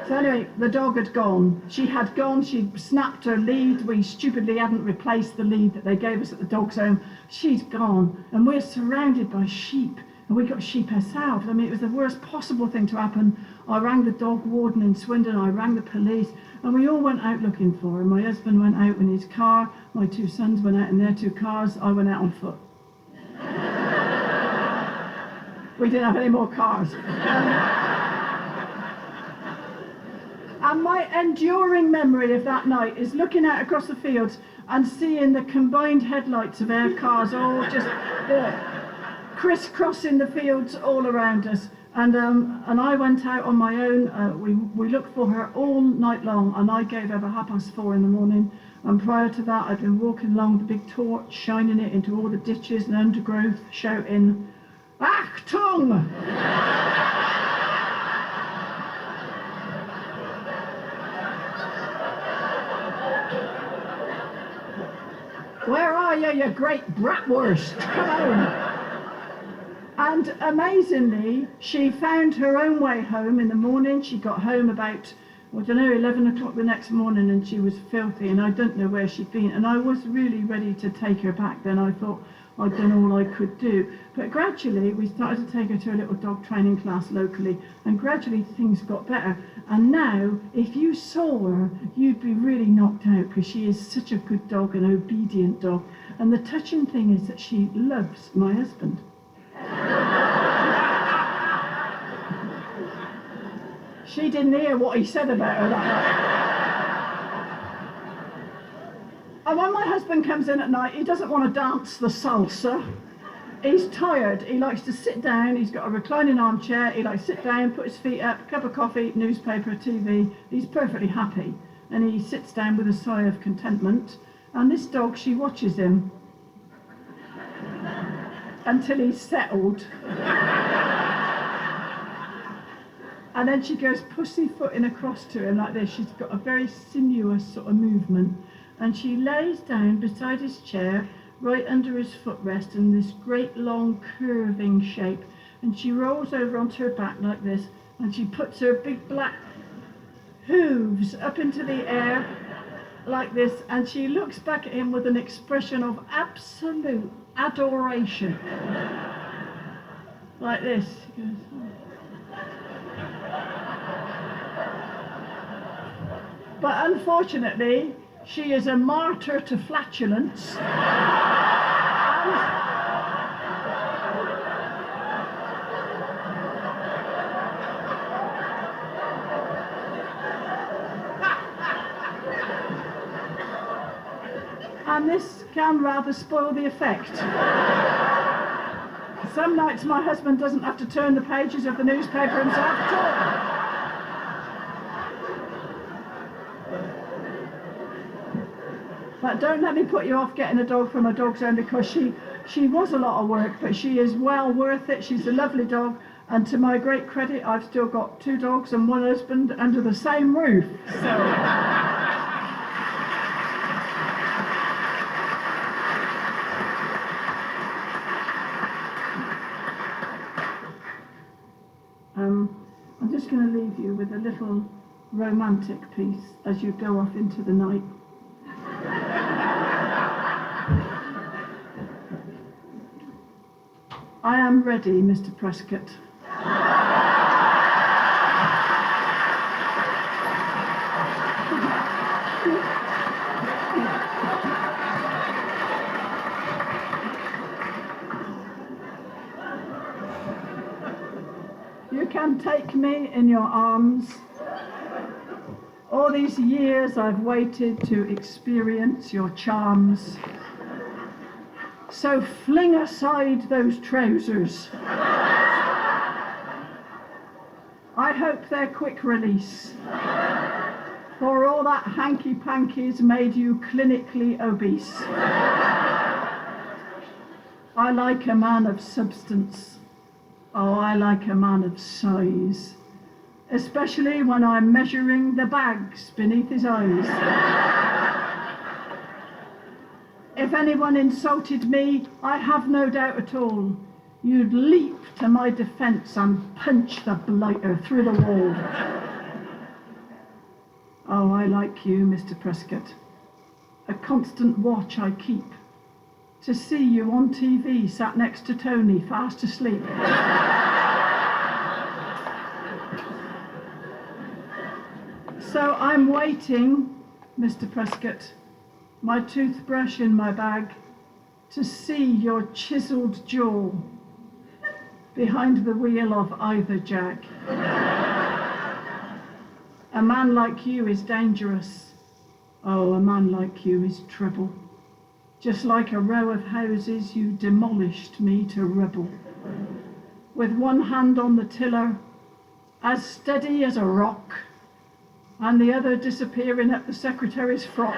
Speaker 1: So anyway, the dog had gone. She had gone. She'd snapped her lead. We stupidly hadn't replaced the lead that they gave us at the dog's home. She's gone. And we're surrounded by sheep. And we got sheep ourselves. I mean, it was the worst possible thing to happen. I rang the dog warden in Swindon. I rang the police. And we all went out looking for her. My husband went out in his car. My two sons went out in their two cars. I went out on foot. We didn't have any more cars. And my enduring memory of that night is looking out across the fields and seeing the combined headlights of our cars all just crisscrossing the fields all around us. And I went out on my own. We looked for her all night long, and I gave over 4:30 in the morning. And prior to that, I'd been walking along with a big torch, shining it into all the ditches and undergrowth, shouting, Achtung! Where are you, you great bratwurst? Come on! And amazingly, she found her own way home in the morning. She got home about, 11 o'clock the next morning, and she was filthy, and I don't know where she'd been. And I was really ready to take her back then. I thought I'd done all I could do. But gradually, we started to take her to a little dog training class locally, and gradually things got better. And now, if you saw her, you'd be really knocked out, because she is such a good dog, an obedient dog. And the touching thing is that she loves my husband. She didn't hear what he said about her that night. And when my husband comes in at night, he doesn't want to dance the salsa. He's tired. He likes to sit down. He's got a reclining armchair. He likes to sit down, put his feet up, cup of coffee, newspaper, TV. He's perfectly happy. And he sits down with a sigh of contentment. And this dog, she watches him until he's settled. And then she goes pussyfooting across to him like this. She's got a very sinuous sort of movement. And she lays down beside his chair, right under his footrest, in this great long curving shape. And she rolls over onto her back like this, and she puts her big black hooves up into the air like this, and she looks back at him with an expression of absolute adoration. Like this. She goes, oh. But unfortunately, she is a martyr to flatulence. And this can rather spoil the effect. Some nights my husband doesn't have to turn the pages of the newspaper himself at all. But don't let me put you off getting a dog from a dog's home, because she was a lot of work, but she is well worth it. She's a lovely dog, and to my great credit, I've still got 2 dogs and 1 husband under the same roof. So. I'm just going to leave you with a little romantic piece as you go off into the night. I am ready, Mr. Prescott. You can take me in your arms. All these years I've waited to experience your charms. So fling aside those trousers. I hope they're quick release, for all that hanky-panky's made you clinically obese. I like a man of substance, Oh, I like a man of size, especially when I'm measuring the bags beneath his eyes. If anyone insulted me, I have no doubt at all, you'd leap to my defence and punch the blighter through the wall. Oh, I like you, Mr. Prescott. A constant watch I keep, to see you on TV sat next to Tony, fast asleep. So I'm waiting, Mr. Prescott, my toothbrush in my bag, to see your chiselled jaw behind the wheel of either jag. A man like you is dangerous. Oh, a man like you is trouble. Just like a row of houses, you demolished me to rubble. With one hand on the tiller, as steady as a rock, and the other disappearing up the secretary's frock.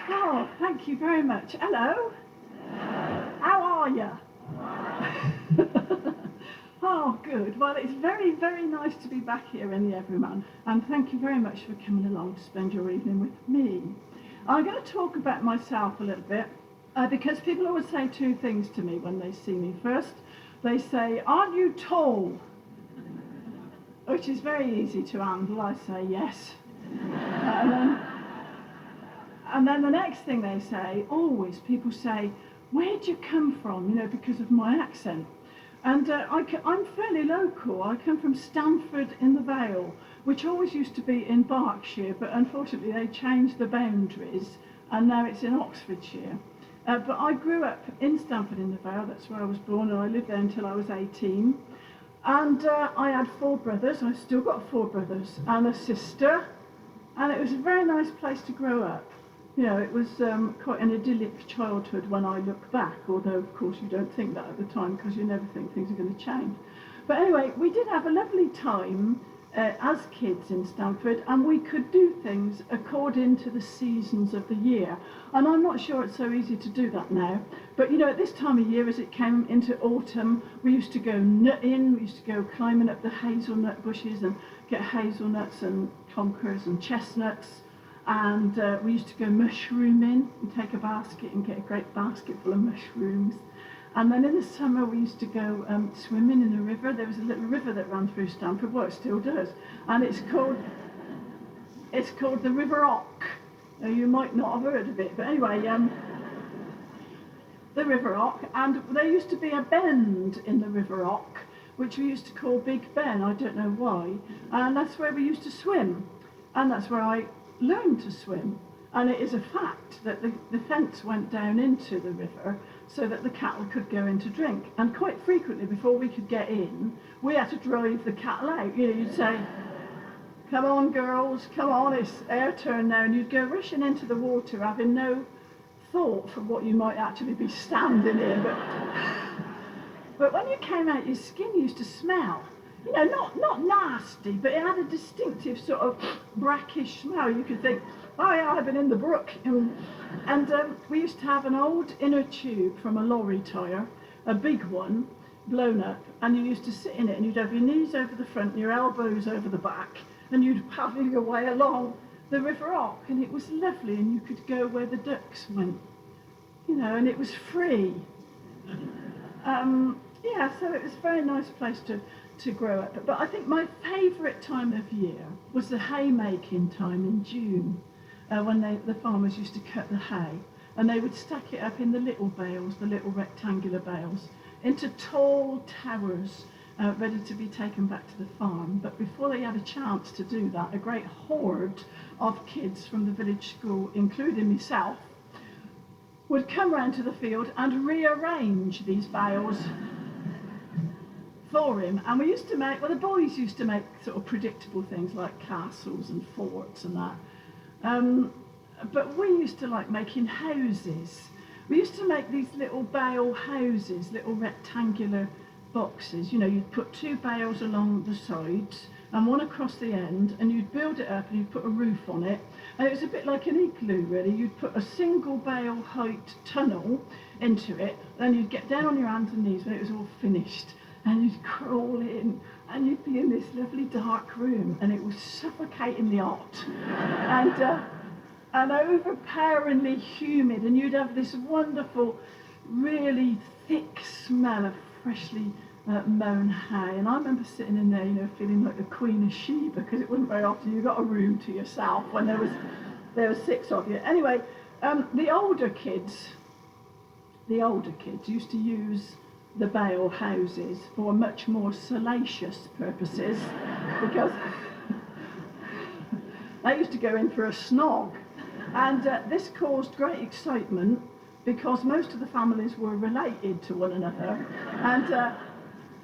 Speaker 1: Oh, thank you very much. Hello. How are you? Oh, good. Well, it's very, very nice to be back here in the Everyman, and thank you very much for coming along to spend your evening with me. I'm going to talk about myself a little bit, because people always say two things to me when they see me. First, they say, "Aren't you tall?" Which is very easy to handle. I say yes. And then the next thing they say, always people say, "Where'd you come from?" Because of my accent. And I'm fairly local. I come from Stamford in the Vale, which always used to be in Berkshire, but unfortunately they changed the boundaries, and now it's in Oxfordshire. But I grew up in Stamford in the Vale. That's where I was born, and I lived there until I was 18. And I had 4 brothers. I've still got 4 brothers and a sister, and it was a very nice place to grow up. It was quite an idyllic childhood when I look back, although of course you don't think that at the time because you never think things are going to change. But anyway, we did have a lovely time as kids in Stamford, and we could do things according to the seasons of the year. And I'm not sure it's so easy to do that now, but at this time of year, as it came into autumn, we used to go nutting, we used to go climbing up the hazelnut bushes and get hazelnuts and conkers and chestnuts. And we used to go mushrooming and take a basket and get a great basket full of mushrooms. And then in the summer we used to go swimming in a river. There was a little river that ran through Stamford, well it still does, and it's called the River Ock. Now, you might not have heard of it, but anyway, the River Ock, and there used to be a bend in the River Ock, which we used to call Big Ben, I don't know why, and that's where we used to swim, and that's where I learned to swim. And it is a fact that the fence went down into the river so that the cattle could go in to drink. And quite frequently, before we could get in, we had to drive the cattle out. You'd say, "Come on, girls, come on, it's our turn now." And you'd go rushing into the water, having no thought for what you might actually be standing in. But when you came out, your skin used to smell. You know, not nasty, but it had a distinctive sort of brackish smell. You could think, oh yeah, I've been in the brook. And we used to have an old inner tube from a lorry tyre, a big one, blown up, and you used to sit in it, and you'd have your knees over the front and your elbows over the back, and you'd paddle your way along the River Ock, and it was lovely, and you could go where the ducks went, you know, and it was free. Yeah, so it was a very nice place to grow up. But I think my favourite time of year was the haymaking time in June, when the farmers used to cut the hay, and they would stack it up in the little bales, the little rectangular bales, into tall towers, ready to be taken back to the farm. But before they had a chance to do that, a great horde of kids from the village school, including myself, would come round to the field and rearrange these bales for him. And we used to make, well, the boys used to make sort of predictable things like castles and forts and that. But we used to like making houses. We used to make these little bale houses, little rectangular boxes. You know, you'd put two bales along the sides and one across the end, and you'd build it up and you'd put a roof on it. And it was a bit like an igloo, really. You'd put a single bale height tunnel into it, then you'd get down on your hands and knees when it was all finished, and you'd crawl in, and you'd be in this lovely dark room, and it was suffocatingly hot and overpoweringly humid, and you'd have this wonderful, really thick smell of freshly mown hay. And I remember sitting in there, you know, feeling like the Queen of Sheba, because it wasn't very often you got a room to yourself when there was 6 of you. Anyway, the older kids used to use the bale houses for much more salacious purposes, because they used to go in for a snog, and this caused great excitement because most of the families were related to one another, and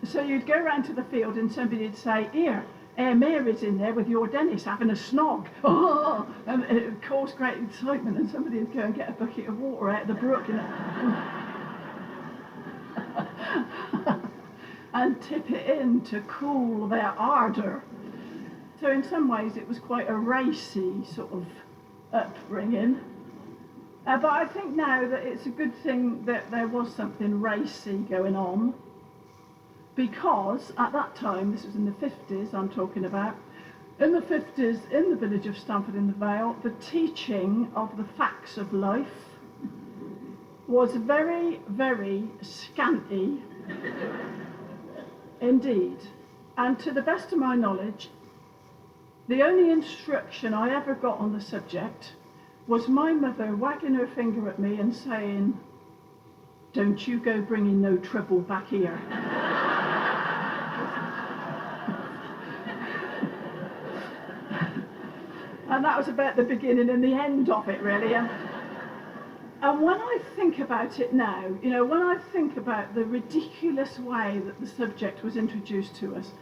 Speaker 1: so you'd go round to the field and somebody would say, here, Mary's in there with your Dennis having a snog. Oh! And it caused great excitement, and somebody would go and get a bucket of water out of the brook and tip it in to cool their ardour. So in some ways it was quite a racy sort of upbringing. But I think now that it's a good thing that there was something racy going on, because at that time, this was in the 50s I'm talking about, in the 50s in the village of Stamford-in-the-Vale, the teaching of the facts of life was very, very scanty indeed. And to the best of my knowledge, the only instruction I ever got on the subject was my mother wagging her finger at me and saying, don't you go bringing no trouble back here. And that was about the beginning and the end of it, really. And when I think about it now, you know, when I think about the ridiculous way that the subject was introduced to us,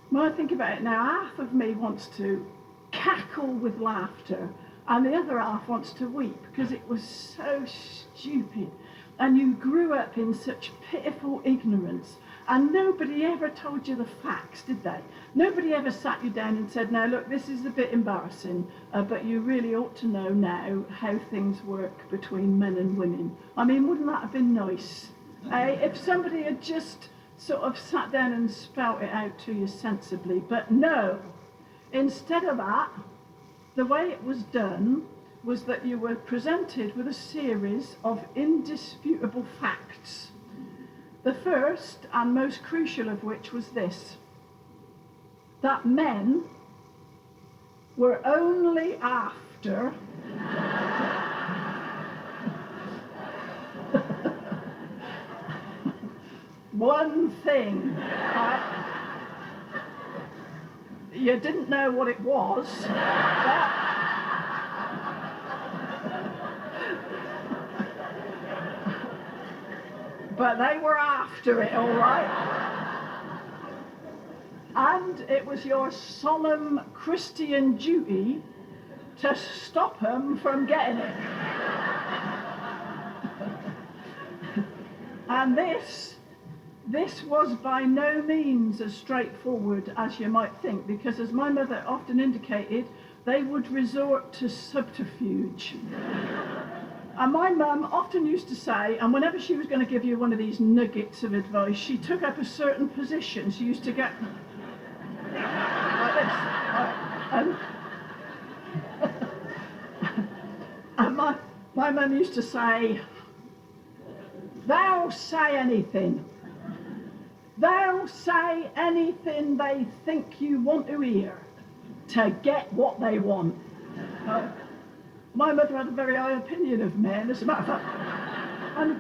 Speaker 1: when I think about it now, half of me wants to cackle with laughter and the other half wants to weep, because it was so stupid. And you grew up in such pitiful ignorance, and nobody ever told you the facts, did they? Nobody ever sat you down and said, now look, this is a bit embarrassing, but you really ought to know now how things work between men and women. I mean, wouldn't that have been nice? If somebody had just sort of sat down and spelt it out to you sensibly. But no, instead of that, the way it was done was that you were presented with a series of indisputable facts. The first and most crucial of which was this: that men were only after one thing. You didn't know what it was, but they were after it, all right. And it was your solemn Christian duty to stop them from getting it. And this was by no means as straightforward as you might think, because as my mother often indicated, they would resort to subterfuge. And my mum often used to say, and whenever she was going to give you one of these nuggets of advice, she took up a certain position. She used to get like this. And my mum used to say, they'll say anything. They'll say anything they think you want to hear to get what they want. My mother had a very high opinion of men, as a matter of fact. And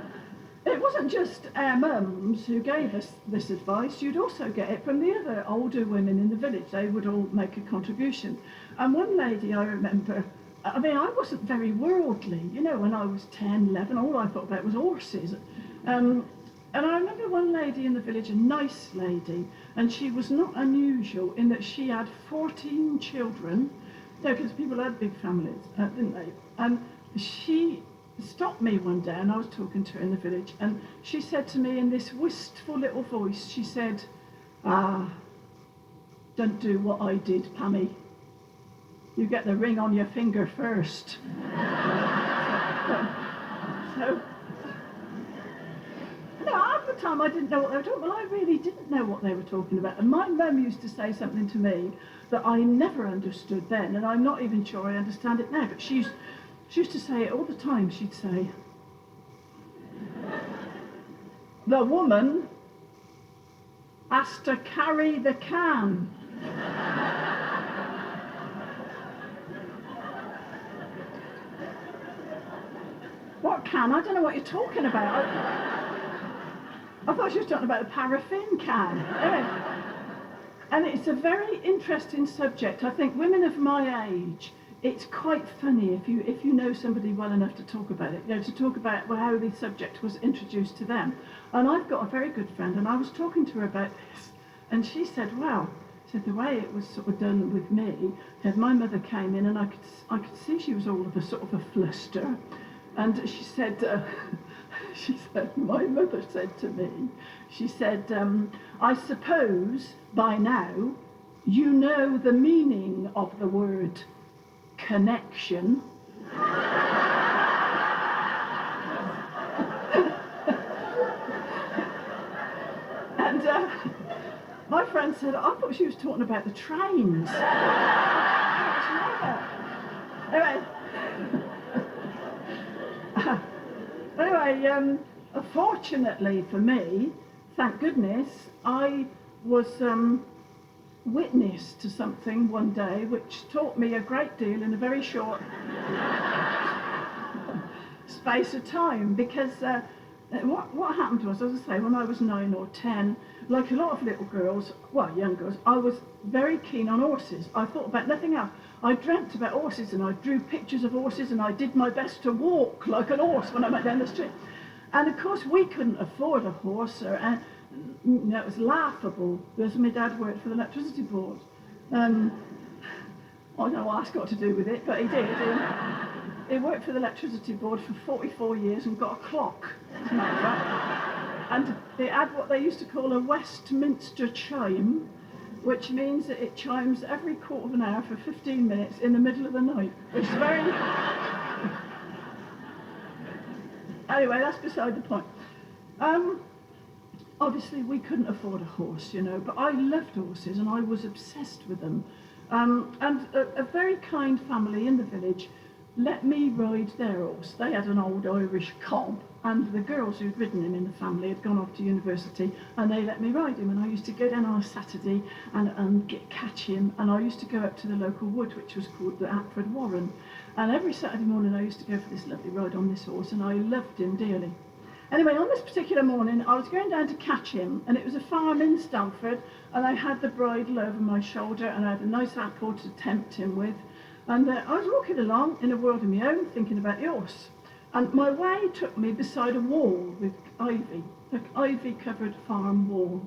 Speaker 1: it wasn't just our mums who gave us this advice. You'd also get it from the other older women in the village. They would all make a contribution. And one lady I remember, I mean, I wasn't very worldly. You know, when I was 10, 11, all I thought about was horses. And I remember one lady in the village, a nice lady, and she was not unusual in that she had 14 children. No, because people had big families, didn't they? And she stopped me one day, and I was talking to her in the village, and she said to me in this wistful little voice, she said, don't do what I did, Pammy. You get the ring on your finger first. So no, half the time I didn't know what they were talking about. Well, I really didn't know what they were talking about. And my mum used to say something to me that I never understood then, and I'm not even sure I understand it now, but she used to say it all the time. She'd say, the woman has to carry the can. What can? I don't know what you're talking about. I thought she was talking about the paraffin can. Anyway, and it's a very interesting subject. I think women of my age, it's quite funny if you know somebody well enough to talk about it, you know, to talk about how the subject was introduced to them. And I've got a very good friend, and I was talking to her about this, and she said, well, the way it was sort of done with me, my mother came in, and I could see she was all of a sort of a fluster, and she said, my mother said to me, she said, I suppose by now you know the meaning of the word connection. And my friend said, I thought she was talking about the trains. Anyway, fortunately for me, thank goodness, I was witness to something one day which taught me a great deal in a very short space of time, because what happened was, as I say, when I was 9 or 10, like a lot of little girls, well, young girls, I was very keen on horses. I thought about nothing else. I dreamt about horses, and I drew pictures of horses, and I did my best to walk like an horse when I went down the street. And of course we couldn't afford a horse, and you know, it was laughable because my dad worked for the electricity board. I don't know what that's got to do with it, but he did. He worked for the electricity board for 44 years and got a clock, as a matter of fact. And they had what they used to call a Westminster chime, which means that it chimes every quarter of an hour for 15 minutes in the middle of the night, which is very... Anyway, that's beside the point. Obviously, we couldn't afford a horse, you know, but I loved horses and I was obsessed with them. And a very kind family in the village let me ride their horse. They had an old Irish cob, and the girls who'd ridden him in the family had gone off to university, and they let me ride him. And I used to go down on a Saturday and catch him, and I used to go up to the local wood, which was called the Apford Warren. And every Saturday morning I used to go for this lovely ride on this horse, and I loved him dearly. Anyway, on this particular morning, I was going down to catch him, and it was a farm in Stamford, and I had the bridle over my shoulder, and I had a nice apple to tempt him with. And I was walking along in a world of my own, thinking about the horse. And my way took me beside a wall with ivy, an ivy-covered farm wall.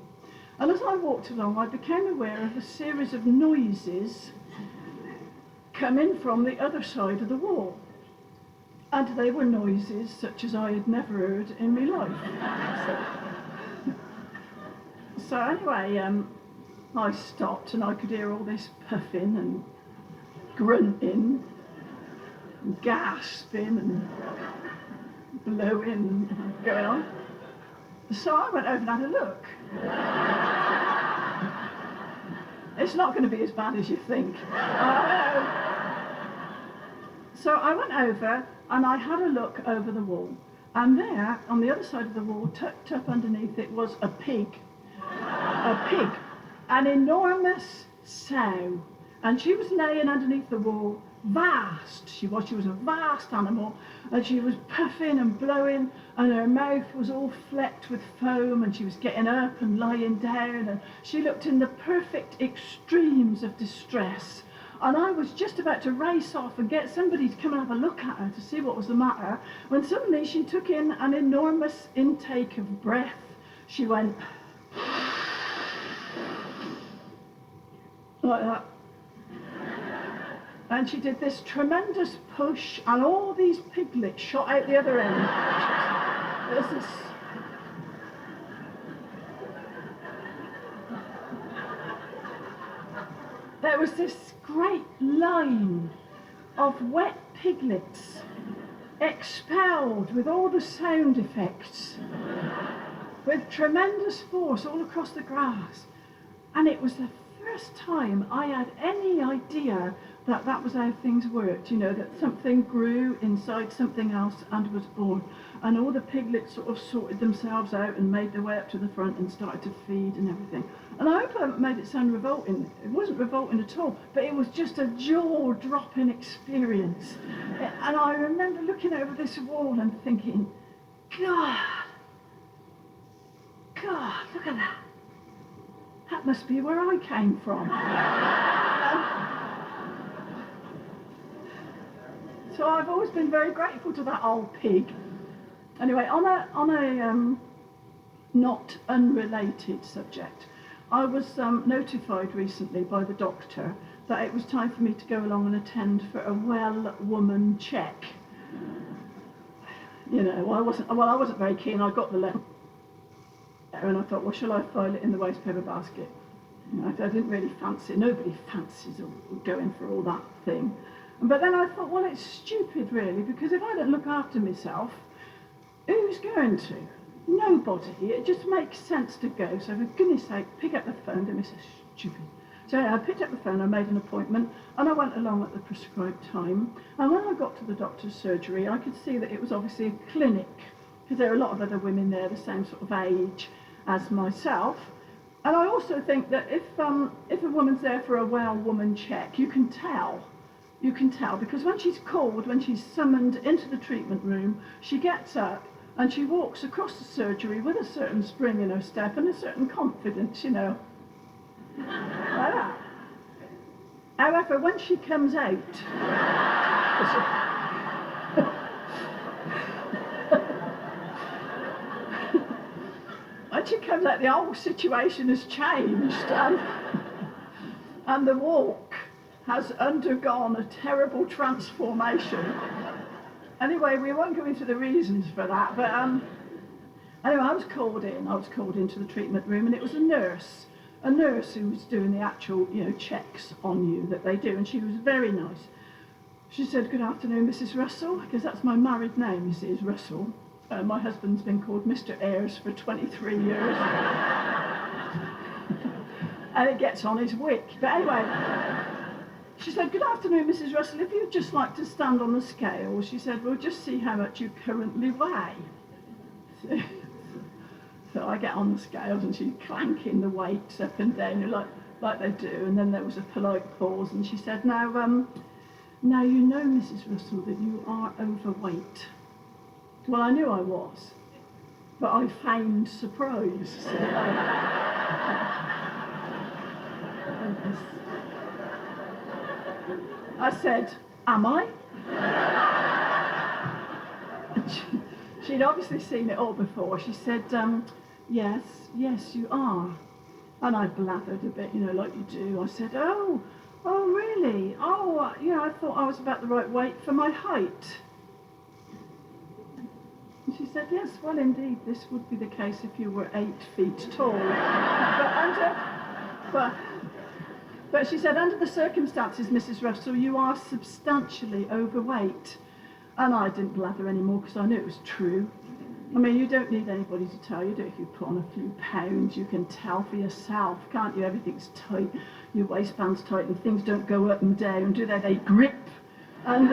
Speaker 1: And as I walked along, I became aware of a series of noises coming from the other side of the wall. And they were noises such as I had never heard in my life. So anyway, I stopped and I could hear all this puffing and grunting and gasping and blowing and going on. So I went over and had a look. It's not going to be as bad as you think. So I went over and I had a look over the wall. And there, on the other side of the wall, tucked up underneath it, was a pig. A pig. An enormous sow. And she was laying underneath the wall, vast. She was a vast animal. And she was puffing and blowing, and her mouth was all flecked with foam, and she was getting up and lying down, and she looked in the perfect extremes of distress. And I was just about to race off and get somebody to come and have a look at her to see what was the matter, when suddenly she took in an enormous intake of breath. She went like that. And she did this tremendous push, and all these piglets shot out the other end. There was this great line of wet piglets expelled with all the sound effects, with tremendous force all across the grass. And it was the first time I had any idea that that was how things worked, you know, that something grew inside something else and was born. And all the piglets sort of sorted themselves out and made their way up to the front and started to feed and everything. And I hope I haven't made it sound revolting. It wasn't revolting at all, but it was just a jaw-dropping experience. And I remember looking over this wall and thinking, God, look at that. That must be where I came from. So I've always been very grateful to that old pig. Anyway, on a not unrelated subject, I was notified recently by the doctor that it was time for me to go along and attend for a well woman check. You know, I wasn't very keen. I got the letter and I thought, well, shall I file it in the waste paper basket? You know, I didn't really fancy it. Nobody fancies going for all that thing. But then I thought, well, it's stupid really, because if I don't look after myself, who's going to? Nobody. It just makes sense to go. So for goodness sake, pick up the phone. Don't be so stupid. So I picked up the phone, I made an appointment, and I went along at the prescribed time. And when I got to the doctor's surgery, I could see that it was obviously a clinic, because there are a lot of other women there the same sort of age as myself. And I also think that if a woman's there for a well woman check, you can tell, because when she's summoned into the treatment room, she gets up and she walks across the surgery with a certain spring in her step and a certain confidence, you know. Like that. However, when she comes out, the whole situation has changed, and the walk has undergone a terrible transformation. Anyway, we won't go into the reasons for that, but anyway, I was called into the treatment room, and it was a nurse who was doing the actual, you know, checks on you that they do, and she was very nice. She said, "Good afternoon, Mrs. Russell," because that's my married name, you see, is Russell. My husband's been called Mr. Ayres for 23 years. And it gets on his wick. But anyway, she said, "Good afternoon, Mrs. Russell. If you'd just like to stand on the scale," she said, "we'll just see how much you currently weigh." So I get on the scales and she's clanking the weights up and down like they do. And then there was a polite pause and she said, now you know, Mrs. Russell, that you are overweight." Well, I knew I was, but I feigned surprise. So, I said, "Am I?" She'd obviously seen it all before. She said, yes, you are." And I blathered a bit, you know, like you do. I said, oh, really? Oh, yeah, I thought I was about the right weight for my height." And she said, yes, well, indeed, this would be the case if you were 8 feet tall. But she said, under the circumstances, Mrs. Russell, you are substantially overweight. And I didn't blather anymore because I knew it was true. I mean, you don't need anybody to tell you that if you put on a few pounds, you can tell for yourself, can't you? Everything's tight, your waistband's tight, and things don't go up and down, do they? They grip. And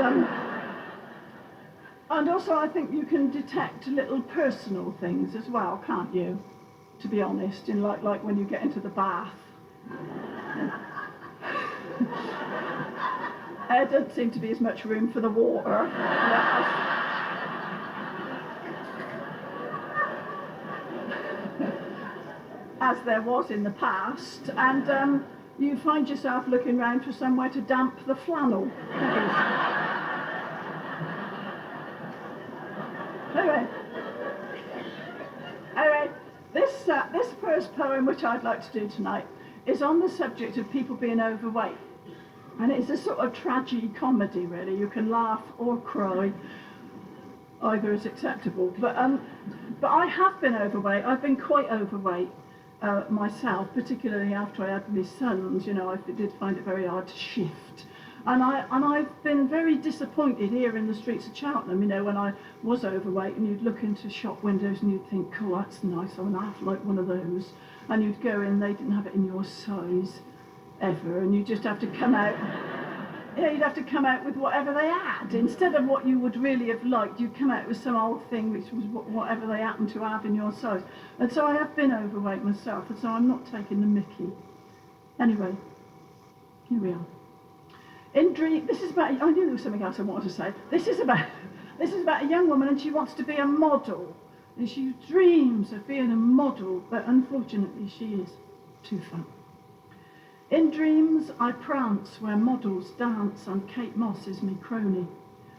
Speaker 1: also I think you can detect little personal things as well, can't you? To be honest, in like when you get into the bath. There doesn't seem to be as much room for the water. As there was in the past, and you find yourself looking round for somewhere to damp the flannel. Anyway, this first poem, which I'd like to do tonight, is on the subject of people being overweight. And it's a sort of tragi-comedy, really. You can laugh or cry. Either is acceptable. But I have been overweight. I've been quite overweight myself, particularly after I had my sons. You know, I did find it very hard to shift. And I've been very disappointed here in the streets of Cheltenham, you know, when I was overweight and you'd look into shop windows and you'd think, oh, that's nice, I want to have like one of those. And you'd go in, they didn't have it in your size ever, and you just have to come out. Yeah, you'd have to come out with whatever they had. Instead of what you would really have liked, you'd come out with some old thing which was whatever they happened to have in your size. And so I have been overweight myself, and so I'm not taking the mickey. Anyway, here we are. In dream, this is about, I knew there was something else I wanted to say. This is about a young woman, and she wants to be a model. And she dreams of being a model, but unfortunately she is too fat. In dreams I prance where models dance, and Kate Moss is me crony.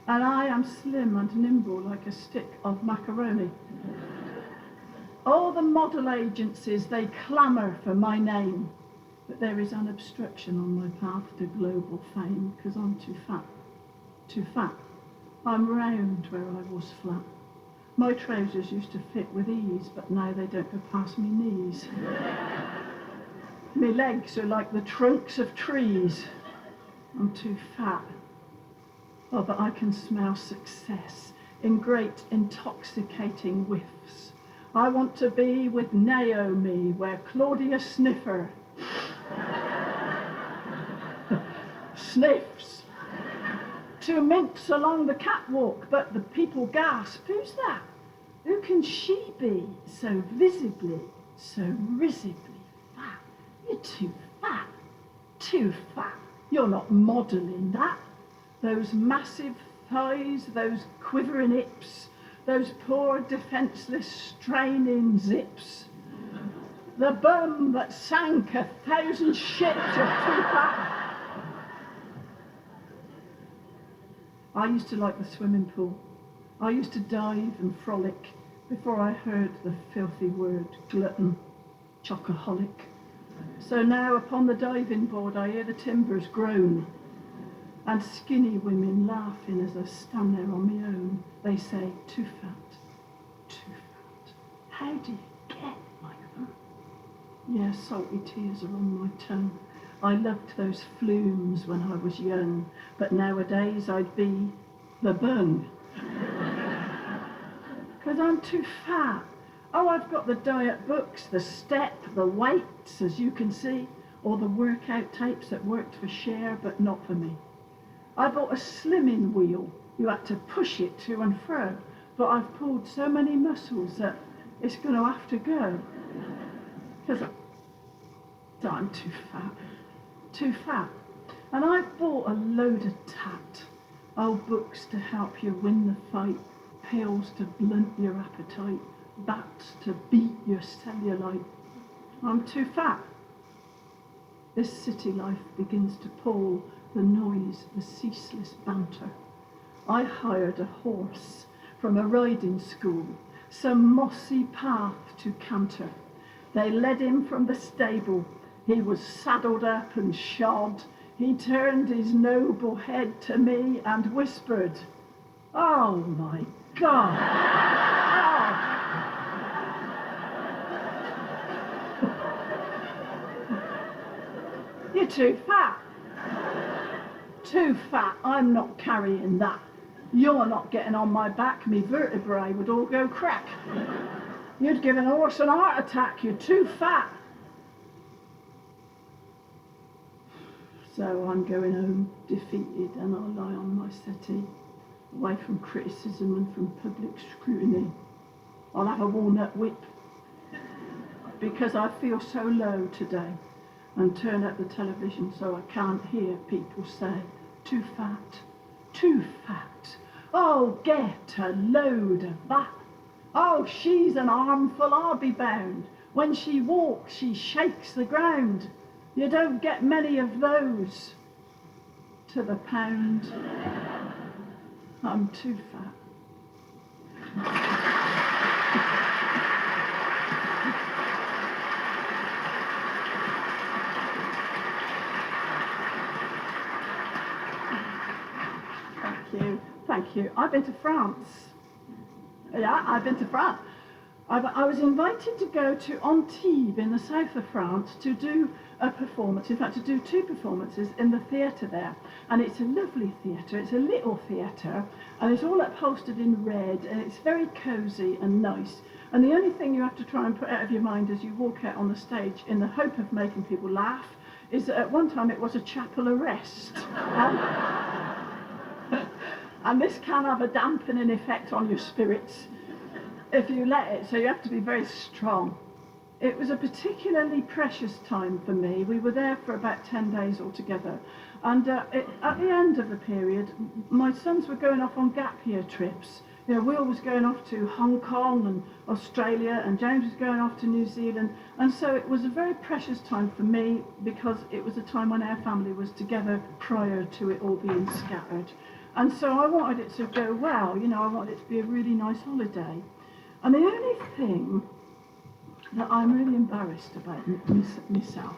Speaker 1: And I am slim and nimble like a stick of macaroni. All the model agencies, they clamour for my name. But there is an obstruction on my path to global fame, because I'm too fat. Too fat. I'm round where I was flat. My trousers used to fit with ease, but now they don't go past me knees. My legs are like the trunks of trees. I'm too fat. Oh, but I can smell success in great intoxicating whiffs. I want to be with Naomi, where Claudia Sniffer sniffs. To mince along the catwalk, but the people gasp, who's that? Who can she be so visibly, so risibly fat? You're too fat, too fat. You're not modelling that. Those massive thighs, those quivering hips, those poor defenceless straining zips. The bum that sank 1,000 ships, you're too fat. I used to like the swimming pool. I used to dive and frolic before I heard the filthy word glutton, chocoholic. So now upon the diving board I hear the timbers groan, and skinny women laughing as I stand there on my own. They say, too fat, too fat. How do you get like that? Yeah, salty tears are on my tongue. I loved those flumes when I was young, but nowadays I'd be the bung. Because I'm too fat. Oh, I've got the diet books, the step, the weights, as you can see, or the workout tapes that worked for Cher, but not for me. I bought a slimming wheel. You had to push it to and fro, but I've pulled so many muscles that it's going to have to go. Because I'm too fat. Too fat. And I've bought a load of tat. Old books to help you win the fight, pills to blunt your appetite, bats to beat your cellulite. I'm too fat. This city life begins to pall, the noise, the ceaseless banter. I hired a horse from a riding school, some mossy path to canter. They led him from the stable. He was saddled up and shod. He turned his noble head to me and whispered, "Oh my God." too fat. Too fat, I'm not carrying that. You're not getting on my back, me vertebrae would all go crack. You'd give an horse an heart attack, you're too fat. So I'm going home defeated, and I'll lie on my settee, away from criticism and from public scrutiny. I'll have a walnut whip, because I feel so low today, and turn up the television so I can't hear people say, too fat, too fat. Oh, get a load of that. Oh, she's an armful, I'll be bound. When she walks, she shakes the ground. You don't get many of those to the pound. I'm too fat. Thank you. I've been to France. Yeah, I've been to France. I was invited to go to Antibes in the south of France to do a performance, in fact to do two performances in the theatre there. And it's a lovely theatre, it's a little theatre, and it's all upholstered in red, and it's very cosy and nice. And the only thing you have to try and put out of your mind as you walk out on the stage, in the hope of making people laugh, is that at one time it was a chapel arrest. And this can have a dampening effect on your spirits if you let it, so you have to be very strong. It was a particularly precious time for me. We were there for about 10 days altogether, and at the end of the period, my sons were going off on gap year trips. You know, Will was going off to Hong Kong and Australia, and James was going off to New Zealand, and so it was a very precious time for me, because it was a time when our family was together prior to it all being scattered. And so I wanted it to go well, you know, I wanted it to be a really nice holiday. And the only thing that I'm really embarrassed about myself,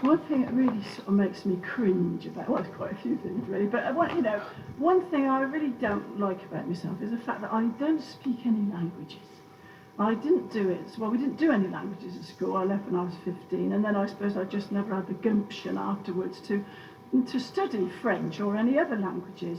Speaker 1: one thing that really sort of makes me cringe about, well, there's quite a few things really, but you know, one thing I really don't like about myself is the fact that I don't speak any languages. I didn't do it, well, we didn't do any languages at school. I left when I was 15, and then I suppose I just never had the gumption afterwards to study French or any other languages.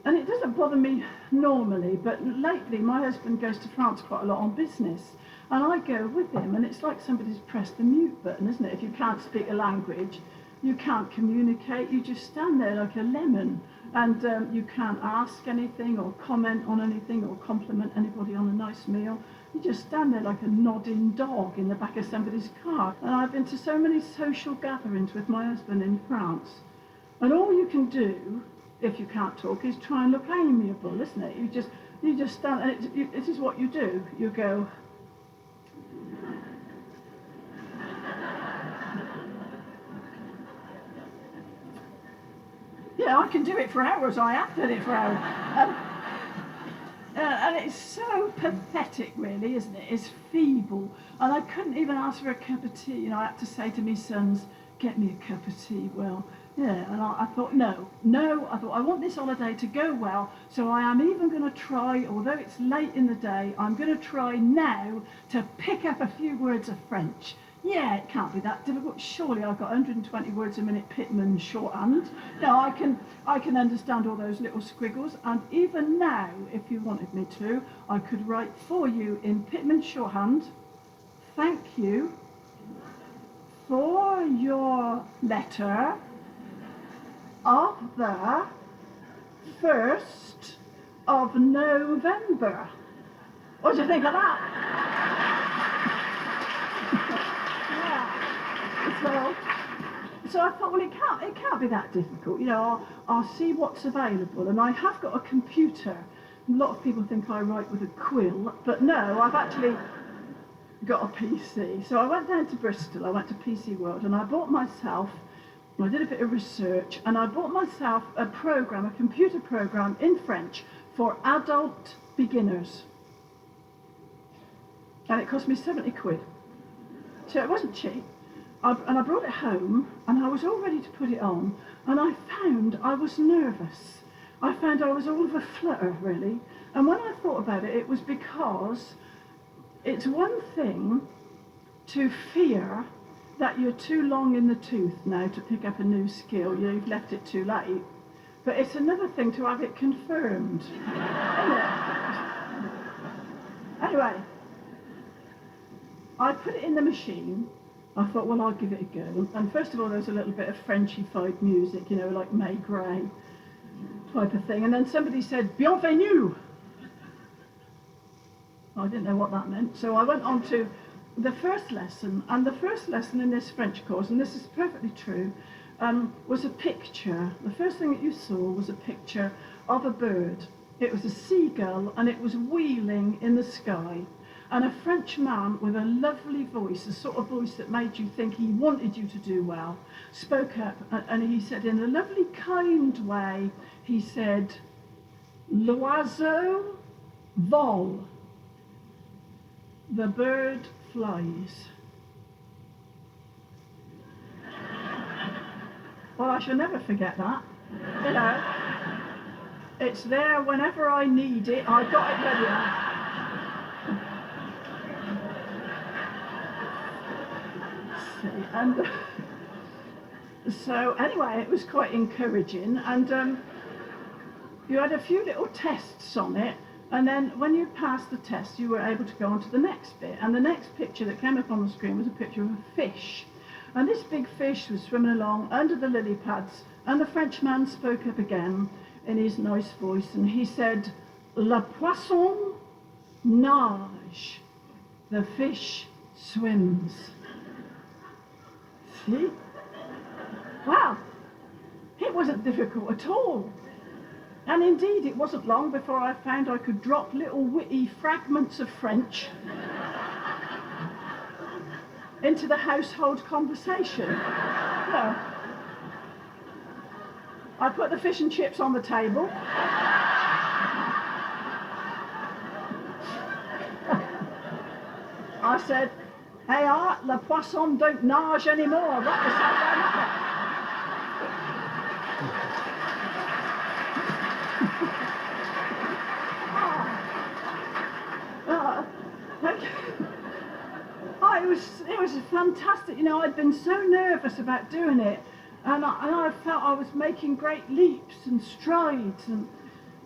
Speaker 1: And it doesn't bother me normally, but lately my husband goes to France quite a lot on business, and I go with him, and it's like somebody's pressed the mute button, isn't it? If you can't speak a language, you can't communicate, you just stand there like a lemon, and you can't ask anything or comment on anything or compliment anybody on a nice meal. You just stand there like a nodding dog in the back of somebody's car. And I've been to so many social gatherings with my husband in France, and all you can do, if you can't talk, is try and look amiable, isn't it? You just stand, and it is what you do. You go, yeah, I can do it for hours. I have done it for hours. And it's so pathetic, really, isn't it? It's feeble. And I couldn't even ask for a cup of tea. You know, I had to say to my sons, get me a cup of tea. Well, yeah, and I thought, no, I thought, I want this holiday to go well, so I am even going to try, although it's late in the day, I'm going to try now to pick up a few words of French. Yeah, it can't be that difficult. Surely I've got 120 words a minute Pitman shorthand. No, I can understand all those little squiggles, and even now, if you wanted me to, I could write for you in Pitman shorthand, thank you for your letter of the 1st of November. What do you think of that? Yeah. So I thought, well, it can't be that difficult. You know, I'll see what's available, and I have got a computer. A lot of people think I write with a quill, but no, I've actually got a PC. So I went down to Bristol, I went to PC World, and I bought myself, I did a bit of research, and I bought myself a program, a computer program in French for adult beginners. And it cost me 70 quid. So it wasn't cheap. And I brought it home, and I was all ready to put it on, and I found I was nervous. I found I was all of a flutter, really. And when I thought about it, it was because it's one thing to fear that you're too long in the tooth now to pick up a new skill. You've left it too late. But it's another thing to have it confirmed. Anyway, I put it in the machine. I thought, well, I'll give it a go. And first of all, there was a little bit of Frenchified music, you know, like May Gray type of thing. And then somebody said, bienvenue. I didn't know what that meant. So I went on to the first lesson. And the first lesson in this French course, and this is perfectly true, was a picture. The first thing that you saw was a picture of a bird. It was a seagull, and it was wheeling in the sky. And a French man with a lovely voice, a sort of voice that made you think he wanted you to do well, spoke up, and he said in a lovely, kind way, he said, l'oiseau vole. The bird flies. Well, I shall never forget that. You know, it's there whenever I need it. I got it ready. And so anyway, it was quite encouraging, and you had a few little tests on it, and then when you passed the test you were able to go on to the next bit, and the next picture that came up on the screen was a picture of a fish, and this big fish was swimming along under the lily pads, and the Frenchman spoke up again in his nice voice, and he said, le poisson nage, the fish swims. See? Wow, it wasn't difficult at all. And indeed, it wasn't long before I found I could drop little witty fragments of French into the household conversation. No. I put the fish and chips on the table. I said, hey, le poisson don't nage anymore. That was so it was fantastic. You know, I'd been so nervous about doing it, and I felt I was making great leaps and strides. And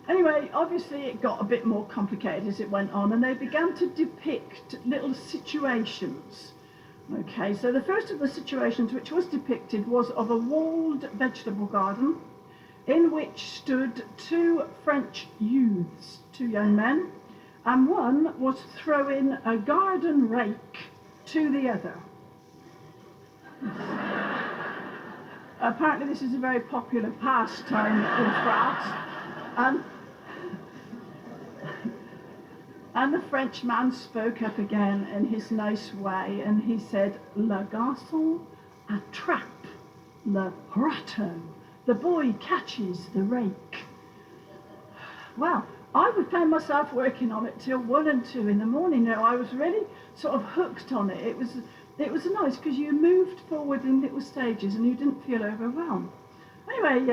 Speaker 1: anyway, obviously it got a bit more complicated as it went on, and they began to depict little situations. Okay, so the first of the situations which was depicted was of a walled vegetable garden in which stood two French youths, two young men, and one was throwing a garden rake to the other. Apparently this is a very popular pastime in France, and the Frenchman spoke up again in his nice way, and he said, le garçon attrape le râteau. The boy catches the rake. Well, I found myself working on it till 1 and 2 in the morning. Now, I was really sort of hooked on it. It was nice because you moved forward in little stages and you didn't feel overwhelmed. Anyway,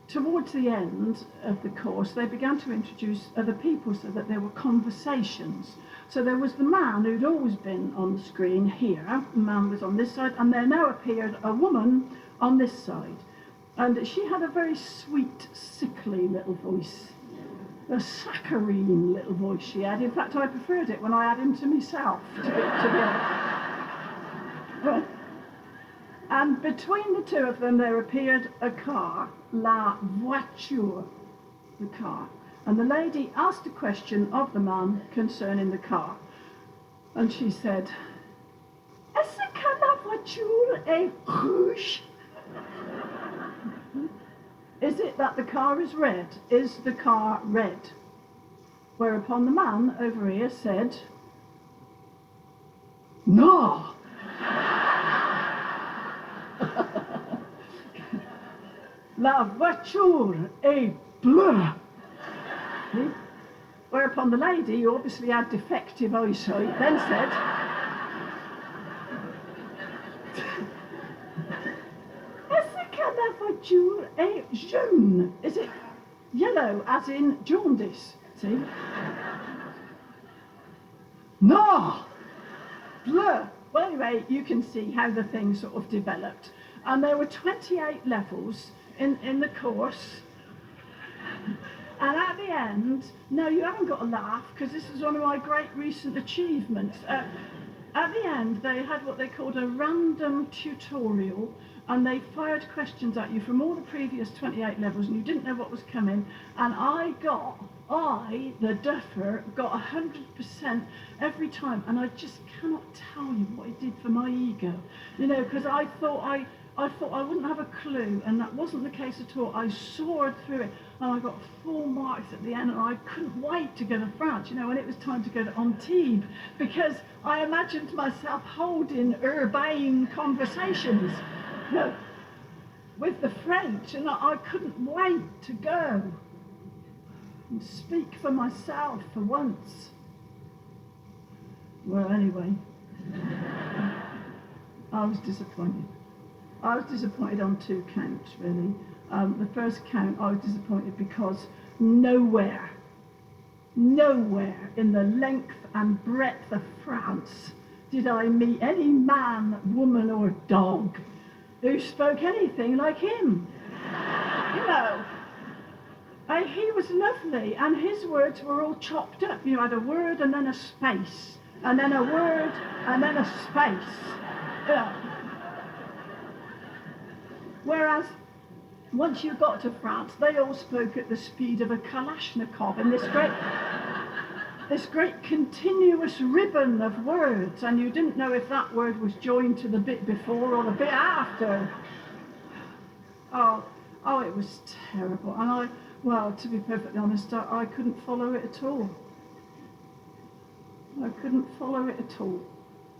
Speaker 1: towards the end of the course, they began to introduce other people so that there were conversations. So there was the man who'd always been on the screen here. The man was on this side, and there now appeared a woman on this side. And she had a very sweet, sickly little voice. A saccharine little voice she had. In fact, I preferred it when I had him to myself, to be honest. And between the two of them, there appeared a car, la voiture, the car. And the lady asked a question of the man concerning the car. And she said, est-ce que la voiture est rouge? Is it that the car is red? Is the car red? Whereupon the man over here said, no. La voiture est bleue. Whereupon the lady, who obviously had defective eyesight, then said, la voiture est jaune. Is it yellow as in jaundice? See? No! Bleu Well, anyway, you can see how the thing sort of developed. And there were 28 levels in the course. And at the end, no, you haven't got to laugh, because this is one of my great recent achievements. At the end, they had what they called a random tutorial, and they fired questions at you from all the previous 28 levels, and you didn't know what was coming. And I, the duffer, got 100% every time, and I just cannot tell you what it did for my ego, you know, because I thought I wouldn't have a clue, and that wasn't the case at all. I soared through it, and I got full marks at the end, and I couldn't wait to go to France, you know, when it was time to go to Antibes, because I imagined myself holding urbane conversations, you know, with the French, and I couldn't wait to go and speak for myself for once. Well, anyway, I was disappointed. I was disappointed on two counts, really. The first count, I was disappointed because nowhere in the length and breadth of France did I meet any man, woman, or dog who spoke anything like him. You know, he was lovely, and his words were all chopped up. You had a word and then a space, and then a word and then a space. You know. Whereas, once you got to France, they all spoke at the speed of a Kalashnikov in this great continuous ribbon of words, and you didn't know if that word was joined to the bit before or the bit after. Oh, it was terrible. And well, to be perfectly honest, I couldn't follow it at all. I couldn't follow it at all.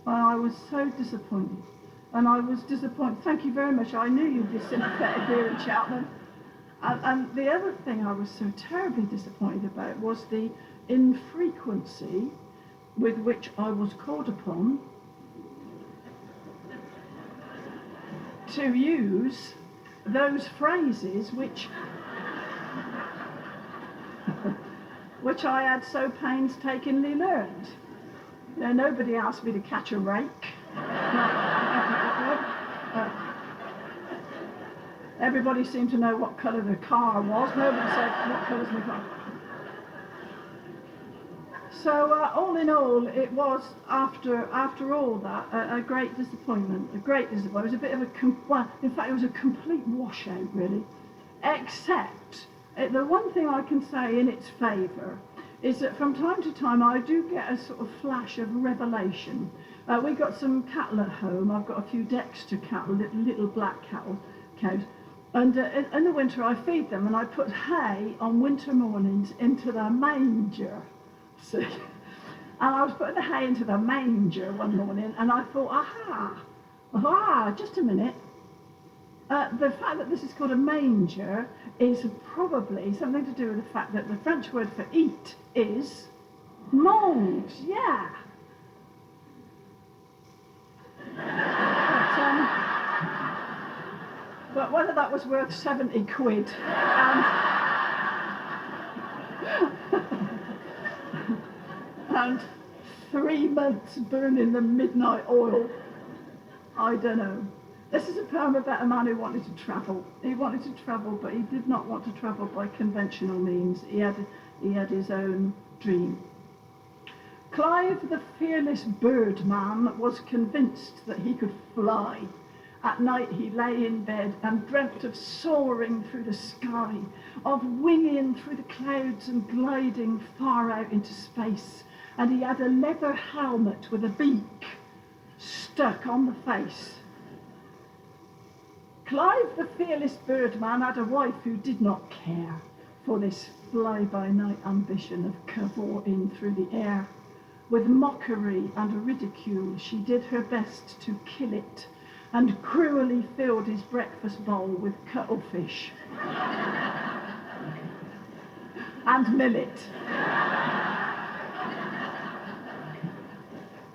Speaker 1: I was so disappointed. And I was disappointed. Thank you very much. I knew you'd be sympathetic here in Cheltenham. And the other thing I was so terribly disappointed about was the infrequency with which I was called upon to use those phrases which I had so painstakingly learned. You know, nobody asked me to catch a rake. Everybody seemed to know what colour the car was. Nobody said what colour's the car. So all in all, it was after all that a great disappointment. A great disappointment. It was a bit of in fact, it was a complete washout, really. Except the one thing I can say in its favour is that from time to time I do get a sort of flash of revelation. We've got some cattle at home. I've got a few Dexter cattle, little black cows. And in the winter I feed them, and I put hay on winter mornings into the manger. See? And I was putting the hay into the manger one morning, and I thought, aha, just a minute. The fact that this is called a manger is probably something to do with the fact that the French word for eat is mange, yeah. But whether that was worth 70 quid and 3 months burning the midnight oil, I don't know. This is a poem about a man who wanted to travel. He wanted to travel, but he did not want to travel by conventional means. He had his own dream. Clive, the fearless birdman, was convinced that he could fly. At night he lay in bed and dreamt of soaring through the sky, of winging through the clouds and gliding far out into space. And he had a leather helmet with a beak stuck on the face. Clive, the fearless birdman, had a wife who did not care for this fly-by-night ambition of cavorting through the air. With mockery and ridicule, she did her best to kill it, and cruelly filled his breakfast bowl with cuttlefish and millet.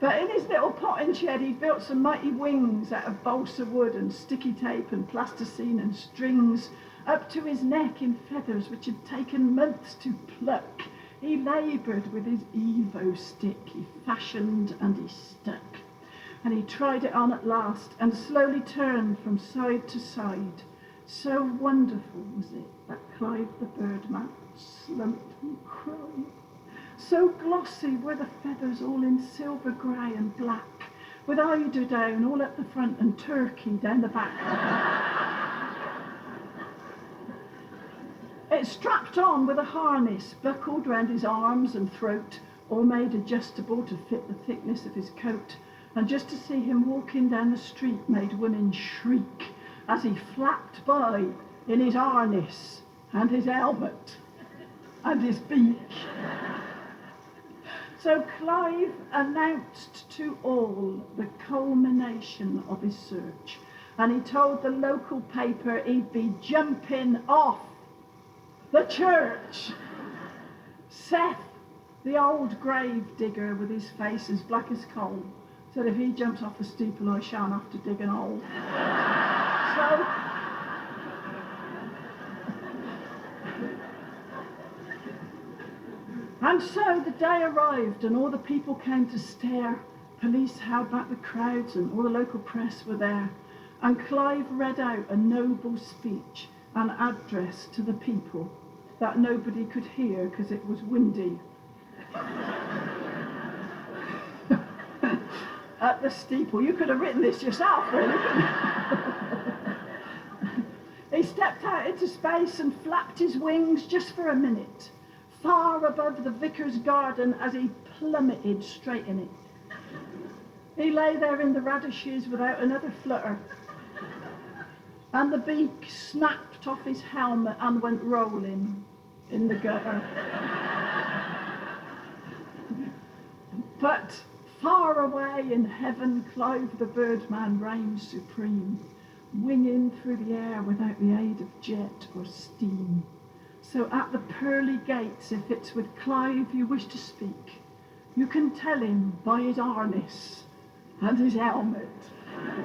Speaker 1: But in his little potting shed, he'd built some mighty wings out of balsa wood and sticky tape and plasticine and strings, up to his neck in feathers which had taken months to pluck. He laboured with his Evo stick, he fashioned and he stuck. and he tried it on at last and slowly turned from side to side. So wonderful was it that Clive the birdman slumped and cried. So glossy were the feathers, all in silver grey and black, with eider down all at the front and turkey down the back. It's strapped on with a harness buckled round his arms and throat, all made adjustable to fit the thickness of his coat, and just to see him walking down the street made women shriek as he flapped by in his harness and his helmet and his beak. So Clive announced to all the culmination of his search, and he told the local paper he'd be jumping off the church. Seth, the old grave digger with his face as black as coal, said if he jumps off the steeple I shan't have to dig an hole. And so the day arrived and all the people came to stare. Police held back the crowds and all the local press were there. And Clive read out a noble speech, an address to the people that nobody could hear because it was windy. At the steeple. You could have written this yourself, really, couldn't you? He stepped out into space and flapped his wings just for a minute, far above the vicar's garden as he plummeted straight in it. He lay there in the radishes without another flutter, and the beak snapped off his helmet and went rolling in the gutter. But far away in heaven, Clive the birdman reigned supreme, winging through the air without the aid of jet or steam. So at the pearly gates, if it's with Clive you wish to speak, you can tell him by his harness and his helmet. Thank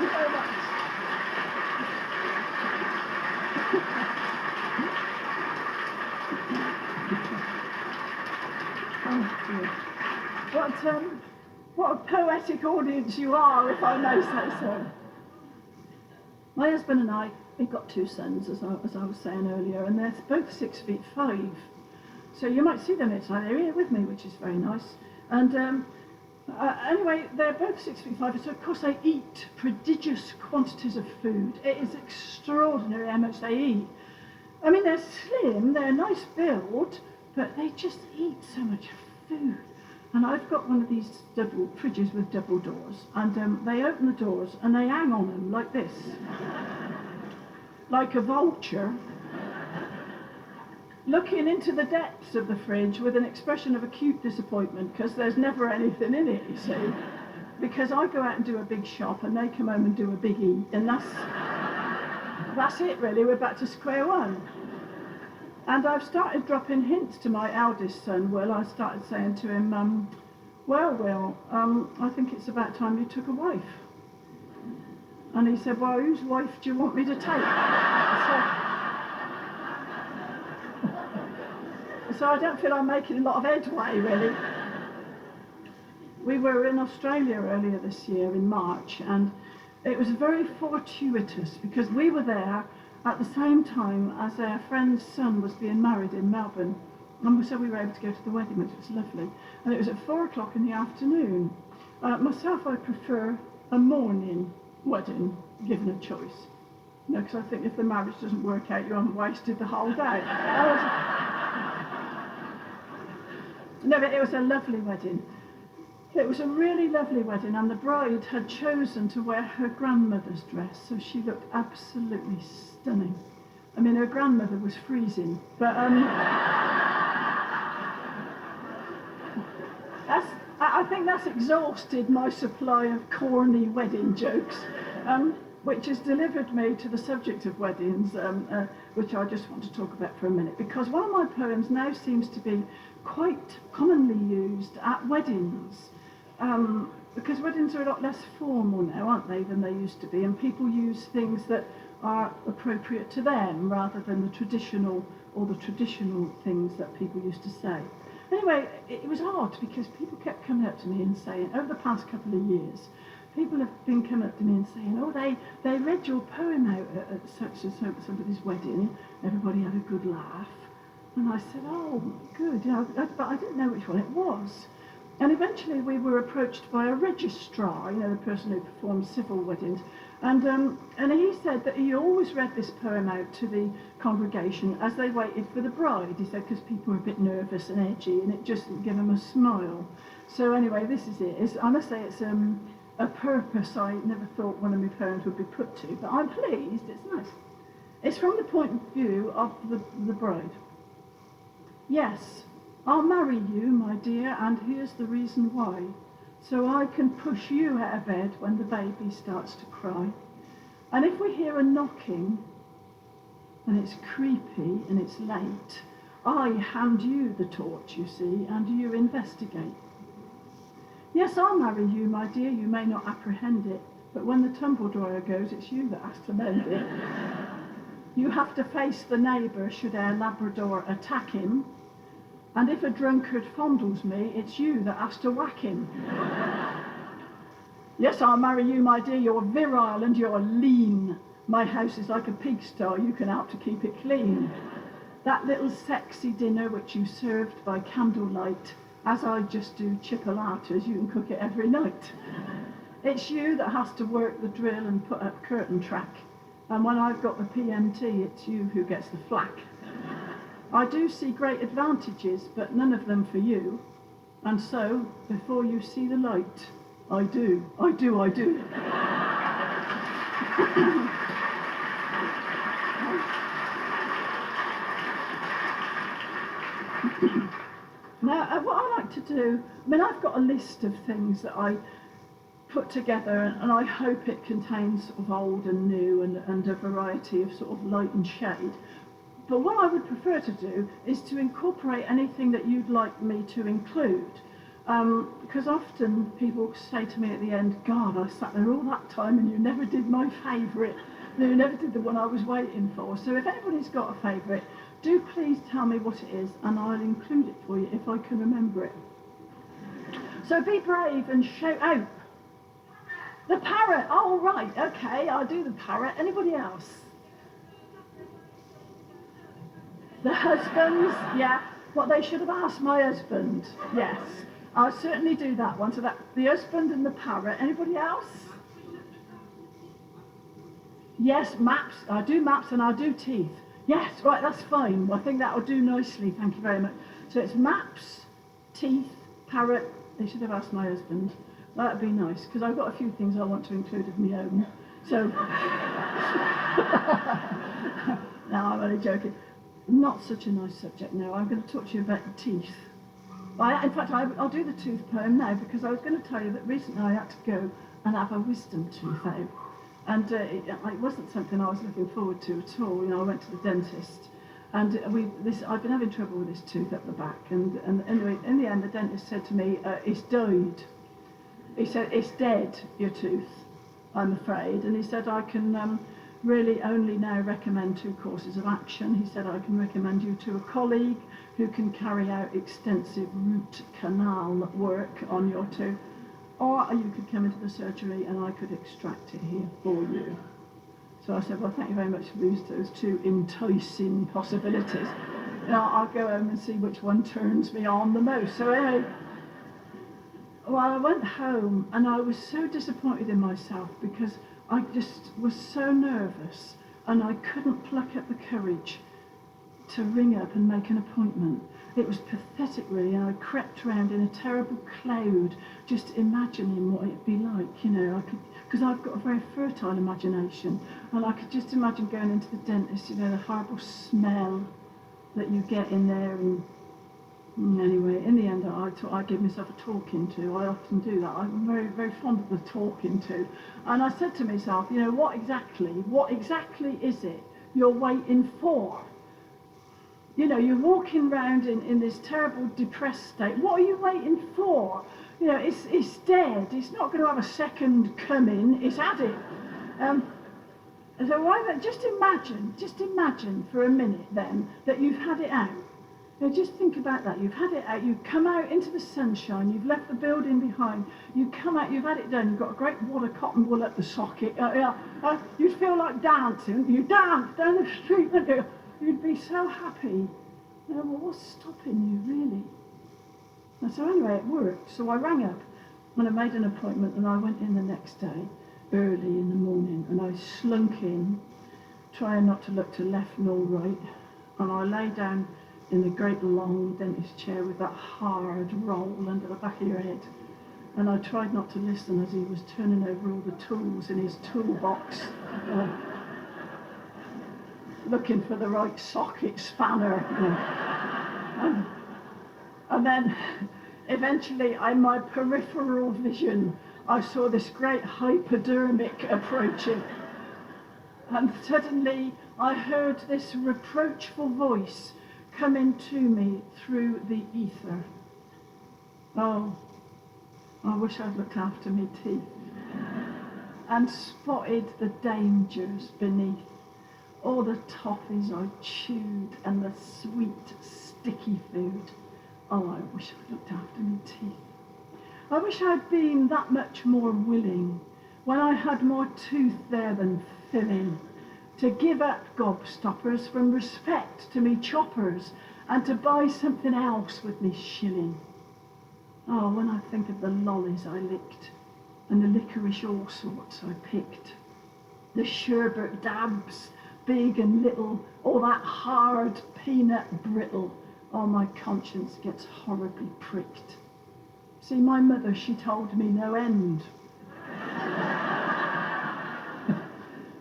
Speaker 1: you very much. What a poetic audience you are, if I may say so. My husband and I, we've got two sons, as I was saying earlier, and they're both 6'5". So you might see them outside. They're here with me, which is very nice. And anyway, they're both 6'5", so of course they eat prodigious quantities of food. It is extraordinary how much they eat. I mean, they're slim, they're a nice build, but they just eat so much food. And I've got one of these double fridges with double doors, and they open the doors and they hang on them like this, like a vulture, looking into the depths of the fridge with an expression of acute disappointment because there's never anything in it, you see. Because I go out and do a big shop and they come home and do a big eat, and that's it really, we're back to square one. And I've started dropping hints to my eldest son, Will. I started saying to him, well, Will, I think it's about time you took a wife. And he said, well, whose wife do you want me to take? So I don't feel I'm making a lot of headway, really. We were in Australia earlier this year in March, and it was very fortuitous because we were there at the same time as our friend's son was being married in Melbourne. And so we were able to go to the wedding, which was lovely. And it was at 4 o'clock in the afternoon. Myself, I prefer a morning wedding, given a choice. You know, because I think if the marriage doesn't work out, you haven't wasted the whole day. No, but it was a lovely wedding. It was a really lovely wedding, and the bride had chosen to wear her grandmother's dress, so she looked absolutely stunning. I mean, her grandmother was freezing, but I think that's exhausted my supply of corny wedding jokes, which has delivered me to the subject of weddings, which I just want to talk about for a minute, because one of my poems now seems to be quite commonly used at weddings. Because weddings are a lot less formal now, aren't they, than they used to be, and people use things that are appropriate to them rather than the traditional things that people used to say. Anyway, it was odd because people kept coming up to me and saying, over the past couple of years, people have been coming up to me and saying, oh, they read your poem out at such and so somebody's wedding. Everybody had a good laugh. And I said, oh, good, but I didn't know which one it was. And eventually we were approached by a registrar, the person who performs civil weddings, and he said that he always read this poem out to the congregation as they waited for the bride. He said because people were a bit nervous and edgy, and it just gave them a smile. So anyway, this is it. I must say it's a purpose I never thought one of my poems would be put to, but I'm pleased. It's nice. It's from the point of view of the bride. Yes, I'll marry you, my dear, and here's the reason why. So I can push you out of bed when the baby starts to cry. And if we hear a knocking, and it's creepy and it's late, I hand you the torch, you see, and you investigate. Yes, I'll marry you, my dear, you may not apprehend it, but when the tumble dryer goes, it's you that has to mend it. You have to face the neighbour should our Labrador attack him. And if a drunkard fondles me, it's you that has to whack him. Yes, I'll marry you, my dear. You're virile and you're lean. My house is like a pigsty. You can help to keep it clean. That little sexy dinner which you served by candlelight, as I just do chipolatas, you can cook it every night. It's you that has to work the drill and put up curtain track. And when I've got the PMT, it's you who gets the flack. I do see great advantages, but none of them for you. And so, before you see the light, I do. Now, what I like to do, I've got a list of things that I put together, and I hope it contains sort of old and new and a variety of sort of light and shade. But what I would prefer to do is to incorporate anything that you'd like me to include. Because often people say to me at the end, God, I sat there all that time and you never did my favourite. You never did the one I was waiting for. So if anybody's got a favourite, do please tell me what it is and I'll include it for you if I can remember it. So be brave and shout out. The parrot. Oh, right. Okay, I'll do the parrot. Anybody else? The husbands, yeah. What they should have asked my husband, yes. I'll certainly do that one. So that the husband and the parrot. Anybody else? Yes, maps. I do maps and I do teeth. Yes, right, that's fine. I think that'll do nicely. Thank you very much. So it's maps, teeth, parrot. They should have asked my husband. That'd be nice because I've got a few things I want to include of my own. So, no, I'm only joking. Not such a nice subject now. I'm going to talk to you about teeth. In fact, I'll do the tooth poem now because I was going to tell you that recently I had to go and have a wisdom tooth out. And it wasn't something I was looking forward to at all. I went to the dentist and I've been having trouble with this tooth up the back. And anyway, in the end, the dentist said to me, it's died. He said, it's dead, your tooth, I'm afraid. And he said, I can really only now recommend 2 courses of action. He said, I can recommend you to a colleague who can carry out extensive root canal work on your tooth. Or you could come into the surgery and I could extract it here for you. So I said, well, thank you very much for those 2 enticing possibilities. I'll go home and see which one turns me on the most. So anyway, well, I went home and I was so disappointed in myself because I just was so nervous and I couldn't pluck up the courage to ring up and make an appointment. It was pathetic, really, and I crept around in a terrible cloud, just imagining what it'd be like, because I've got a very fertile imagination, and I could just imagine going into the dentist, the horrible smell that you get in there, and anyway, in the end, I give myself a talking to. I often do that. I'm very, very fond of the talking to, and I said to myself, what exactly is it you're waiting for? You're walking around in this terrible depressed state. What are you waiting for? It's dead. It's not going to have a second coming. It's had it. So just imagine for a minute then that you've had it out. Now just think about that. You've had it out, you've come out into the sunshine, you've left the building behind, you come out, you've had it done, you've got a great wad of cotton wool at the socket, you'd feel like dancing, you dance down the street, wouldn't you? You'd be so happy. Well, what's stopping you, really? And so anyway, it worked. So I rang up and I made an appointment and I went in the next day, early in the morning, and I slunk in, trying not to look to left nor right, and I lay down in the great long dentist chair with that hard roll under the back of your head. And I tried not to listen as he was turning over all the tools in his toolbox, looking for the right socket spanner. And then eventually, in my peripheral vision, I saw this great hypodermic approaching. And suddenly I heard this reproachful voice coming to me through the ether. Oh, I wish I'd looked after me teeth and spotted the dangers beneath. All the toffees I chewed and the sweet, sticky food. Oh, I wish I'd looked after me teeth. I wish I'd been that much more willing when I had more tooth there than filling, to give up gobstoppers from respect to me choppers and to buy something else with me shilling. Oh, when I think of the lollies I licked and the licorice all sorts I picked, the sherbet dabs, big and little, all that hard peanut brittle, oh, my conscience gets horribly pricked. See, my mother, she told me no end.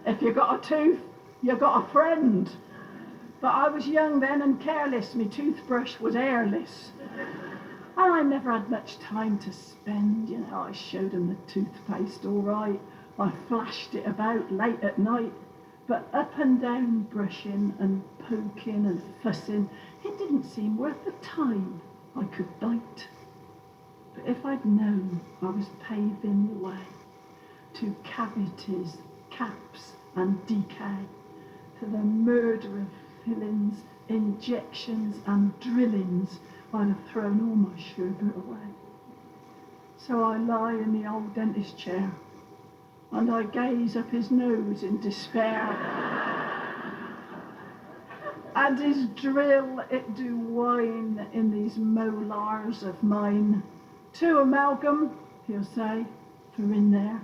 Speaker 1: If you got a tooth, you got a friend. But I was young then and careless, my toothbrush was airless. And I never had much time to spend, you know. I showed him the toothpaste all right, I flashed it about late at night, but up and down brushing and poking and fussing, it didn't seem worth the time I could bite. But if I'd known I was paving the way to cavities, caps and decay, to the murder of fillings, injections and drillings, I'd have thrown all my sherbet away. So I lie in the old dentist chair and I gaze up his nose in despair. And his drill, it do whine in these molars of mine. Two amalgam, he'll say, for in there.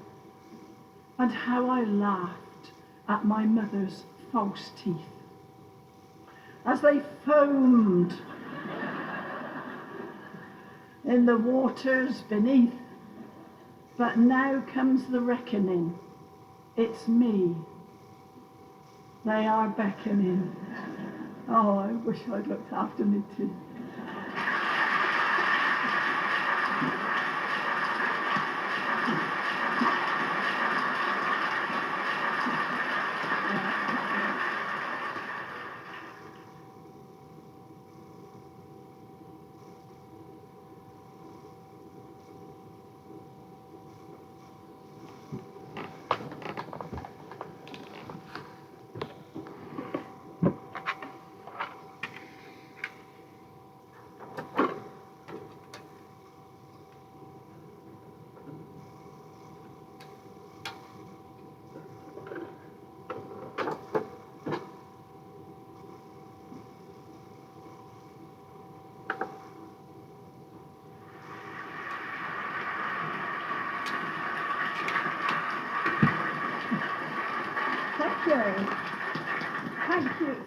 Speaker 1: And how I laughed at my mother's false teeth as they foamed in the waters beneath. But now comes the reckoning. It's me. They are beckoning. Oh, I wish I'd looked after me too.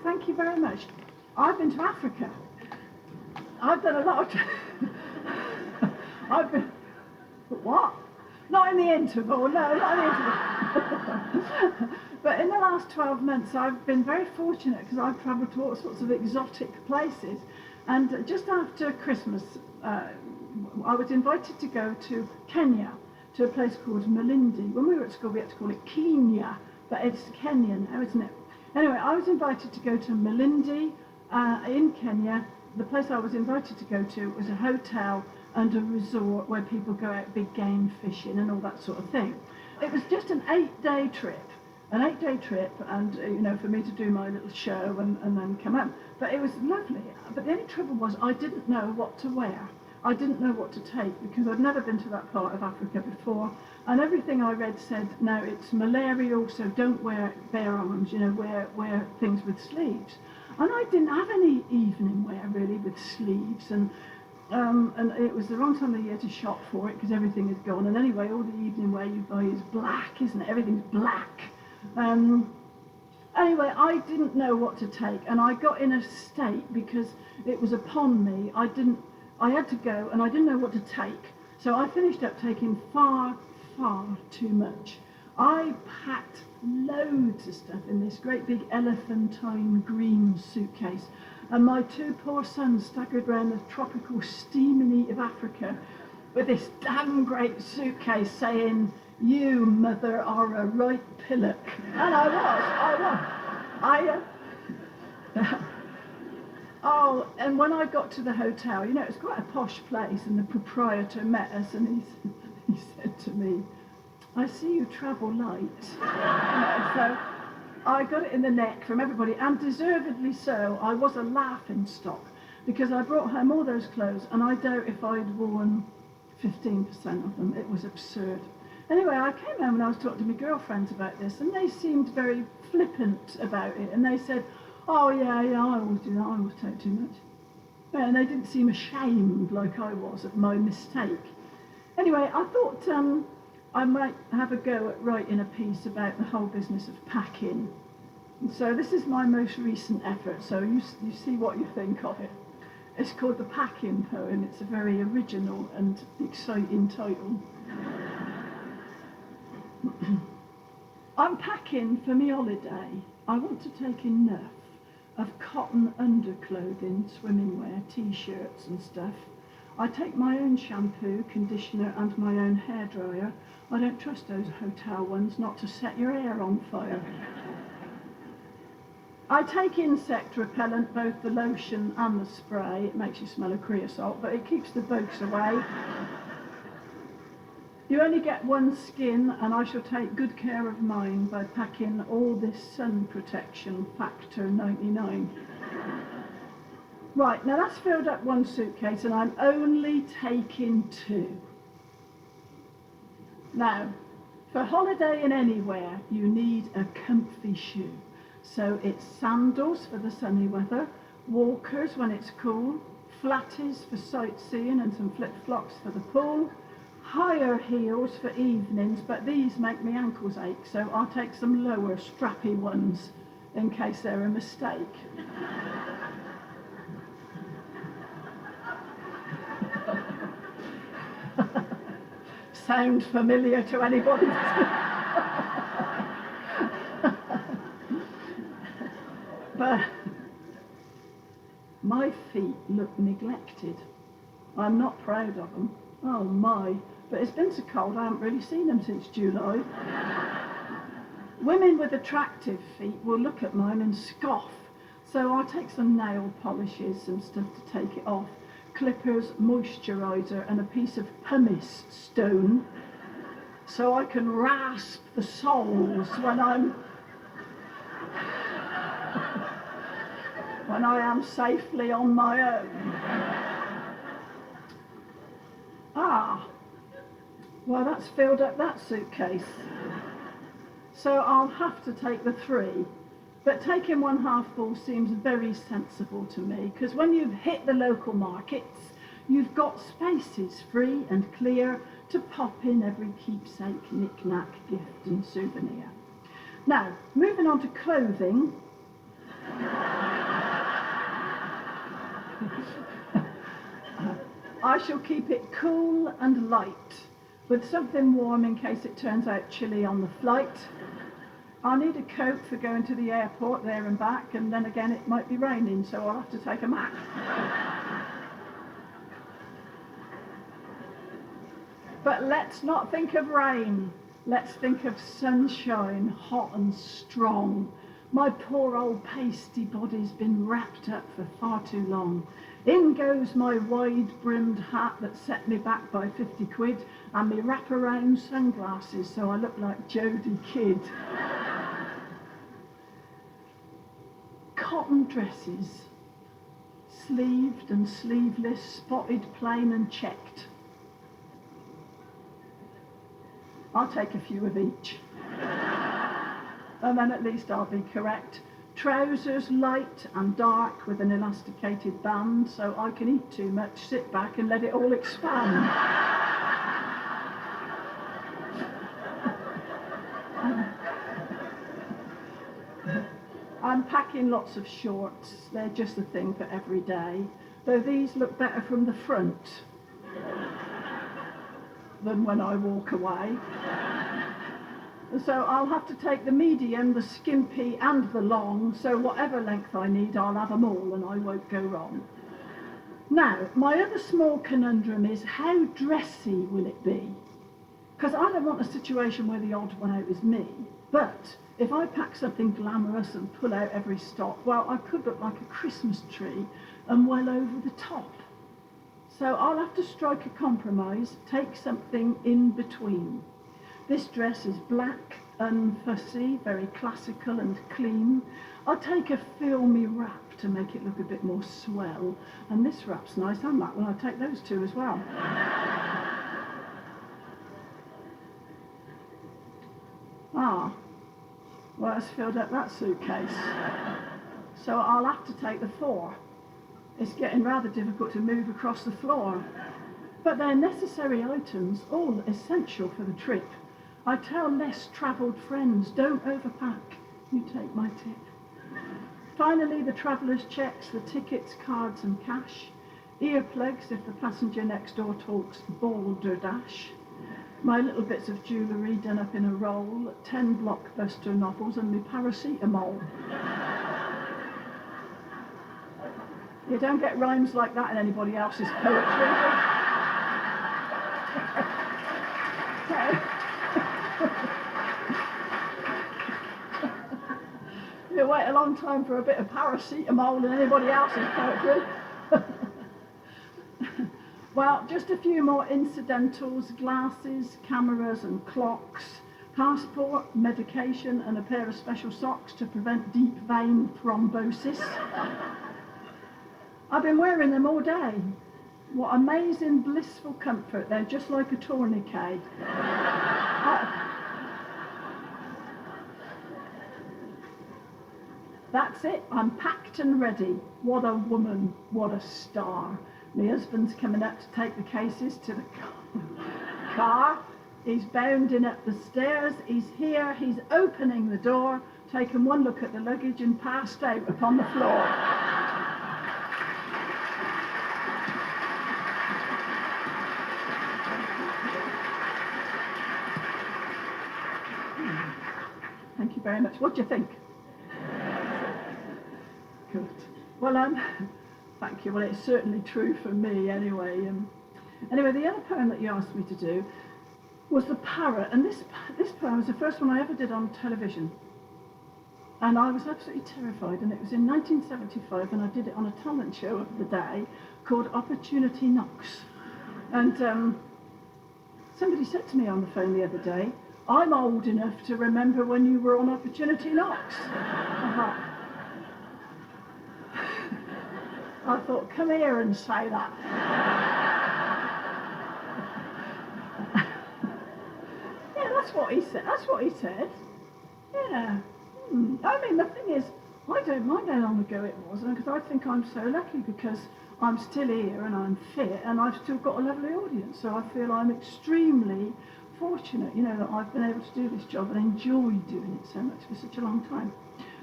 Speaker 1: Thank you very much. I've been to Africa. I've done a lot of... I've been... What? Not in the interval, no, not in the interval. But in the last 12 months I've been very fortunate because I've travelled to all sorts of exotic places. And just after Christmas, I was invited to go to Kenya, to a place called Malindi. When we were at school we had to call it Kenya, but it's Kenya now, isn't it? Anyway, I was invited to go to Malindi in Kenya. The place I was invited to go to was a hotel and a resort where people go out big game fishing and all that sort of thing. It was just an 8-day trip, an 8-day trip, and for me to do my little show and then come out. But it was lovely. But the only trouble was I didn't know what to wear. I didn't know what to take because I'd never been to that part of Africa before, and everything I read said, no, it's malarial, so don't wear bare arms, wear things with sleeves. And I didn't have any evening wear really with sleeves, and it was the wrong time of the year to shop for it because everything had gone. And anyway, all the evening wear you buy is black, isn't it? Everything's black. Anyway, I didn't know what to take, and I got in a state because it was upon me. I had to go, and I didn't know what to take. So I finished up taking far, far too much. I packed loads of stuff in this great big elephantine green suitcase, and my two poor sons staggered around the tropical steaming heat of Africa with this damn great suitcase saying, "You, mother, are a right pillock." And I was. Oh, and when I got to the hotel, it's quite a posh place, and the proprietor met us, and he said to me, "I see you travel light." So I got it in the neck from everybody, and deservedly so. I was a laughing stock because I brought home all those clothes, and I doubt if I'd worn 15% of them. It was absurd. Anyway, I came home and I was talking to my girlfriends about this, and they seemed very flippant about it, and they said, "Oh yeah, I always do that, I always take too much." And they didn't seem ashamed like I was of my mistake. Anyway, I thought I might have a go at writing a piece about the whole business of packing. And so this is my most recent effort, so you see what you think of it. It's called The Packing Poem. It's a very original and exciting title. I'm packing for me holiday. I want to take enough of cotton underclothing, swimming wear, t-shirts and stuff. I take my own shampoo, conditioner and my own hairdryer. I don't trust those hotel ones not to set your hair on fire. I take insect repellent, both the lotion and the spray. It makes you smell of creosote, but it keeps the bugs away. You only get one skin, and I shall take good care of mine by packing all this sun protection factor 99. Right, now that's filled up one suitcase, and I'm only taking 2. Now, for holidaying anywhere, you need a comfy shoe. So it's sandals for the sunny weather, walkers when it's cool, flatties for sightseeing and some flip-flops for the pool, higher heels for evenings, but these make me ankles ache, so I'll take some lower strappy ones in case they're a mistake. Sound familiar to anybody? But my feet look neglected. I'm not proud of them. Oh my, but it's been so cold I haven't really seen them since July. Women with attractive feet will look at mine and scoff, so I'll take some nail polishes and stuff to take it off, clippers, moisturiser and a piece of pumice stone so I can rasp the soles when I am safely on my own. Well, that's filled up that suitcase. So I'll have to take the 3. But taking one half full seems very sensible to me, because when you've hit the local markets, you've got spaces free and clear to pop in every keepsake, knick-knack, gift and souvenir. Now, moving on to clothing. I shall keep it cool and light, with something warm in case it turns out chilly on the flight. I'll need a coat for going to the airport there and back, and then again it might be raining, so I'll have to take a mat. But let's not think of rain. Let's think of sunshine, hot and strong. My poor old pasty body's been wrapped up for far too long. In goes my wide-brimmed hat that set me back by 50 quid, and me wrap-around sunglasses so I look like Jodie Kidd. cotton dresses, sleeved and sleeveless, spotted, plain and checked. I'll take a few of each. And then at least I'll be correct. Trousers light and dark with an elasticated band, so I can eat too much, sit back and let it all expand. I'm packing lots of shorts. They're just the thing for every day, though these look better from the front than when I walk away. So I'll have to take the medium, the skimpy and the long, so whatever length I need, I'll have them all and I won't go wrong. Now, my other small conundrum is how dressy will it be? Because I don't want a situation where the odd one out is me, but if I pack something glamorous and pull out every stop, well, I could look like a Christmas tree and well over the top. So I'll have to strike a compromise, take something in between. This dress is black, unfussy, very classical and clean. I'll take a filmy wrap to make it look a bit more swell. And this wrap's nice, and that one, I'll take those two as well. Well, it's filled up that suitcase. So I'll have to take the 4. It's getting rather difficult to move across the floor. But they're necessary items, all essential for the trip. I tell less travelled friends, don't overpack, you take my tip. Finally, the traveller's checks, the tickets, cards and cash. Earplugs if the passenger next door talks balderdash. My little bits of jewellery done up in a roll, 10 blockbuster novels and my paracetamol. You don't get rhymes like that in anybody else's poetry. You wait a long time for a bit of paracetamol in anybody else's poetry. Well, just a few more incidentals: glasses, cameras and clocks, passport, medication and a pair of special socks to prevent deep vein thrombosis. I've been wearing them all day. What amazing blissful comfort, they're just like a tourniquet. That's it, I'm packed and ready. What a woman, what a star. My husband's coming up to take the cases to the car. He's bounding up the stairs, he's here, he's opening the door, taken one look at the luggage and passed out upon the floor. Thank you very much. What do you think? Good. Well, thank you. Well, it's certainly true for me anyway. Anyway, the other poem that you asked me to do was The Parrot, and this poem was the first one I ever did on television. And I was absolutely terrified, and it was in 1975, and I did it on a talent show of the day called Opportunity Knocks. And somebody said to me on the phone the other day, I'm old enough to remember when you were on Opportunity Knocks. I thought, come here and say that. Yeah, that's what he said. That's what he said. Yeah. I mean, the thing is, I don't mind how long ago it was, because I think I'm so lucky because I'm still here and I'm fit and I've still got a lovely audience. So I feel I'm extremely fortunate, you know, that I've been able to do this job and enjoy doing it so much for such a long time.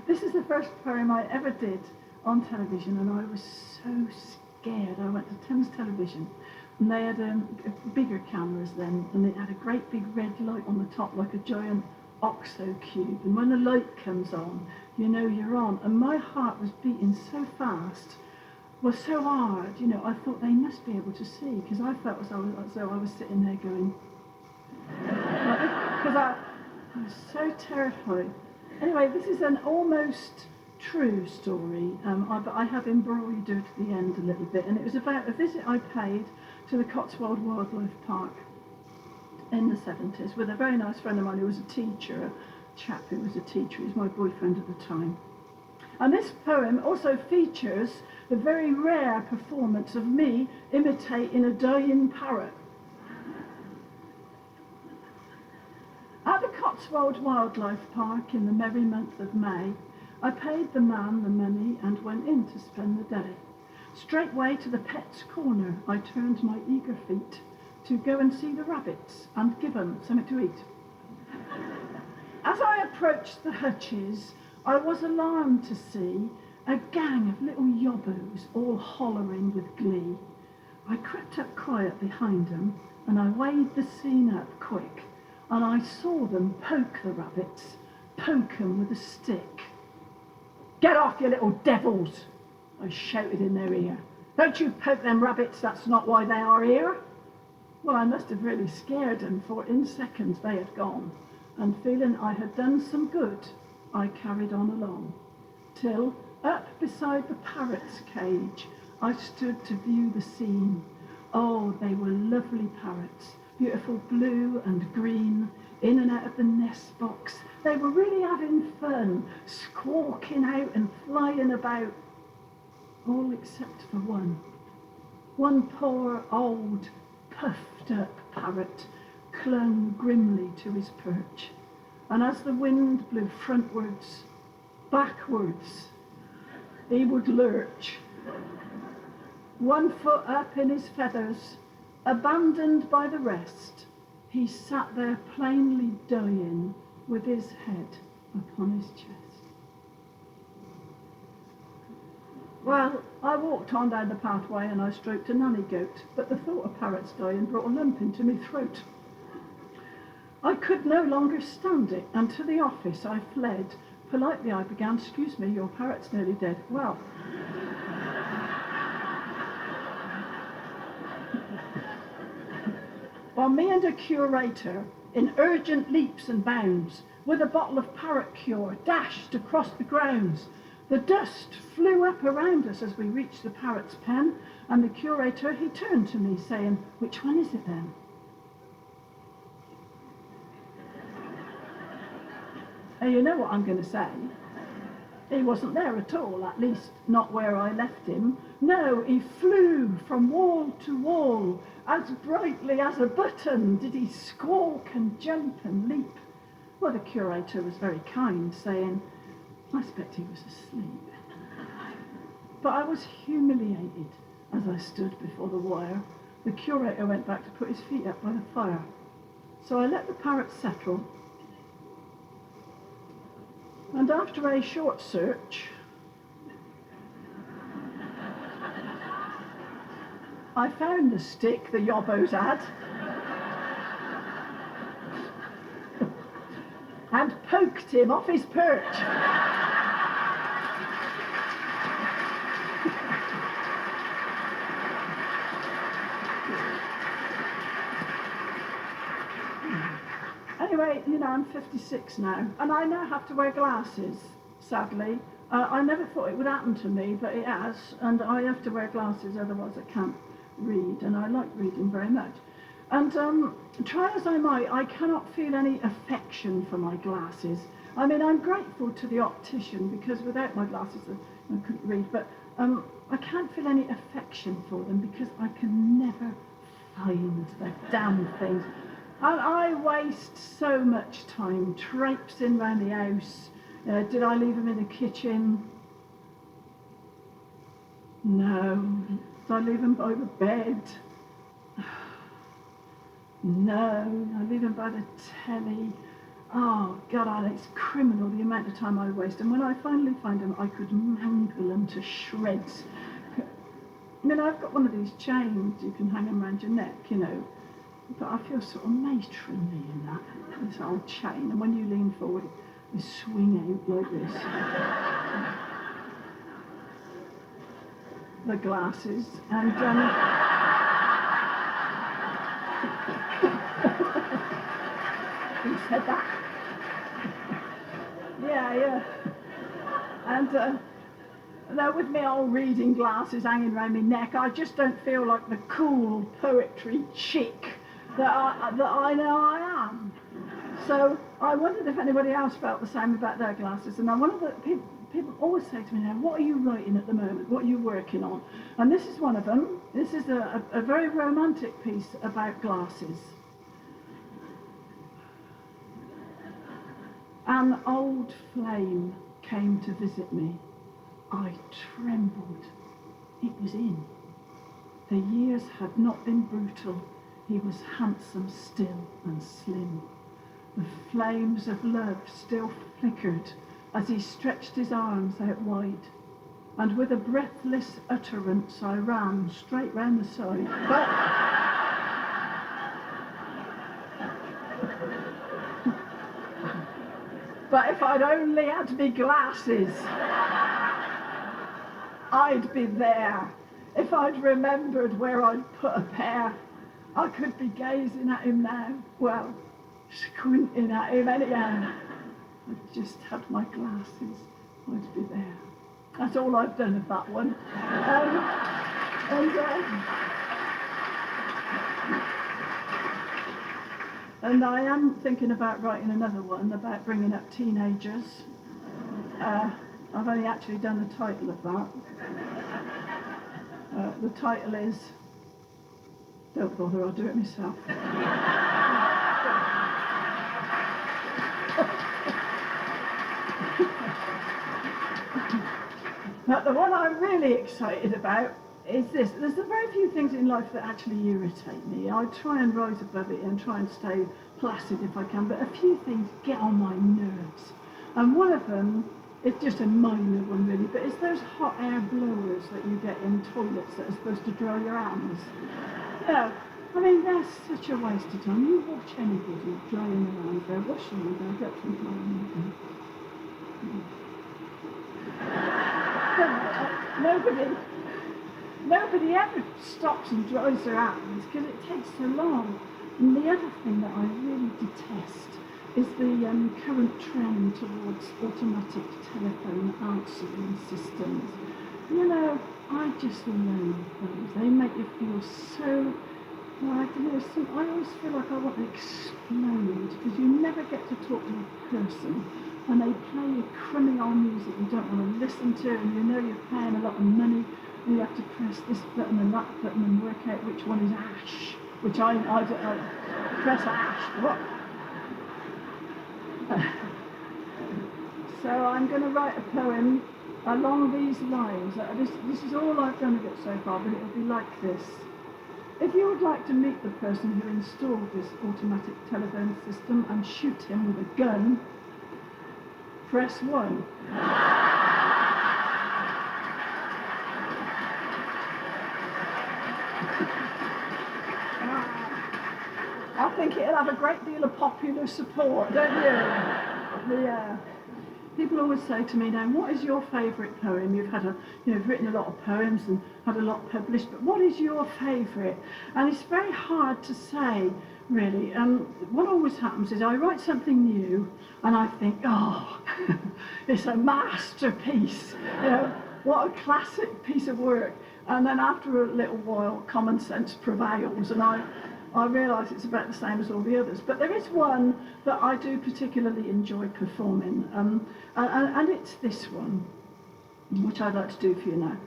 Speaker 1: This is the first poem I ever did on television, and I was so scared. I went to Thames Television, and they had bigger cameras then, and it had a great big red light on the top like a giant OXO cube, and when the light comes on, you know you're on. And my heart was beating so fast, was so hard, you know, I thought they must be able to see, because I felt as though I was sitting there going, because I was so terrified. Anyway, this is an almost true story, but I have embroidered the end a little bit, and it was about a visit I paid to the Cotswold Wildlife Park in the 70s with a very nice friend of mine who was a teacher, a chap who was a teacher, he was my boyfriend at the time. And this poem also features the very rare performance of me imitating a dying parrot. At the Cotswold Wildlife Park in the merry month of May, I paid the man the money and went in to spend the day. Straightway to the pet's corner I turned my eager feet to go and see the rabbits and give them something to eat. As I approached the hutches, I was alarmed to see a gang of little yobbos all hollering with glee. I crept up quiet behind them and I weighed the scene up quick, and I saw them poke the rabbits, poke them with a stick. "Get off, you little devils!" I shouted in their ear. "Don't you poke them rabbits, that's not why they are here." Well, I must have really scared them, for in seconds they had gone, and feeling I had done some good, I carried on along, till, up beside the parrot's cage, I stood to view the scene. Oh, they were lovely parrots, beautiful blue and green, in and out of the nest box. They were really having fun, squawking out and flying about, all except for one. One poor old puffed up parrot clung grimly to his perch, and as the wind blew frontwards, backwards, he would lurch. 1 foot up in his feathers, abandoned by the rest, he sat there plainly dying with his head upon his chest. Well, I walked on down the pathway and I stroked a nanny goat, but the thought of parrots dying brought a lump into my throat. I could no longer stand it, and to the office I fled. Politely I began, "Excuse me, your parrot's nearly dead." Well, while me and a curator, in urgent leaps and bounds, with a bottle of parrot cure, dashed across the grounds. The dust flew up around us as we reached the parrot's pen, and the curator, he turned to me saying, "Which one is it then?" And you know what I'm going to say. He wasn't there at all, at least not where I left him. No, he flew from wall to wall, as brightly as a button did he squawk and jump and leap. Well, the curator was very kind, saying, "I expect he was asleep." But I was humiliated as I stood before the wire. The curator went back to put his feet up by the fire. So I let the parrot settle, and after a short search, I found the stick the yobbos had and poked him off his perch. Anyway, you know, I'm 56 now, and I now have to wear glasses, sadly. I never thought it would happen to me, but it has, and I have to wear glasses, otherwise I can't read, and I like reading very much. And try as I might, I cannot feel any affection for my glasses. I mean, I'm grateful to the optician, because without my glasses I couldn't read, but I can't feel any affection for them because I can never find the damn things. And I waste so much time traipsing around the house. Did I leave them in the kitchen? No. Did I leave them by the bed? No. I leave them by the telly. Oh, God, it's criminal the amount of time I waste. And when I finally find them, I could mangle them to shreds. I mean, I've got one of these chains you can hang them around your neck, you know. But I feel sort of matronly in that, this old chain. And when you lean forward, they swing out like this. The glasses. And who said that? Yeah. And now with me old reading glasses hanging around my neck, I just don't feel like the cool poetry chick that I know I am. So I wondered if anybody else felt the same about their glasses, and one of the people always say to me now, what are you writing at the moment? What are you working on? And this is one of them. This is a very romantic piece about glasses. An old flame came to visit me. I trembled. It was in. The years had not been brutal. He was handsome still and slim. The flames of love still flickered as he stretched his arms out wide. And with a breathless utterance I ran straight round the side. But if I'd only had me glasses, I'd be there. If I'd remembered where I'd put a pair, I could be gazing at him now. Well, squinting at him anyhow. I just had my glasses, I'd be there. That's all I've done of that one. And I am thinking about writing another one about bringing up teenagers. I've only actually done the title of that. The title is, don't bother, I'll do it myself. But the one I'm really excited about is this. There's very few things in life that actually irritate me. I try and rise above it and try and stay placid if I can, but a few things get on my nerves. And one of them is just a minor one really, but it's those hot air blowers that you get in toilets that are supposed to dry your hands. Yeah, I mean, that's such a waste of time. You watch anybody drying their hands, they're washing them, they'll get some time. Nobody ever stops and dries their hands because it takes so long. And the other thing that I really detest is the current trend towards automatic telephone answering systems. You know, I just loathe those. They make you feel so, well, I don't know, I always feel like I want to explode because you never get to talk to a person. And they play you crummy old music you don't want to listen to, and you know you're paying a lot of money, and you have to press this button and that button and work out which one is ash, which I press ash, what? So I'm going to write a poem along these lines. This is all I've done of it so far, but it'll be like this. If you would like to meet the person who installed this automatic telephone system and shoot him with a gun, press 1. I think it'll have a great deal of popular support, don't you? Yeah. People always say to me now, what is your favourite poem? You've written a lot of poems and had a lot published, but what is your favourite? And it's very hard to say, really. What always happens is I write something new and I think, oh, it's a masterpiece. You know, what a classic piece of work. And then after a little while, common sense prevails and I realise it's about the same as all the others. But there is one that I do particularly enjoy performing, and it's this one, which I'd like to do for you now.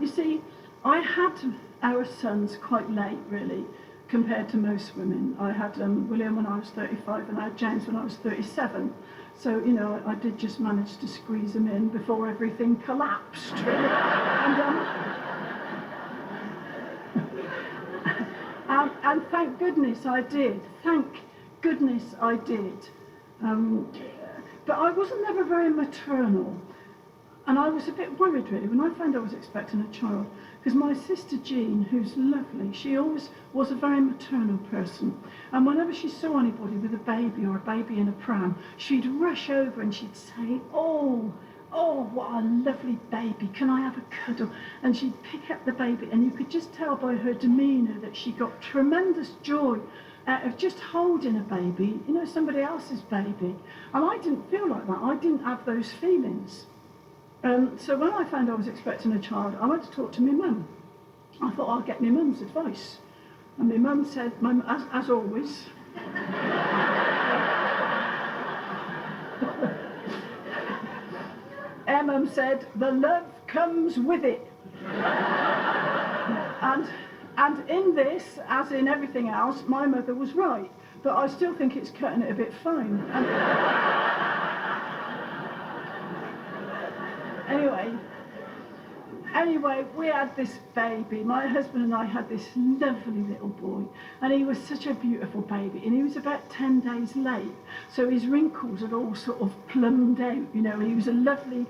Speaker 1: You see, I had our sons quite late, really, compared to most women. I had William when I was 35 and I had James when I was 37. So, you know, I did just manage to squeeze them in before everything collapsed, really. And thank goodness I did. Thank goodness I did. But I wasn't ever very maternal. And I was a bit worried, really, when I found I was expecting a child. Because my sister Jean, who's lovely, she always was a very maternal person. And whenever she saw anybody with a baby or a baby in a pram, she'd rush over and she'd say, oh, what a lovely baby, can I have a cuddle? And she'd pick up the baby, and you could just tell by her demeanour that she got tremendous joy out of just holding a baby, you know, somebody else's baby. And I didn't feel like that. I didn't have those feelings. So when I found I was expecting a child, I went to talk to my mum. I thought I'll get my mum's advice. And my mum said, as always, Emma, Mum said, the love comes with it. And in this, as in everything else, my mother was right. But I still think it's cutting it a bit fine. Anyway, we had this baby. My husband and I had this lovely little boy, and he was such a beautiful baby, and he was about 10 days late, so his wrinkles had all sort of plumbed out, you know. He was a lovely,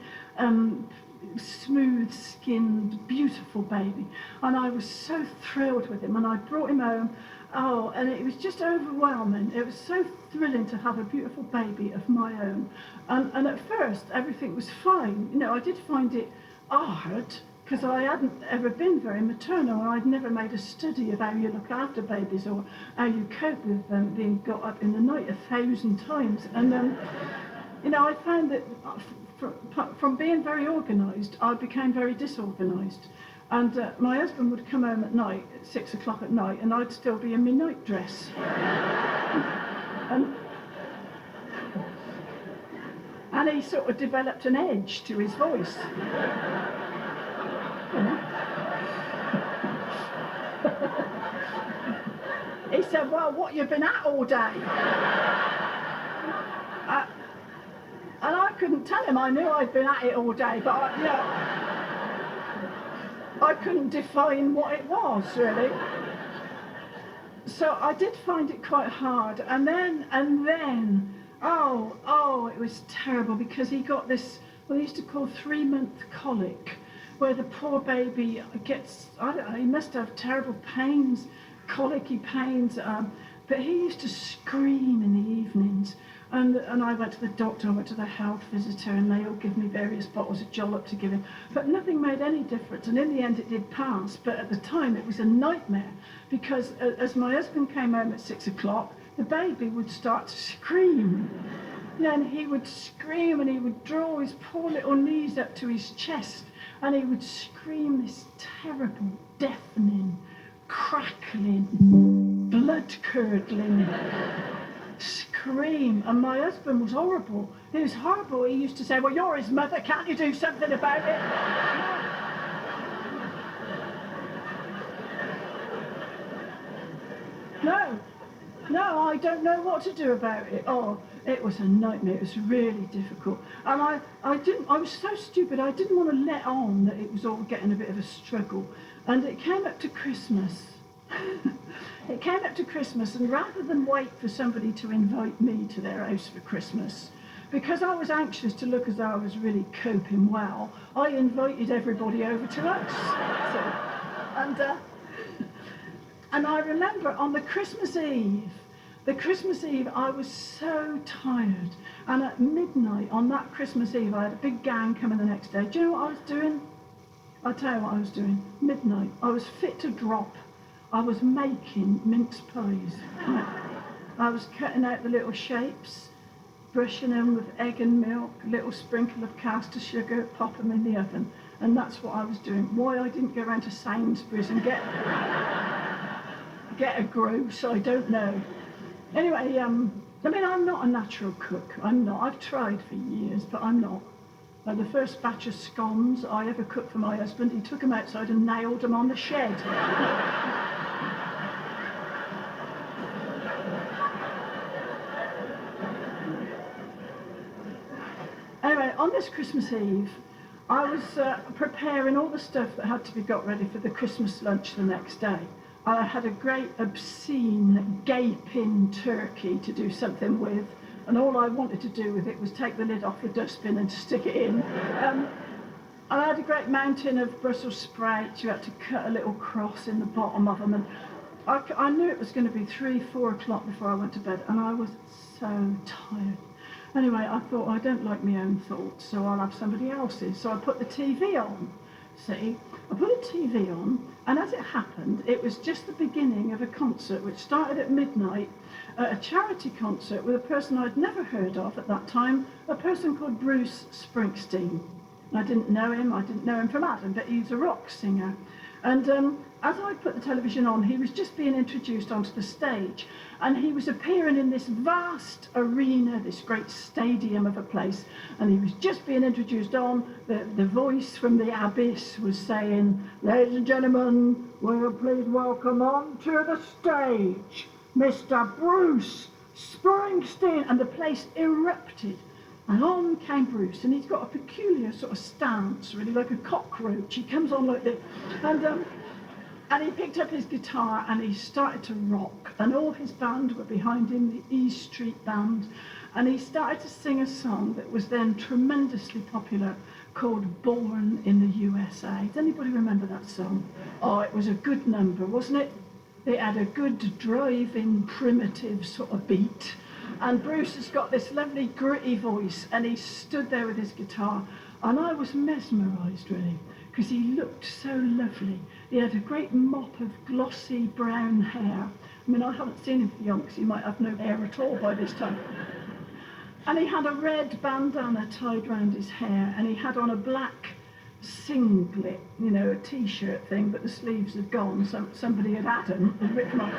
Speaker 1: smooth-skinned, beautiful baby, and I was so thrilled with him, and I brought him home. Oh, and it was just overwhelming. It was so thrilling to have a beautiful baby of my own. And at first, everything was fine. You know, I did find it hard, because I hadn't ever been very maternal, and I'd never made a study of how you look after babies or how you cope with them being got up in the night 1,000 times. And, you know, I found that from being very organised, I became very disorganised. And my husband would come home at night, at 6 o'clock at night, and I'd still be in my night dress. And he sort of developed an edge to his voice. He said, well, what you been at all day? And I couldn't tell him. I knew I'd been at it all day, but I couldn't define what it was, really. So I did find it quite hard. And then, oh, it was terrible, because he got this, what they used to call 3-month colic, where the poor baby gets, I don't know, he must have terrible pains, colicky pains, but he used to scream in the evenings. And I went to the doctor, I went to the health visitor, and they all give me various bottles of Jollop to give him. But nothing made any difference, and in the end it did pass. But at the time it was a nightmare, because as my husband came home at 6 o'clock, the baby would start to scream. Then he would scream, and he would draw his poor little knees up to his chest, and he would scream this terrible, deafening, crackling, blood-curdling scream. And my husband was horrible. He was horrible. He used to say, well, you're his mother, can't you do something about it? No, I don't know what to do about it. Oh, it was a nightmare. It was really difficult. And I was so stupid. I didn't want to let on that it was all getting a bit of a struggle. And it came up to Christmas. It came up to Christmas, and rather than wait for somebody to invite me to their house for Christmas, because I was anxious to look as though I was really coping well, I invited everybody over to us. And I remember on the Christmas Eve, I was so tired. And at midnight on that Christmas Eve, I had a big gang coming the next day. Do you know what I was doing? I'll tell you what I was doing. Midnight, I was fit to drop. I was making mince pies. I was cutting out the little shapes, brushing them with egg and milk, a little sprinkle of caster sugar, pop them in the oven. And that's what I was doing. Why I didn't go around to Sainsbury's and get a gross, I don't know. Anyway, I'm not a natural cook. I'm not. I've tried for years, but I'm not. The first batch of scones I ever cooked for my husband, he took them outside and nailed them on the shed. Anyway, on this Christmas Eve, I was preparing all the stuff that had to be got ready for the Christmas lunch the next day. I had a great, obscene, gaping turkey to do something with, and all I wanted to do with it was take the lid off the dustbin and stick it in. And I had a great mountain of Brussels sprouts. You had to cut a little cross in the bottom of them, and I knew it was going to be 3-4 o'clock before I went to bed, and I was so tired. Anyway, I thought, I don't like my own thoughts, so I'll have somebody else's. So I put the TV on. See, I put a TV on, and as it happened, it was just the beginning of a concert which started at midnight, a charity concert with a person I'd never heard of at that time, a person called Bruce Springsteen. I didn't know him from Adam, but he's a rock singer. And as I put the television on, he was just being introduced onto the stage, and he was appearing in this vast arena, this great stadium of a place, and he was just being introduced on. The voice from the abyss was saying, "Ladies and gentlemen, will you please welcome on to the stage, Mr. Bruce Springsteen," and the place erupted. And on came Bruce, and he's got a peculiar sort of stance, really like a cockroach. He comes on like this, and he picked up his guitar and he started to rock, and all his band were behind him, the E Street Band, and he started to sing a song that was then tremendously popular called "Born in the USA." Does anybody remember that song? Oh, it was a good number, wasn't it? It had a good driving, primitive sort of beat. And Bruce has got this lovely gritty voice, and he stood there with his guitar, and I was mesmerised really, because he looked so lovely. He had a great mop of glossy brown hair. I mean, I haven't seen him for young, because he might have no hair at all by this time. And he had a red bandana tied round his hair, and he had on a black singlet, you know, a t-shirt thing, but the sleeves had gone. Somebody had them, had ripped them off.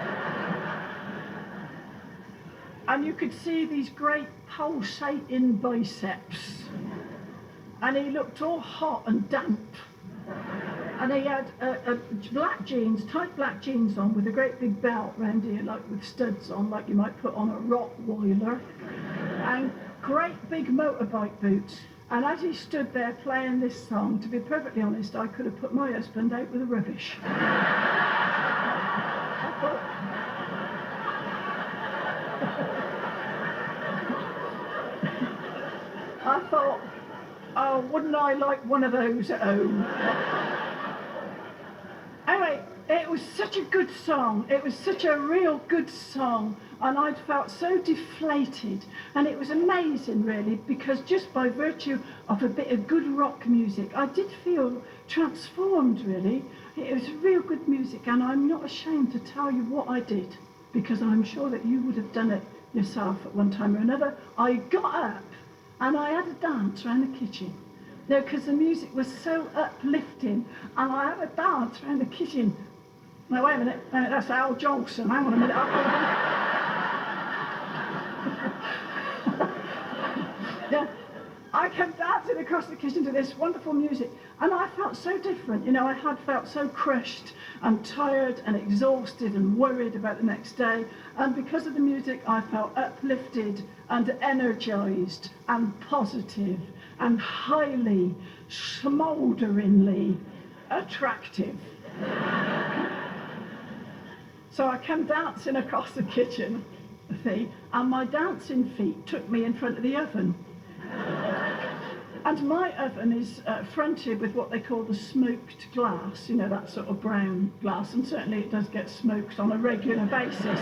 Speaker 1: And you could see these great pulsating biceps. And he looked all hot and damp. And he had black jeans, tight black jeans on, with a great big belt round here, like with studs on, like you might put on a Rottweiler. And great big motorbike boots. And as he stood there playing this song, to be perfectly honest, I could have put my husband out with the rubbish. I thought, oh, wouldn't I like one of those at home? Anyway, it was such a good song. It was such a real good song. And I'd felt so deflated. And it was amazing, really, because just by virtue of a bit of good rock music, I did feel transformed, really. It was real good music, and I'm not ashamed to tell you what I did, because I'm sure that you would have done it yourself at one time or another. I got up, and I had a dance around the kitchen. No, because the music was so uplifting, and I had a dance around the kitchen. Now, wait a minute, that's Al Johnson. Hang on a minute. Yeah, I kept dancing across the kitchen to this wonderful music, and I felt so different. You know, I had felt so crushed and tired and exhausted and worried about the next day, and because of the music, I felt uplifted and energized and positive and highly, smoulderingly attractive. So I came dancing across the kitchen, see, and my dancing feet took me in front of the oven. And my oven is fronted with what they call the smoked glass, you know, that sort of brown glass, and certainly it does get smoked on a regular basis.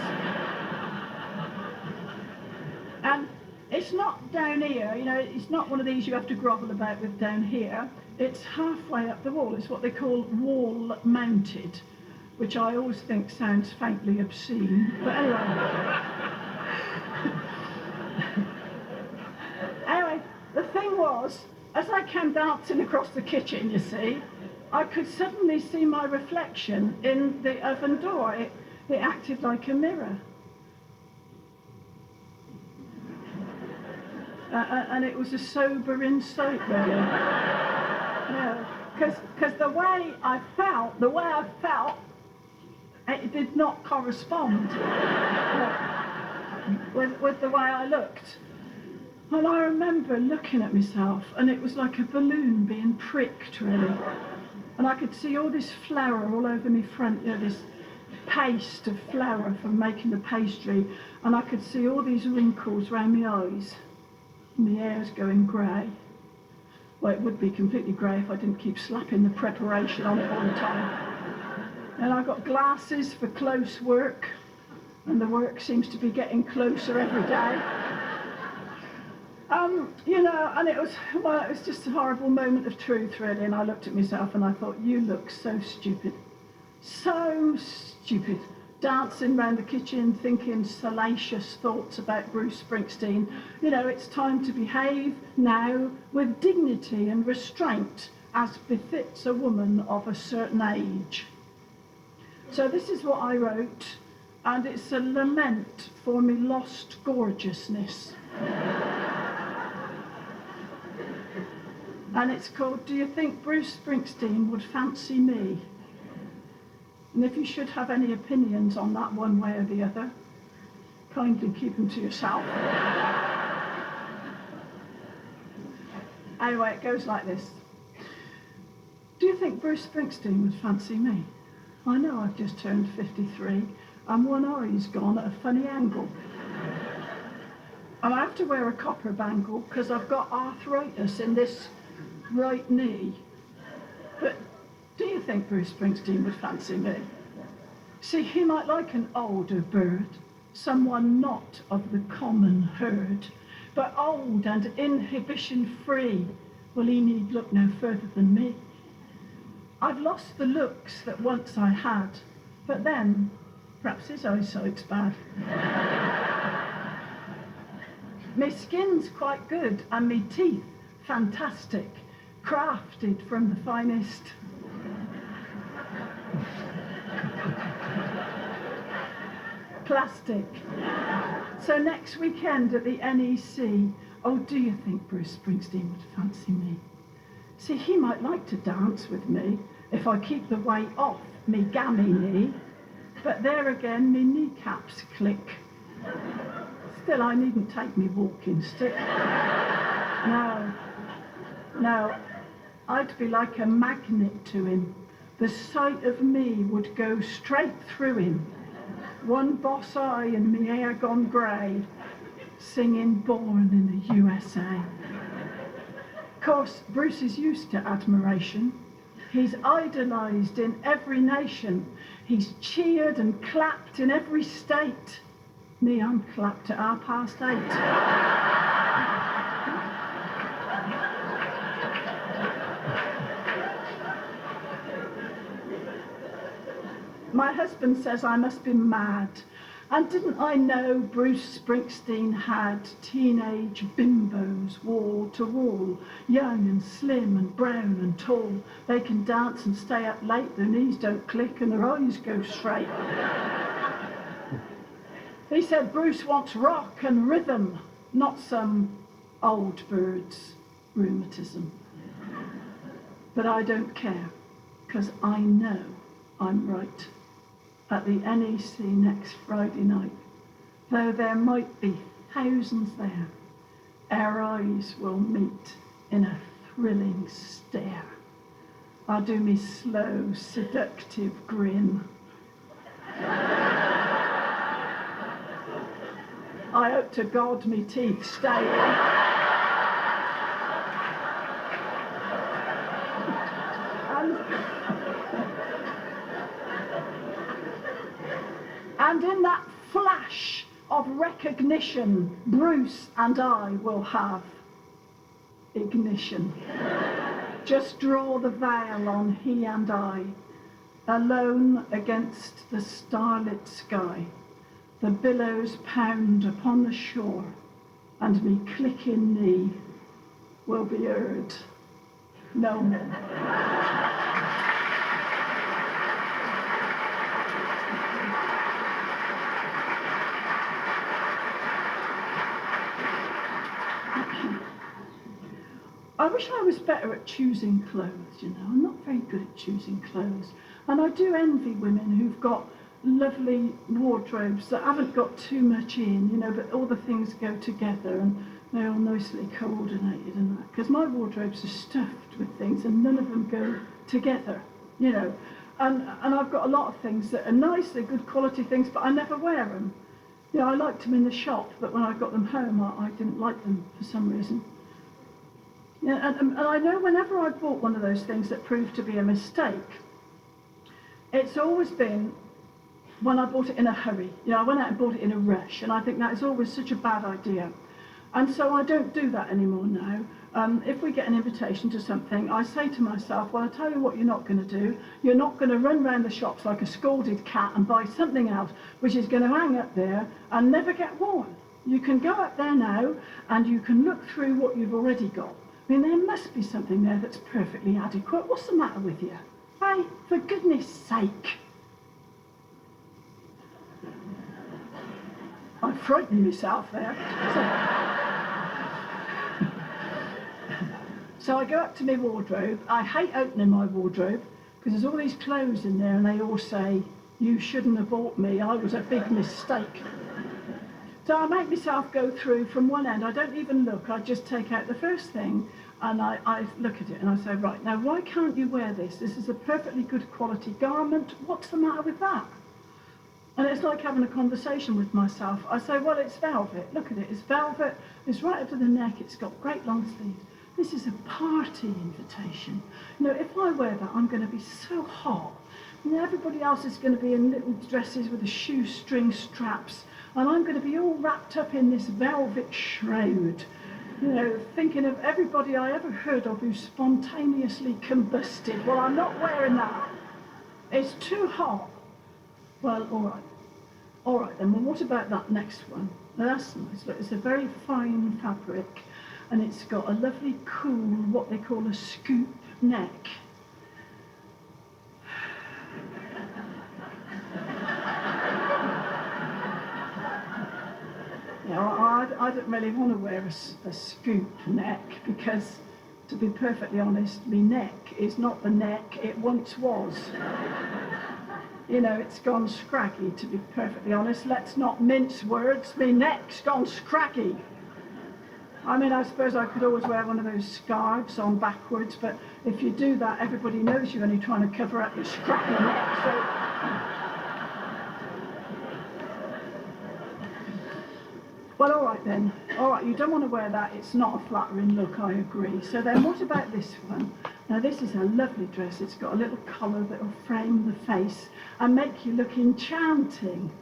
Speaker 1: And it's not down here, you know, it's not one of these you have to grovel about with down here. It's halfway up the wall. It's what they call wall mounted, which I always think sounds faintly obscene, but anyway. Anyway, the thing was, as I came dancing across the kitchen, you see, I could suddenly see my reflection in the oven door. It acted like a mirror. And it was a sobering sight, really. Yeah, because the way I felt, it did not correspond with the way I looked. And I remember looking at myself, and it was like a balloon being pricked, really. And I could see all this flour all over my front, you know, this paste of flour from making the pastry, and I could see all these wrinkles around my eyes. My hair's going grey. Well, it would be completely grey if I didn't keep slapping the preparation on it all the time. And I got glasses for close work, and the work seems to be getting closer every day. You know, and it was just a horrible moment of truth, really, and I looked at myself and I thought, you look so stupid. So stupid. Dancing around the kitchen, thinking salacious thoughts about Bruce Springsteen. You know, it's time to behave now with dignity and restraint as befits a woman of a certain age. So this is what I wrote, and it's a lament for me lost gorgeousness. And it's called, Do You Think Bruce Springsteen Would Fancy Me? And if you should have any opinions on that one way or the other, kindly keep them to yourself. Anyway, it goes like this. Do you think Bruce Springsteen would fancy me? I know I've just turned 53 and one eye's gone at a funny angle. And I have to wear a copper bangle because I've got arthritis in this right knee. But do you think Bruce Springsteen would fancy me? See, he might like an older bird, someone not of the common herd, but old and inhibition-free. Well, he need look no further than me. I've lost the looks that once I had, but then, perhaps his eyesight's bad. Me skin's quite good, and me teeth fantastic, crafted from the finest. Plastic. So next weekend at the NEC, oh, do you think Bruce Springsteen would fancy me? See, he might like to dance with me if I keep the weight off me gammy knee, but there again me kneecaps click. Still, I needn't take me walking stick. No, I'd be like a magnet to him. The sight of me would go straight through him. One boss eye and me hair gone grey, singing Born in the USA. Of course, Bruce is used to admiration. He's idolised in every nation. He's cheered and clapped in every state. Me, I'm clapped at 8:30. My husband says I must be mad. And didn't I know Bruce Springsteen had teenage bimbos wall to wall, young and slim and brown and tall. They can dance and stay up late, their knees don't click and their eyes go straight. He said Bruce wants rock and rhythm, not some old bird's rheumatism. But I don't care, because I know I'm right. At the NEC next Friday night, though there might be thousands there, our eyes will meet in a thrilling stare. I'll do me slow, seductive grin. I hope to God me teeth stay in. And in that flash of recognition, Bruce and I will have ignition. Just draw the veil on he and I, alone against the starlit sky. The billows pound upon the shore, and me clicking knee will be heard no more. I wish I was better at choosing clothes, you know. I'm not very good at choosing clothes. And I do envy women who've got lovely wardrobes that haven't got too much in, you know, but all the things go together and they're all nicely coordinated and that. Because my wardrobes are stuffed with things and none of them go together, you know. And I've got a lot of things that are nice, they're good quality things, but I never wear them. You know, I liked them in the shop, but when I got them home, I didn't like them for some reason. Yeah, and I know whenever I bought one of those things that proved to be a mistake, it's always been when I bought it in a hurry. You know, I went out and bought it in a rush, and I think that is always such a bad idea. And so I don't do that anymore now. If we get an invitation to something, I say to myself, well, I'll tell you what you're not going to do. You're not going to run around the shops like a scalded cat and buy something else which is going to hang up there and never get worn. You can go up there now and you can look through what you've already got. I mean, there must be something there that's perfectly adequate. What's the matter with you? Hey, for goodness sake. I frightened myself there. So I go up to my wardrobe. I hate opening my wardrobe because there's all these clothes in there and they all say, you shouldn't have bought me, I was a big mistake. So I make myself go through from one end. I don't even look, I just take out the first thing and I look at it and I say, right, now why can't you wear this? This is a perfectly good quality garment, what's the matter with that? And it's like having a conversation with myself. I say, well, it's velvet, look at it, it's velvet, it's right up to the neck, it's got great long sleeves. This is a party invitation. You know, if I wear that, I'm going to be so hot. You know, everybody else is going to be in little dresses with the shoestring straps, and I'm going to be all wrapped up in this velvet shroud. You know, thinking of everybody I ever heard of who spontaneously combusted. Well, I'm not wearing that. It's too hot. Well, all right. All right then, well, what about that next one? Now, that's nice. Look, it's a very fine fabric, and it's got a lovely cool, what they call a scoop neck. You know, I don't really want to wear a scoop neck because, to be perfectly honest, my neck is not the neck it once was. You know, it's gone scraggy, to be perfectly honest. Let's not mince words. My neck's gone scraggy. I mean, I suppose I could always wear one of those scarves on backwards, but if you do that, everybody knows you're only trying to cover up your scraggly neck. So. Well, all right then. All right, you don't want to wear that. It's not a flattering look, I agree. So then what about this one? Now, this is a lovely dress. It's got a little collar that will frame the face and make you look enchanting.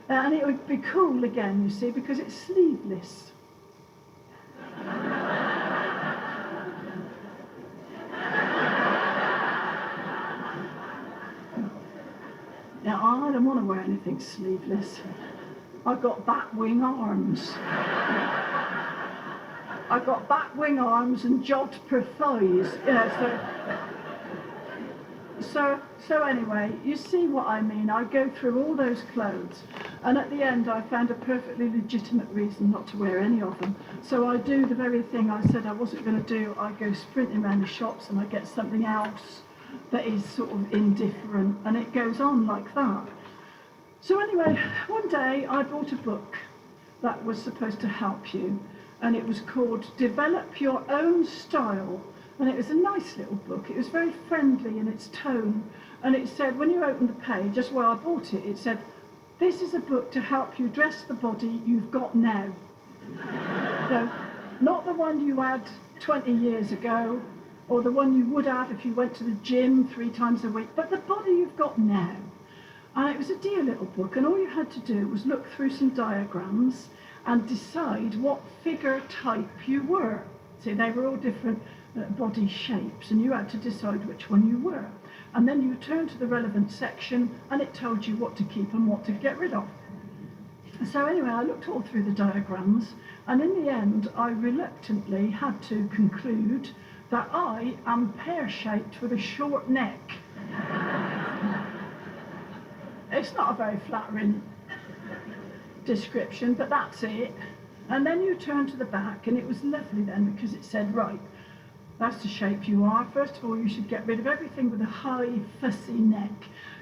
Speaker 1: And it would be cool again, you see, because it's sleeveless. Now, I don't want to wear anything sleeveless. I've got bat wing arms. I've got bat wing arms and jogged per thighs, you know, so anyway, you see what I mean. I go through all those clothes, and at the end I found a perfectly legitimate reason not to wear any of them. So I do the very thing I said I wasn't going to do. I go sprinting around the shops and I get something else that is sort of indifferent, and it goes on like that. So anyway, one day I bought a book that was supposed to help you, and it was called Develop Your Own Style, and it was a nice little book. It was very friendly in its tone, and it said, when you open the page, just where I bought it, it said, this is a book to help you dress the body you've got now. So, not the one you had 20 years ago, or the one you would have if you went to the gym 3 times a week, but the body you've got now. And it was a dear little book, and all you had to do was look through some diagrams and decide what figure type you were. See, they were all different body shapes, and you had to decide which one you were. And then you turned to the relevant section, and it told you what to keep and what to get rid of. So anyway, I looked all through the diagrams, and in the end, I reluctantly had to conclude that I am pear-shaped with a short neck. It's not a very flattering description, but that's it. And then you turn to the back, and it was lovely then, because it said, right, that's the shape you are. First of all, you should get rid of everything with a high, fussy neck,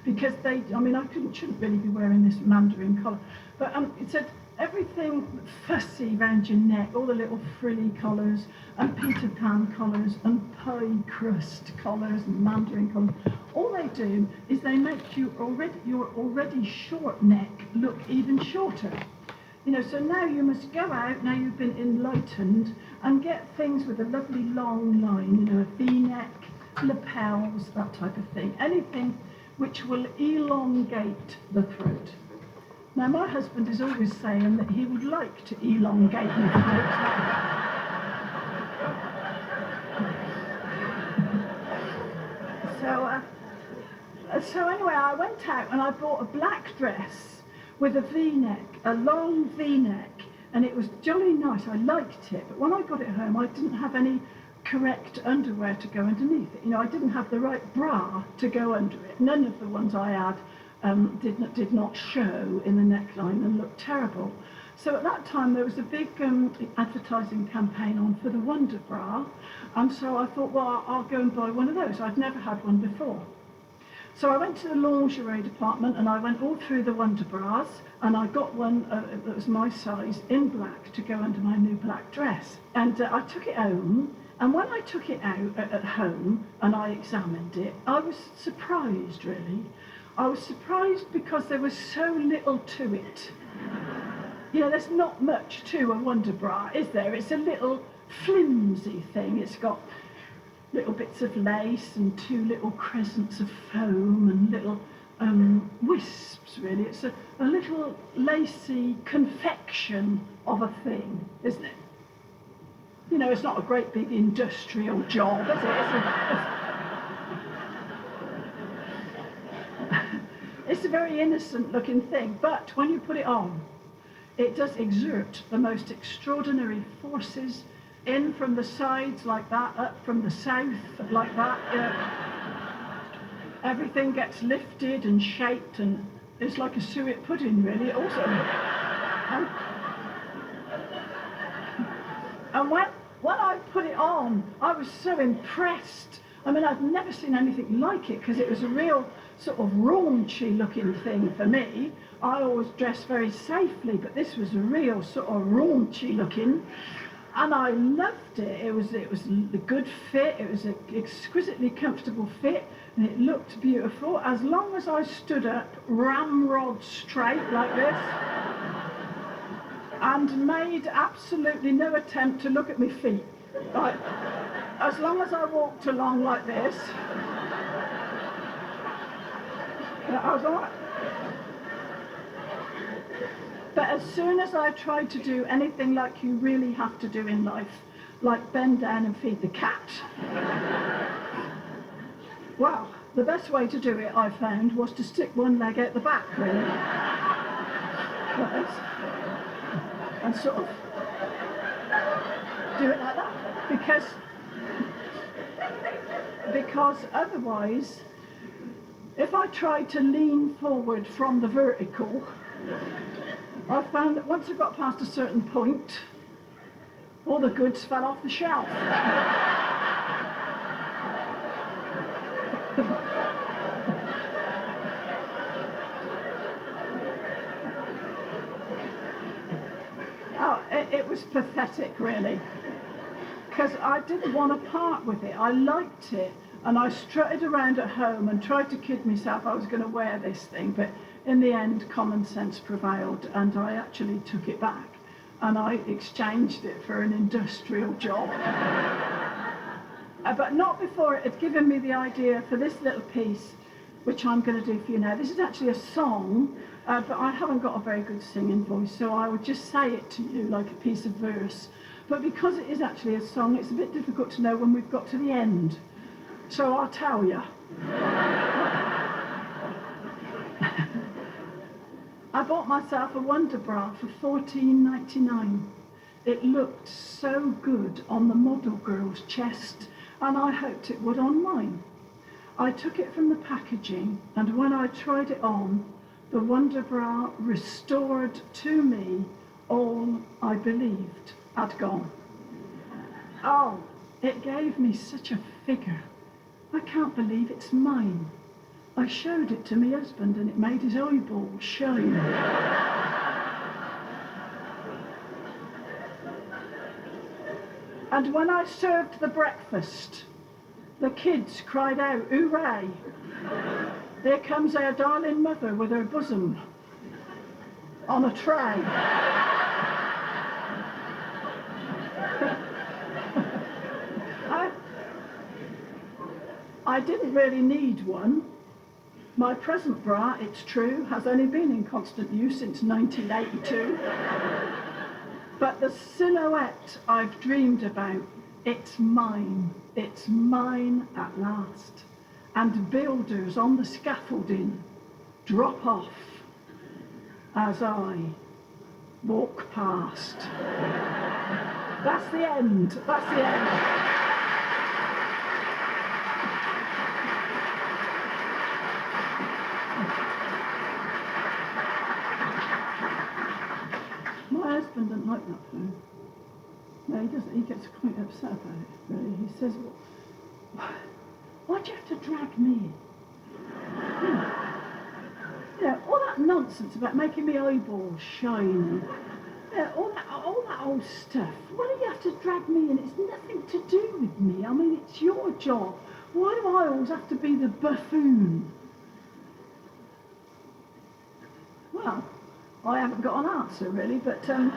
Speaker 1: because I shouldn't really be wearing this mandarin collar, but it said everything fussy around your neck, all the little frilly collars, and Peter Pan collars, and pie crust collars, and mandarin collars. All they do is they make your already short neck look even shorter. You know, so now you must go out, now you've been enlightened, and get things with a lovely long line, you know, a V-neck, lapels, that type of thing. Anything which will elongate the throat. Now, my husband is always saying that he would like to elongate my throat. So anyway, I went out and I bought a black dress with a V-neck, a long V-neck, and it was jolly nice. I liked it, but when I got it home, I didn't have any correct underwear to go underneath it. You know, I didn't have the right bra to go under it. None of the ones I had did not show in the neckline and looked terrible. So at that time there was a big advertising campaign on for the Wonder Bra, and so I thought, well, I'll go and buy one of those. I'd never had one before. So I went to the lingerie department and I went all through the Wonder Bras, and I got one that was my size in black to go under my new black dress. And I took it home, and when I took it out at home and I examined it, I was surprised, really. I was surprised because there was so little to it. You know, there's not much to a Wonder Bra, is there? It's a little flimsy thing. It's got little bits of lace and two little crescents of foam and little wisps, really. It's a little lacy confection of a thing, isn't it? You know, it's not a great big industrial job, is it? It's a very innocent looking thing, but when you put it on, it does exert the most extraordinary forces in from the sides like that, up from the south like that. Everything gets lifted and shaped, and it's like a suet pudding, really, also. And when I put it on, I was so impressed. I mean, I've never seen anything like it, because it was a real sort of raunchy looking thing for me. I always dress very safely, but this was a real sort of raunchy looking, and I loved it. It was a good fit. It was an exquisitely comfortable fit, and it looked beautiful. As long as I stood up ramrod straight like this and made absolutely no attempt to look at my feet. Right? As long as I walked along like this, I was all right. But as soon as I tried to do anything like you really have to do in life, like bend down and feed the cat, well, the best way to do it, I found, was to stick one leg out the back, really. And sort of do it like that. Because otherwise, if I tried to lean forward from the vertical, I found that once I got past a certain point, all the goods fell off the shelf. It was pathetic, really, because I didn't want to part with it. I liked it, and I strutted around at home and tried to kid myself I was going to wear this thing, but in the end, common sense prevailed, and I actually took it back, and I exchanged it for an industrial job. But not before it had given me the idea for this little piece, which I'm going to do for you now. This is actually a song, but I haven't got a very good singing voice, so I would just say it to you like a piece of verse. But because it is actually a song, it's a bit difficult to know when we've got to the end. So I'll tell you. I bought myself a Wonder Bra for $14.99. It looked so good on the model girl's chest, and I hoped it would on mine. I took it from the packaging, and when I tried it on, the Wonder Bra restored to me all I believed had gone. Oh, it gave me such a figure. I can't believe it's mine. I showed it to my husband, and it made his eyeballs shine. And when I served the breakfast, the kids cried out, "Hooray! There comes our darling mother with her bosom on a tray." I didn't really need one. My present bra, it's true, has only been in constant use since 1982. But the silhouette I've dreamed about, it's mine. It's mine at last. And builders on the scaffolding drop off as I walk past. That's the end. That's the end. My husband doesn't like that though. No, he doesn't. He gets quite upset about it, really. He says, well, why'd you have to drag me in? All that nonsense about making me eyeballs shiny. All that old stuff. Why do you have to drag me in? It's nothing to do with me. I mean, it's your job. Why do I always have to be the buffoon? Well, I haven't got an answer really, but the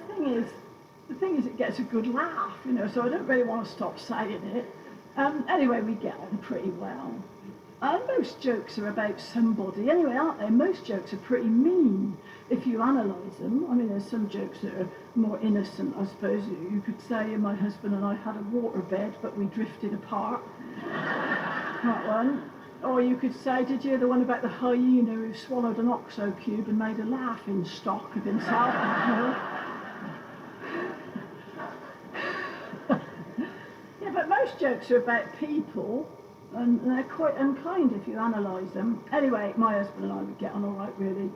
Speaker 1: thing is, it gets a good laugh, so I don't really want to stop saying it. Anyway, we get on pretty well. Most jokes are about somebody, anyway, aren't they? Most jokes are pretty mean if you analyse them. I mean, there's some jokes that are more innocent, I suppose. You could say, my husband and I had a waterbed, but we drifted apart. That one. Or you could say, did you hear the one about the hyena who swallowed an OXO cube and made a laughing stock of himself? Yeah, but most jokes are about people, and they're quite unkind if you analyse them. Anyway, my husband and I, we get on all right, really.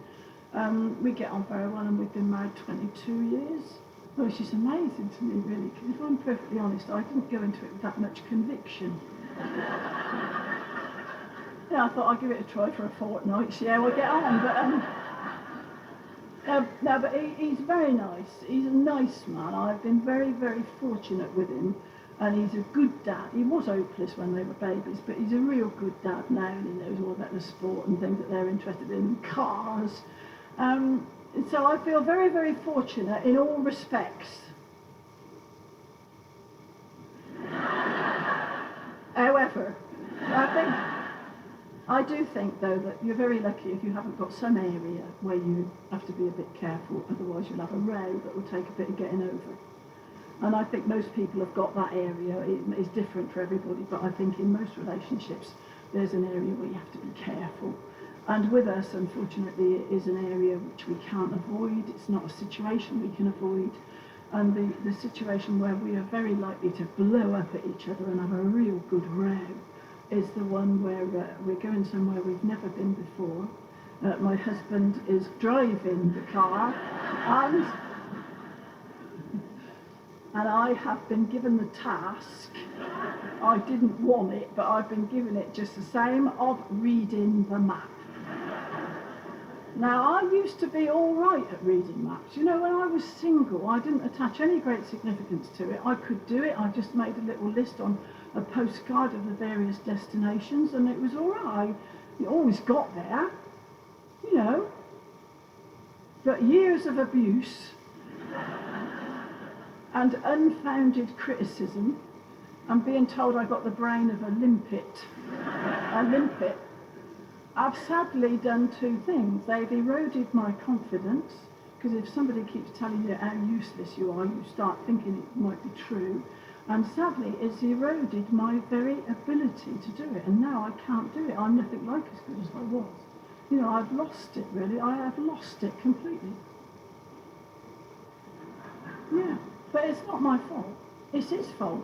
Speaker 1: We get on very well, and we've been married 22 years. Well, she's amazing to me, really, because if I'm perfectly honest, I didn't go into it with that much conviction. Yeah, I thought I'd give it a try for a fortnight, see how I get on, but he's very nice. He's a nice man. I've been very, very fortunate with him, and he's a good dad. He was hopeless when they were babies, but he's a real good dad now, and he knows all about the sport and things that they're interested in, cars. So I feel very, very fortunate in all respects. However, I do think, though, that you're very lucky if you haven't got some area where you have to be a bit careful, otherwise you'll have a row that will take a bit of getting over. And I think most people have got that area. It's different for everybody, but I think in most relationships there's an area where you have to be careful. And with us, unfortunately, it is an area which we can't avoid. It's not a situation we can avoid. And the situation where we are very likely to blow up at each other and have a real good row is the one where we're going somewhere we've never been before. My husband is driving the car, and I have been given the task, I didn't want it, but I've been given it just the same, of reading the map. Now, I used to be all right at reading maps. When I was single, I didn't attach any great significance to it. I could do it. I just made a little list on a postcard of the various destinations, and it was all right. You always got there, But years of abuse and unfounded criticism, and being told I got the brain of a limpet, I've sadly done two things. They've eroded my confidence, because if somebody keeps telling you how useless you are, you start thinking it might be true. And sadly, it's eroded my very ability to do it. And now I can't do it. I'm nothing like as good as I was. I've lost it, really. I have lost it completely. Yeah, but it's not my fault. It's his fault.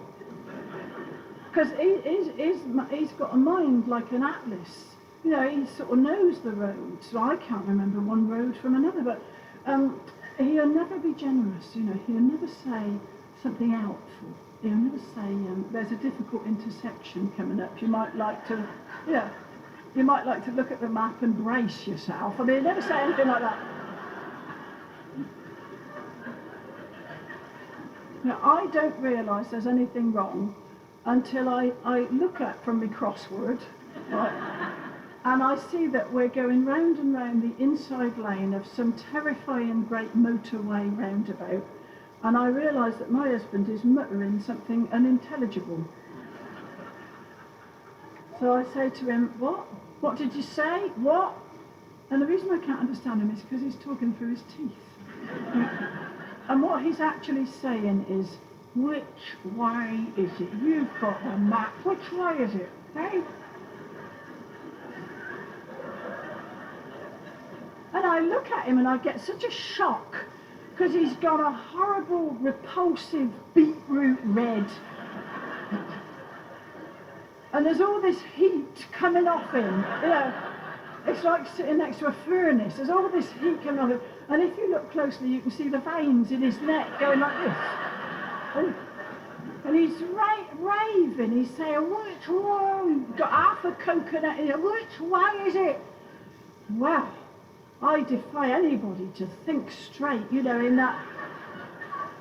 Speaker 1: Because he's got a mind like an atlas. He sort of knows the roads. So I can't remember one road from another, but he'll never be generous. He'll never say something helpful. He'll never say, there's a difficult intersection coming up. You might like to look at the map and brace yourself. I mean, he'll never say anything like that. I don't realise there's anything wrong until I look at from my crossword, right, and I see that we're going round and round the inside lane of some terrifying great motorway roundabout, and I realise that my husband is muttering something unintelligible. So I say to him, "What? What did you say? What?" And the reason I can't understand him is because he's talking through his teeth. And what he's actually saying is, "Which way is it? You've got the map. Which way is it? Hey?" I look at him and I get such a shock because he's got a horrible, repulsive beetroot red. And there's all this heat coming off him, you know. It's like sitting next to a furnace. There's all this heat coming off him. And if you look closely, you can see the veins in his neck going like this. And he's raving. He's saying, which one? Got half a coconut in it. Which one is it? Well, I defy anybody to think straight, you know, in that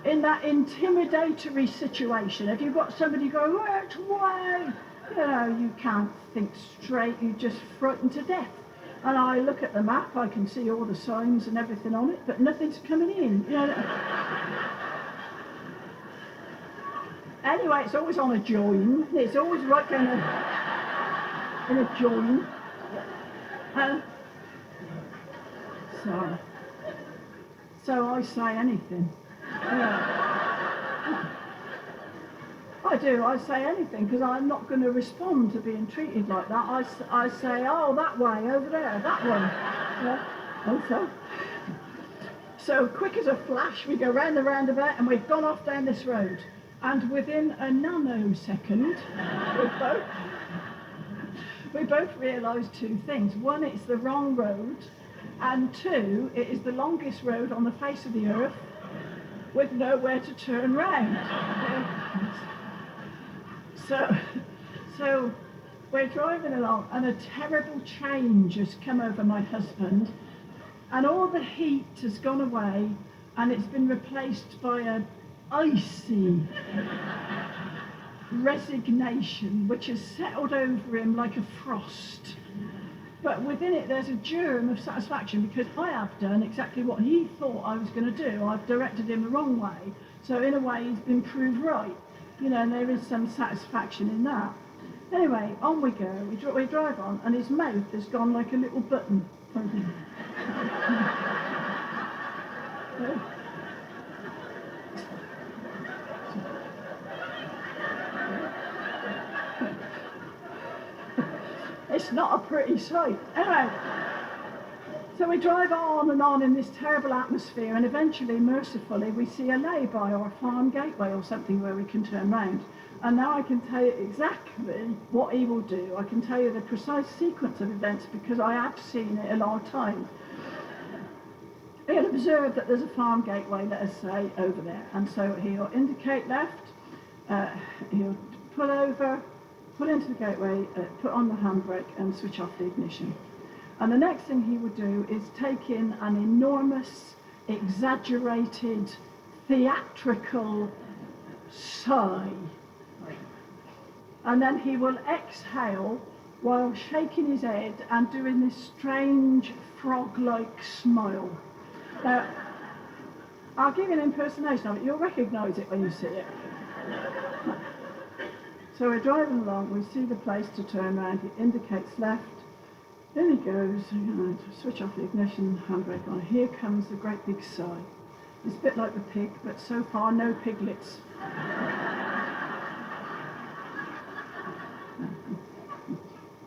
Speaker 1: intimidatory situation. If you've got somebody going, which way? You know, you can't think straight. You're just frightened to death. And I look at the map, I can see all the signs and everything on it, but nothing's coming in. You know. Anyway, it's always on a join. It's always right down in a join. So I say anything. I do. I say anything because I'm not going to respond to being treated like that. I say, oh, that way, over there, that one. Yeah. And so quick as a flash, we go round the roundabout and we've gone off down this road. And within a nanosecond, we both realise two things. One, it's the wrong road. And two, it is the longest road on the face of the earth with nowhere to turn round. So we're driving along and a terrible change has come over my husband and all the heat has gone away and it's been replaced by an icy resignation which has settled over him like a frost. But within it there's a germ of satisfaction because I have done exactly what he thought I was going to do. I've directed him the wrong way, so in a way he's been proved right. You know, and there is some satisfaction in that. Anyway, on we go. We drive on, and his mouth has gone like a little button. It's not a pretty sight. Anyway, so we drive on and on in this terrible atmosphere, and eventually, mercifully, we see a lay-by or a farm gateway or something where we can turn round. And now I can tell you exactly what he will do. I can tell you the precise sequence of events because I have seen it a long time. He'll observe that there's a farm gateway, let us say, over there. And so he'll indicate left, he'll pull over, pull into the gateway, put on the handbrake and switch off the ignition. And the next thing he would do is take in an enormous, exaggerated, theatrical sigh. And then he will exhale while shaking his head and doing this strange frog-like smile. Now, I'll give you an impersonation of it. You'll recognise it when you see it. So we're driving along, we see the place to turn around, he indicates left. Then he goes, you know, to switch off the ignition, handbrake on. Here comes the great big sigh. It's a bit like the pig, but so far no piglets.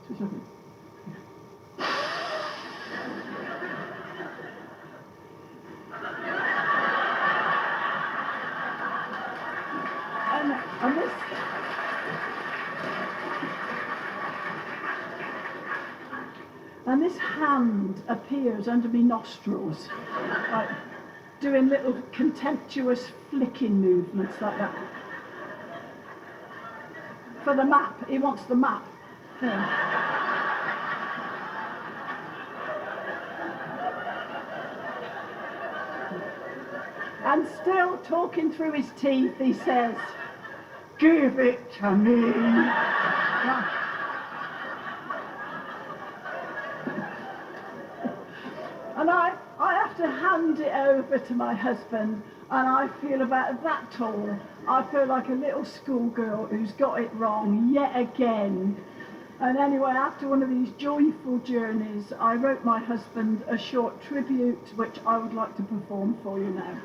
Speaker 1: Switch off it. And this... And this hand appears under my nostrils, like doing little contemptuous flicking movements like that. For the map, he wants the map. Yeah. And still talking through his teeth, he says, "Give it to me." And I have to hand it over to my husband, and I feel about that tall. I feel like a little schoolgirl who's got it wrong yet again. And anyway, after one of these joyful journeys, I wrote my husband a short tribute, which I would like to perform for you now.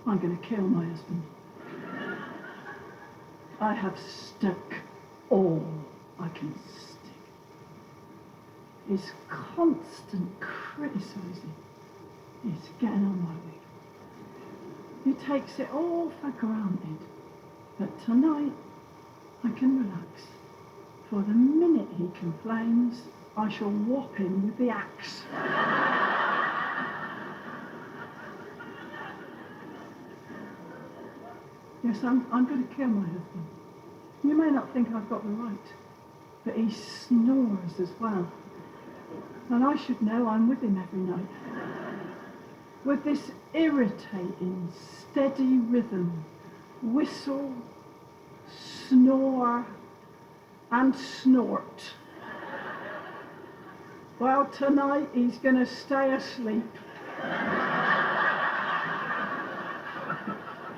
Speaker 1: I'm going to kill my husband. I have stuck all I can stick. His constant criticising is getting on my wig. He takes it all for granted. But tonight, I can relax. For the minute he complains, I shall whop him with the axe. Yes, I'm going to kill my husband. You may not think I've got the right, but he snores as well. And I should know I'm with him every night. With this irritating, steady rhythm, whistle, snore, and snort. Well, tonight he's going to stay asleep.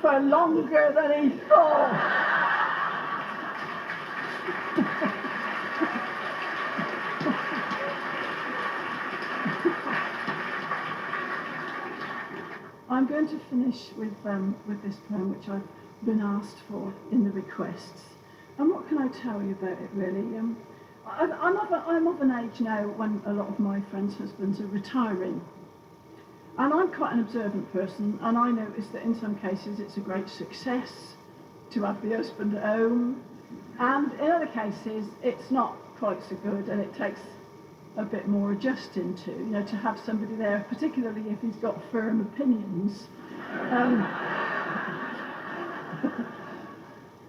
Speaker 1: For longer than he thought. I'm going to finish with this poem which I've been asked for in the requests. And what can I tell you about it, really? I'm of an age now when a lot of my friends' husbands are retiring. And I'm quite an observant person, and I notice that in some cases it's a great success to have the husband at home, and in other cases it's not quite so good, and it takes a bit more adjusting to, to have somebody there, particularly if he's got firm opinions.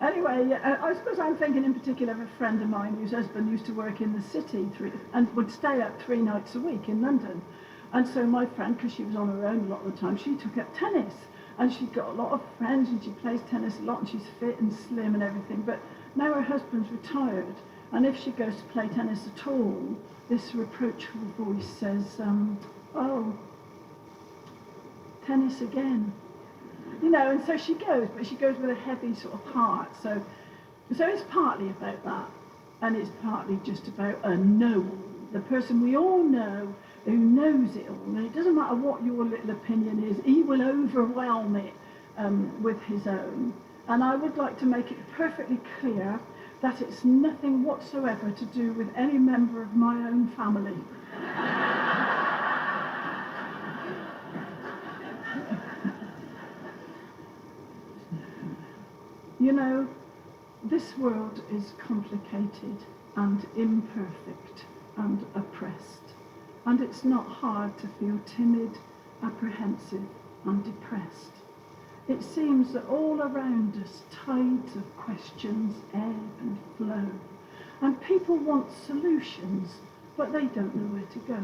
Speaker 1: Anyway, I suppose I'm thinking in particular of a friend of mine whose husband used to work in the city and would stay up 3 nights a week in London. And so my friend, because she was on her own a lot of the time, she took up tennis. And she's got a lot of friends and she plays tennis a lot and she's fit and slim and everything. But now her husband's retired. And if she goes to play tennis at all, this reproachful voice says, oh, tennis again. And so she goes, but she goes with a heavy sort of heart. So it's partly about that. And it's partly just about a know, the person we all know, who knows it all, and it doesn't matter what your little opinion is, he will overwhelm it with his own. And I would like to make it perfectly clear that it's nothing whatsoever to do with any member of my own family. This world is complicated and imperfect and oppressed. And it's not hard to feel timid, apprehensive, and depressed. It seems that all around us tides of questions ebb and flow, and people want solutions, but they don't know where to go.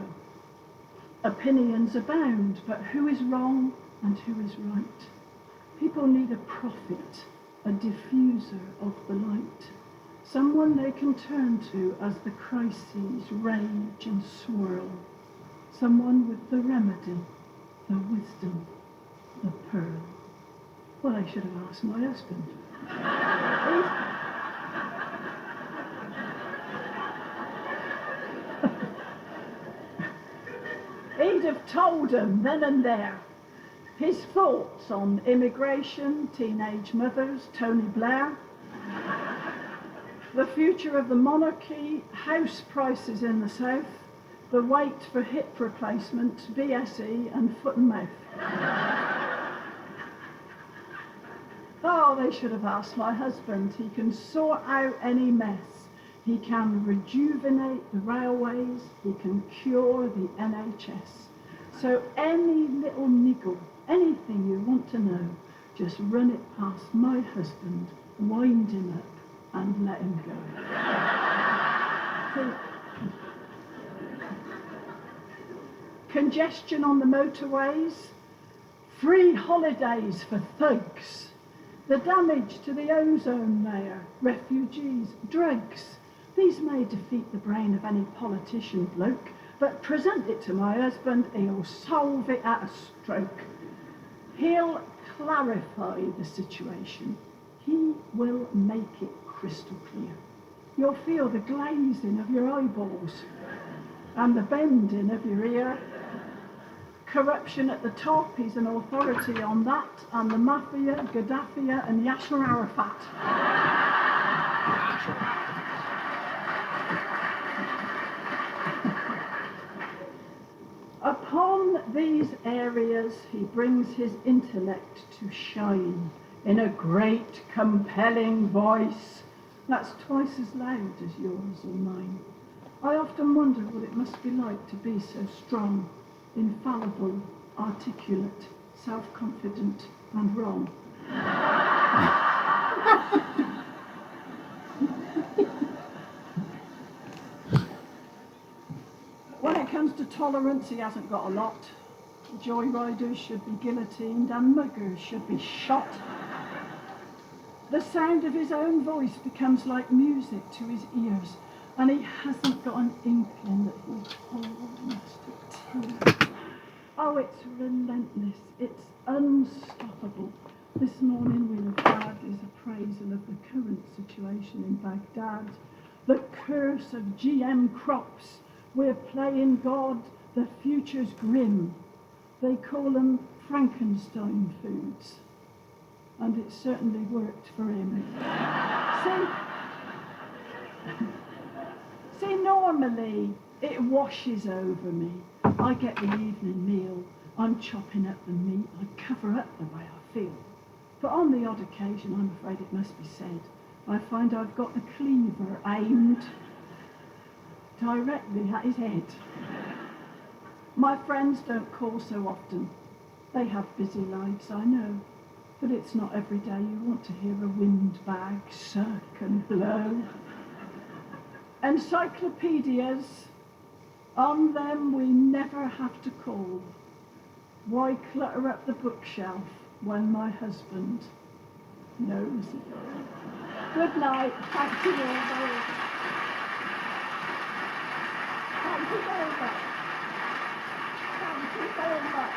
Speaker 1: Opinions abound, but who is wrong and who is right? People need a prophet, a diffuser of the light, someone they can turn to as the crises rage and swirl, someone with the remedy, the wisdom, the pearl. Well, I should have asked my husband. He'd have told them then and there his thoughts on immigration, teenage mothers, Tony Blair, the future of the monarchy, house prices in the south, the wait for hip replacement, BSE and foot and mouth. Oh, they should have asked my husband. He can sort out any mess. He can rejuvenate the railways. He can cure the NHS. So any little niggle, anything you want to know, just run it past my husband, wind him up and let him go. Congestion on the motorways, free holidays for thugs, the damage to the ozone layer, refugees, drugs. These may defeat the brain of any politician bloke, but present it to my husband, he'll solve it at a stroke. He'll clarify the situation. He will make it crystal clear. You'll feel the glazing of your eyeballs and the bending of your ear. Corruption at the top, he's an authority on that, and the mafia, Gaddafi and Yasser Arafat. these areas he brings his intellect to shine in a great, compelling voice that's twice as loud as yours or mine. I often wonder what it must be like to be so strong, infallible, articulate, self-confident, and wrong. When it comes to tolerance, he hasn't got a lot. Joyriders should be guillotined and muggers should be shot. The sound of his own voice becomes like music to his ears, and he hasn't got an inkling that he's almost a tear. Oh, it's relentless, it's unstoppable. This morning we'll have had his appraisal of the current situation in Baghdad, the curse of GM crops. We're playing God, the future's grim. They call them Frankenstein foods. And it certainly worked for him. See, normally it washes over me. I get the evening meal, I'm chopping up the meat, I cover up the way I feel. But on the odd occasion, I'm afraid it must be said, I find I've got the cleaver aimed directly at his head. My friends don't call so often. They have busy lives, I know. But it's not every day you want to hear a windbag suck and blow. Encyclopedias, on them we never have to call. Why clutter up the bookshelf when my husband knows it all? Good night. Thank you all very much. Thank you very much. Thank you very much.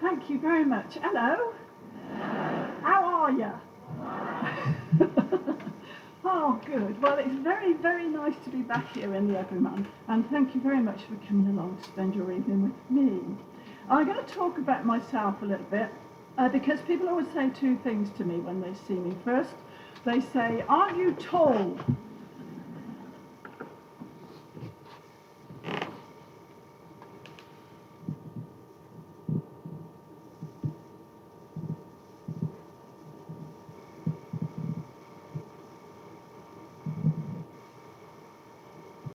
Speaker 1: Thank you very much. Hello. How are you? Oh, good. Well, it's very, very nice to be back here in the Everyman, and thank you very much for coming along to spend your evening with me. I'm going to talk about myself a little bit, because people always say two things to me when they see me. First, they say, "Aren't you tall?"